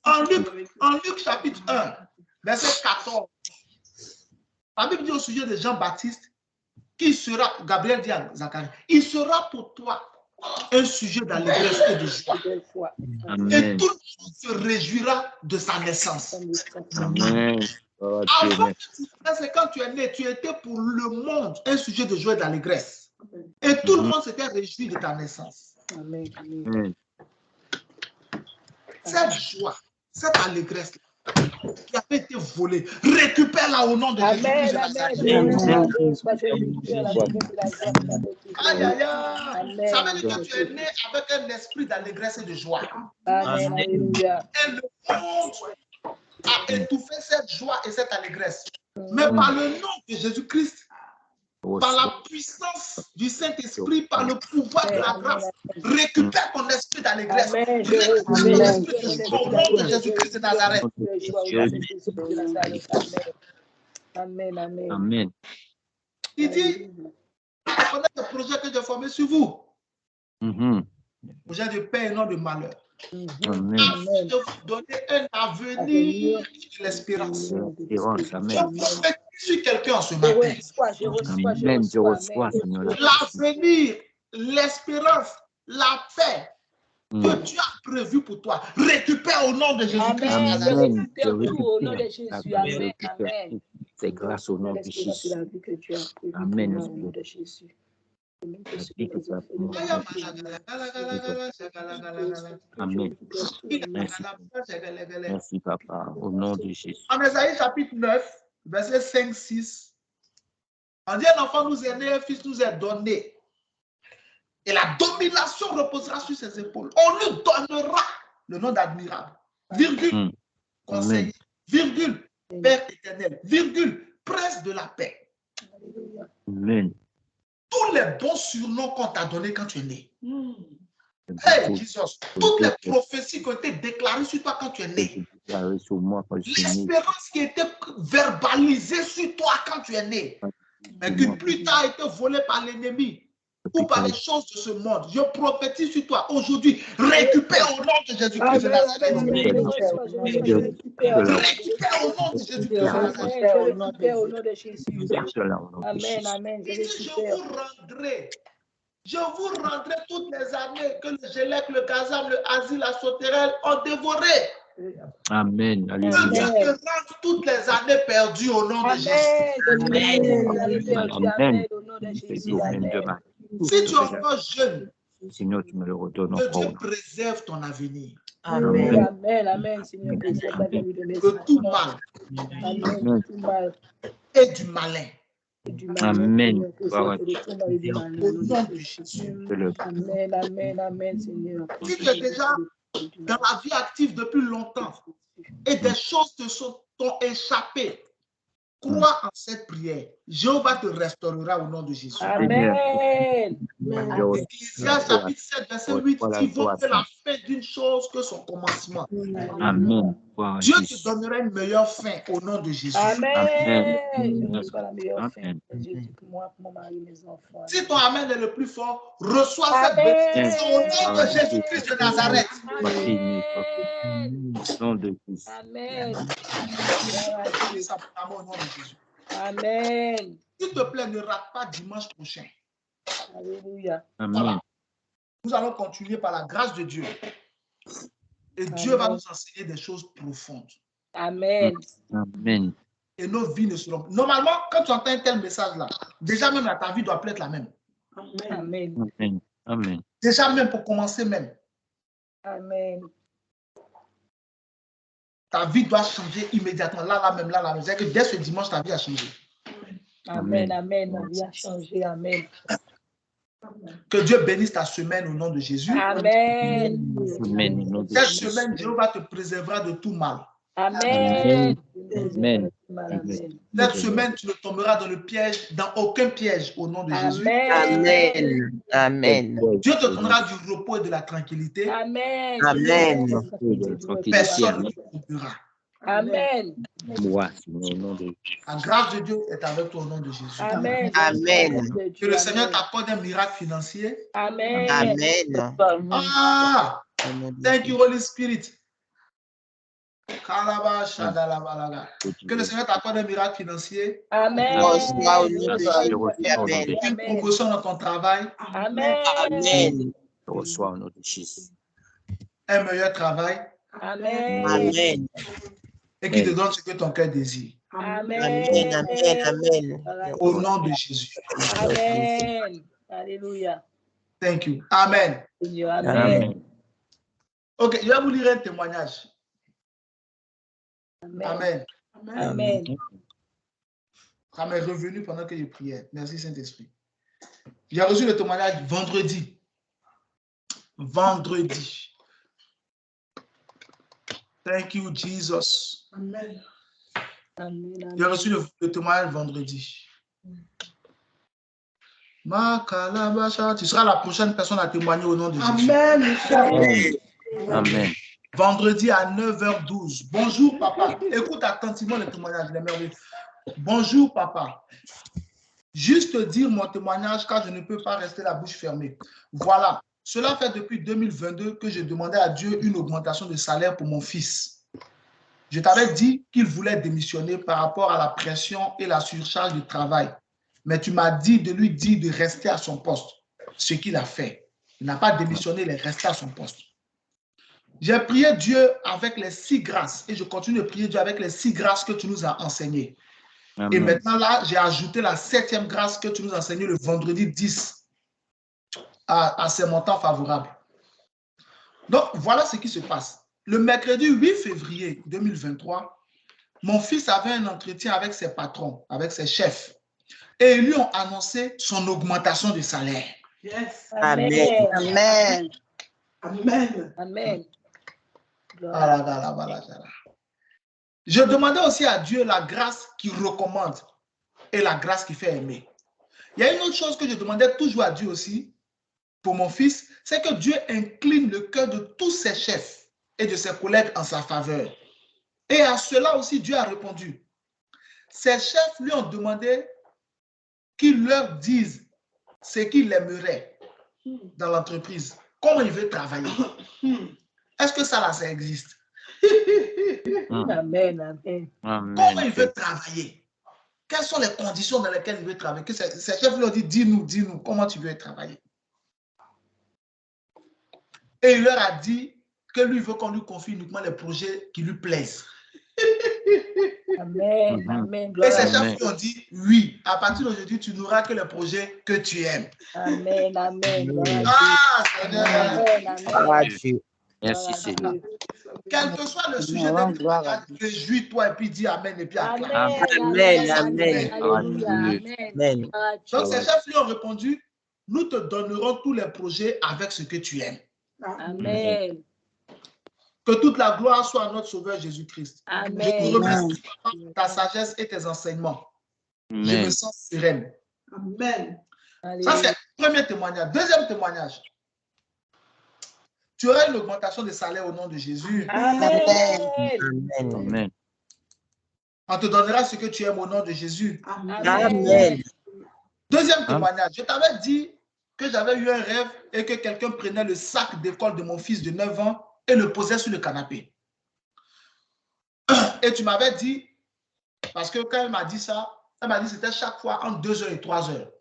En Luc chapitre 1, verset 14, la Bible dit au sujet de Jean-Baptiste, qui sera, Gabriel dit à Zacharie, il sera pour toi un sujet d'allégresse et de joie. Et tout le monde se réjouira de sa naissance. Amen. Avant que tu naisses, quand tu es né, tu étais pour le monde un sujet de joie et d'allégresse. Et tout le monde s'était réjoui de ta naissance. Amen. Cette joie, cette allégresse qui avait été volée, récupère-la au nom de Jésus-Christ. Aïe, aïe, aïe. Ça veut dire que tu es né avec un esprit d'allégresse et de joie. Amen. Alléluia. Et le monde a étouffé cette joie et cette allégresse. Mais par le nom de Jésus-Christ, par la puissance du Saint-Esprit, par le pouvoir de la grâce, récupère ton esprit d'allégresse. Récupère l'esprit de au nom de Jésus-Christ de Nazareth. Amen. Amen. Amen. Il dit, connaissez le projet que j'ai formé sur vous. Projet de paix et non de malheur. Amen. Afin de vous donner un avenir et de l'espérance. Amen. Je suis quelqu'un ce matin. Amen. Je reçois, Seigneur. L'avenir, l'espérance, la paix que Dieu a prévu pour toi, récupère au nom de Jésus-Christ. Amen. Je Au nom de Jésus. Amen. récupère. C'est grâce au nom de Jésus. Amen. Amen. Au nom de Jésus. Amen. Merci, Papa. Au nom de Jésus. En Ésaïe chapitre 9, verset 5-6, on dit un enfant nous est né, un fils nous est donné. Et la domination reposera sur ses épaules. On nous donnera le nom d'admirable. Virgule. Conseiller. Virgule. Père éternel. Virgule. Prince de la paix. Amen. Tous les bons surnoms qu'on t'a donnés quand tu es né. Hey, Jesus. Toutes les prophéties qui ont été déclarées sur toi quand tu es né. L'espérance qui a été verbalisée sur toi quand tu es né. Mais qui plus tard a été volée par l'ennemi ou par les choses de ce monde. Je prophétise sur toi aujourd'hui. Récupère au nom de Jésus-Christ de Nazareth. Récupère au nom de Jésus-Christ de Nazareth. Amen, amen. Je vous rendrai toutes les années que le Gélec, le Gazam, le Asile, la Sauterelle ont dévoré. Amen. Que Dieu te rende toutes les années perdues au nom de Jésus. Amen. Si tu es encore jeune, Seigneur, tu me le redonnes que encore. Dieu préserve ton avenir. Amen, amen, amen, Seigneur, préserve l'avenir de mes Que tout mal et du malin. Amen. Au nom de Jésus. Amen, amen, amen, Seigneur. Si tu es déjà dans la vie active depuis longtemps et des choses t'ont échappé, crois en cette prière. Jéhovah te restaurera au nom de Jésus. Amen. Ecclésiaste chapitre 7, verset 8 dit vaut que la fin d'une chose que son commencement. Amen. Dieu te donnera une meilleure fin au nom de Jésus. Amen. Je reçois la meilleure fin. Jésus pour moi, pour mon mari, mes enfants. Si ton amen est le plus fort, reçois cette bénédiction au nom de Jésus-Christ de Nazareth. Amen. Amen. S'il te plaît, ne rate pas dimanche prochain. Alléluia. Voilà. Nous allons continuer par la grâce de Dieu. Et Dieu va nous enseigner des choses profondes. Amen. Amen. Et nos vies ne seront... Normalement, quand tu entends un tel message-là, déjà même ta vie doit plus être la même. Amen. Amen. Amen. Déjà même pour commencer même. Amen. Ta vie doit changer immédiatement. Là même. C'est-à-dire que dès ce dimanche, ta vie a changé. Amen, amen. Ma vie a changé. Amen. Que Dieu bénisse ta semaine au nom de Jésus. Amen. Cette semaine, Dieu va te préserver de tout mal. Amen. Amen. Cette semaine, tu ne tomberas dans le piège, dans aucun piège au nom de Jésus. Amen. Amen. Dieu te donnera du repos et de la tranquillité. Amen. Amen. Personne ne te trompera. Amen. Moi, au nom de La grâce de Dieu est avec toi au nom de Jésus. Amen. Amen. Que le Seigneur t'accorde un miracle financier. Amen. Amen. Ah! Thank you, Holy Spirit. Que le Seigneur t'accorde un miracle financier. Amen. Une promotion dans ton travail. Amen. Amen. Je reçois au nom de Jésus. Un meilleur travail. Amen. Amen. Et qui te donne ce que ton cœur désire. Amen. Amen. Amen. Au nom de Jésus. Amen. Alléluia. Thank you. Amen. Amen. Ok, je vais vous lire un témoignage. Amen. Amen. Ça m'est revenu pendant que je priais. Merci Saint-Esprit. J'ai reçu le témoignage vendredi. Vendredi. Thank you, Jesus. Amen. J'ai reçu le témoignage vendredi. Tu seras la prochaine personne à témoigner au nom de Jésus. Amen. Amen. Vendredi à 9h12. Bonjour, papa. Écoute attentivement le témoignage. Il est merveilleux. Bonjour, papa. Juste dire mon témoignage car je ne peux pas rester la bouche fermée. Voilà. Cela fait depuis 2022 que je demandais à Dieu une augmentation de salaire pour mon fils. Je t'avais dit qu'il voulait démissionner par rapport à la pression et la surcharge de travail. Mais tu m'as dit de lui dire de rester à son poste. Ce qu'il a fait. Il n'a pas démissionné, il est resté à son poste. J'ai prié Dieu avec les 6 grâces et je continue de prier Dieu avec les 6 grâces que tu nous as enseignées. Amen. Et maintenant là, j'ai ajouté la 7e grâce que tu nous as enseignée le vendredi 10 à ces montants favorables. Donc, voilà ce qui se passe. Le mercredi 8 février 2023, mon fils avait un entretien avec ses patrons, avec ses chefs, et ils lui ont annoncé son augmentation de salaire. Yes. Amen. Amen. Amen. Amen. Je demandais aussi à Dieu la grâce qui recommande et la grâce qui fait aimer. Il y a une autre chose que je demandais toujours à Dieu aussi pour mon fils, c'est que Dieu incline le cœur de tous ses chefs et de ses collègues en sa faveur. Et à cela aussi, Dieu a répondu. Ses chefs lui ont demandé qu'il leur dise ce qu'il aimerait dans l'entreprise, comment il veut travailler. Est-ce que ça, là, ça existe? Amen. Amen. Comment il veut travailler? Quelles sont les conditions dans lesquelles il veut travailler? Que ses chefs lui ont dit, dis-nous, comment tu veux travailler? Et il leur a dit que lui veut qu'on lui confie uniquement les projets qui lui plaisent. Amen. Amen. Et ses chefs lui ont dit, oui, à partir d'aujourd'hui, tu n'auras que les projets que tu aimes. Amen. Amen. Ah, Seigneur. Amen. Merci, Seigneur. Quel que soit le sujet de témoignage, réjouis-toi et puis dis Amen et puis acclame. Amen. Amen. Amen. Donc, ses chefs lui ont répondu, nous te donnerons tous les projets avec ce que tu aimes. Amen. Que toute la gloire soit à notre Sauveur Jésus-Christ. Amen. Je te remercie pour ta sagesse et tes enseignements. Je me sens sereine. Amen. Ça, c'est le premier témoignage. Deuxième témoignage. Tu auras une augmentation de salaire au nom de Jésus. Amen. Amen. On te donnera ce que tu aimes au nom de Jésus. Amen. Deuxième témoignage. Je t'avais dit que j'avais eu un rêve et que quelqu'un prenait le sac d'école de mon fils de 9 ans et le posait sur le canapé. Et tu m'avais dit, parce que quand elle m'a dit ça, elle m'a dit que c'était chaque fois entre 2 heures et 3 heures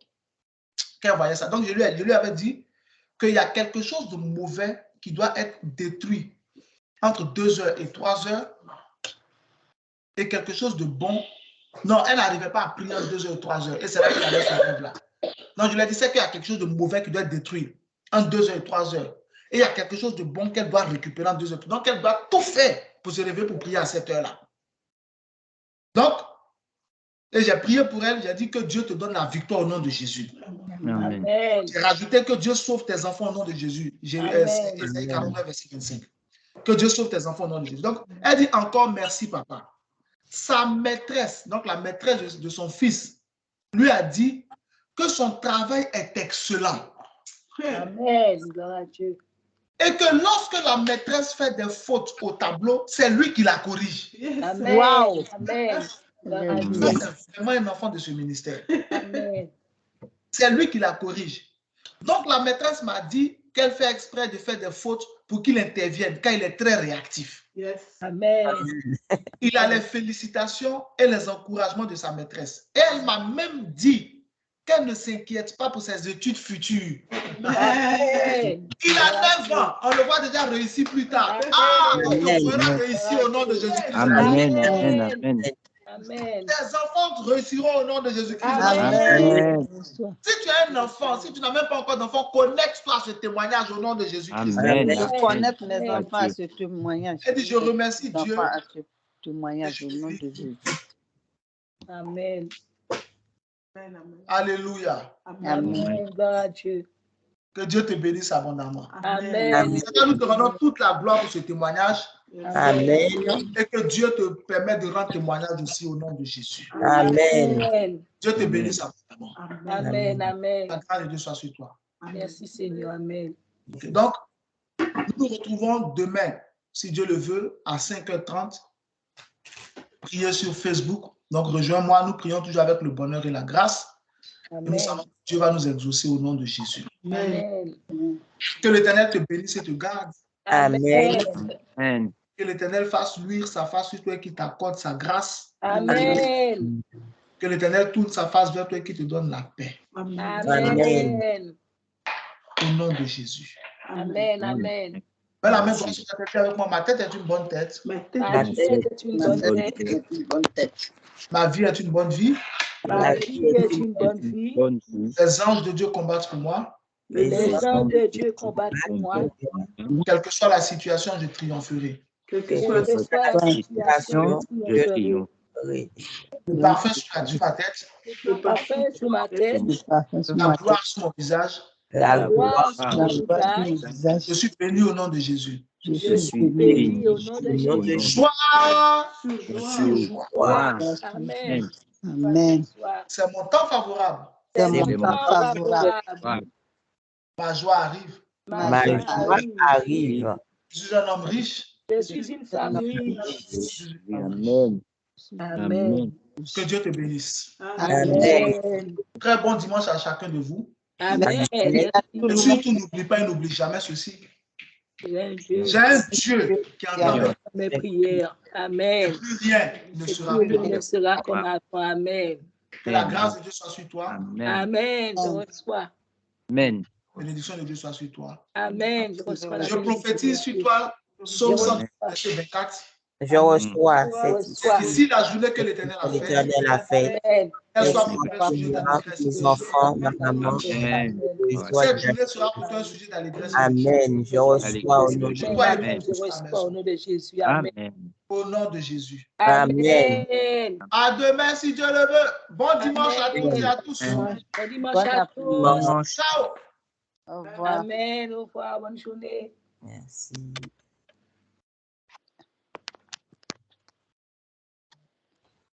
qu'elle voyait ça. Donc, je lui avais dit qu'il y a quelque chose de mauvais qui doit être détruit entre 2 heures et 3 heures et quelque chose de bon. Non, elle n'arrivait pas à prier entre 2 heures et 3 heures. Et c'est là qu'elle avait ce rêve-là. Donc, je lui ai dit, c'est qu'il y a quelque chose de mauvais qui doit être détruit entre 2 heures et 3 heures. Et il y a quelque chose de bon qu'elle doit récupérer en 2 heures. Donc, elle doit tout faire pour se réveiller pour prier à cette heure-là. Donc, et j'ai prié pour elle, j'ai dit que Dieu te donne la victoire au nom de Jésus. Amen. J'ai rajouté que Dieu sauve tes enfants au nom de Jésus. Ésaïe 49, verset 25. Que Dieu sauve tes enfants au nom de Jésus. Donc, elle dit encore merci, papa. Sa maîtresse, donc la maîtresse de son fils, lui a dit que son travail est excellent. Amen. Gloire à Dieu. Et que lorsque la maîtresse fait des fautes au tableau, c'est lui qui la corrige. Amen. Wow. Amen. Gloire à Ça, Dieu. c'est vraiment un enfant de ce ministère. Amen. C'est lui qui la corrige. Donc, la maîtresse m'a dit qu'elle fait exprès de faire des fautes pour qu'il intervienne, car il est très réactif. Yes. Amen. Il a les félicitations et les encouragements de sa maîtresse. Et elle m'a même dit qu'elle ne s'inquiète pas pour ses études futures. Amen. Il a 9 ans. On le voit déjà réussir plus tard. Ah, on fera réussir au nom de Jésus-Christ. Amen. Amen. Amen. Amen. Tes enfants réussiront au nom de Jésus-Christ. Amen. Si tu as un enfant, si tu n'as même pas encore d'enfant, connecte-toi à ce témoignage au nom de Jésus-Christ. Amen. Je connecte mes enfants à ce témoignage. Elle dit, je remercie Mes Dieu. enfants à ce témoignage au nom de Jésus. Amen. Alléluia. Amen. Gloire à Dieu. Que Dieu te bénisse abondamment. Amen. Seigneur, nous te rendons toute la gloire pour ce témoignage Amen. et que Dieu te permette de rendre témoignage aussi au nom de Jésus. Amen. Amen. Dieu te bénisse abondamment. Amen. Amen. La grâce de Dieu soit sur toi. Merci Seigneur. Amen. Ok. Donc, nous nous retrouvons demain, si Dieu le veut, à 5h30. Priez sur Facebook. Donc, rejoins-moi. Nous prions toujours avec le bonheur et la grâce. Et nous Amen. savons que Dieu va nous exaucer au nom de Jésus. Amen. Que l'Éternel te bénisse et te garde. Amen. Amen. Que l'Éternel fasse luire sa face sur toi et qu'il t'accorde sa grâce. Amen. Que l'Éternel tourne sa face vers toi et qu'il te donne la paix. Amen. Au nom de Jésus. Amen. Amen. Mets la main droite sur ta tête avec moi. Ma tête est une bonne tête. Ma tête est une bonne tête. Une bonne tête. Ma vie est une bonne vie. Ma vie est une bonne vie. Bonne vie. Les anges de Dieu combattent pour moi. Les anges de Dieu combattent pour moi. Quelle que soit la situation, je triompherai. Quelle que soit la situation, je triompherai. Le parfum sur ma tête. Le parfum sur ma tête. La gloire sur mon visage. La gloire sur mon visage. Je suis béni au nom de Jésus. Je suis béni au nom de Jésus. Joie. Amen. Amen. C'est mon temps favorable. C'est mon temps favorable. Ma joie arrive. Ma joie arrive. Je suis un homme riche. Je suis une femme riche. Amen. Amen. Que Dieu te bénisse. Amen. Très bon dimanche à chacun de vous. Amen. Et surtout, n'oublie pas et n'oublie jamais ceci. J'ai un Dieu qui entend mes prières. Amen. Plus rien ne sera comme avant. Amen. Que la grâce de Dieu soit sur toi. Amen. Je reçois. Amen. Que l'édition de Dieu soit sur toi. Amen. Je reçois. Je prophétise sur toi. Psaume 124. Je reçois ici la journée que l'Éternel a fait. Elle soit pour toi un sujet d'allégresse. Mes enfants, ma maman. Cette journée sera pour toi un sujet d'allégresse. Amen. Je reçois au nom de Jésus. Je reçois au nom de Jésus. Amen. Au nom de Jésus. Amen. À demain si Dieu le veut. Bon dimanche à toutes et à tous. Bon dimanche à tous. Ciao. Au revoir. Amen. Au revoir. Bonne journée. Merci.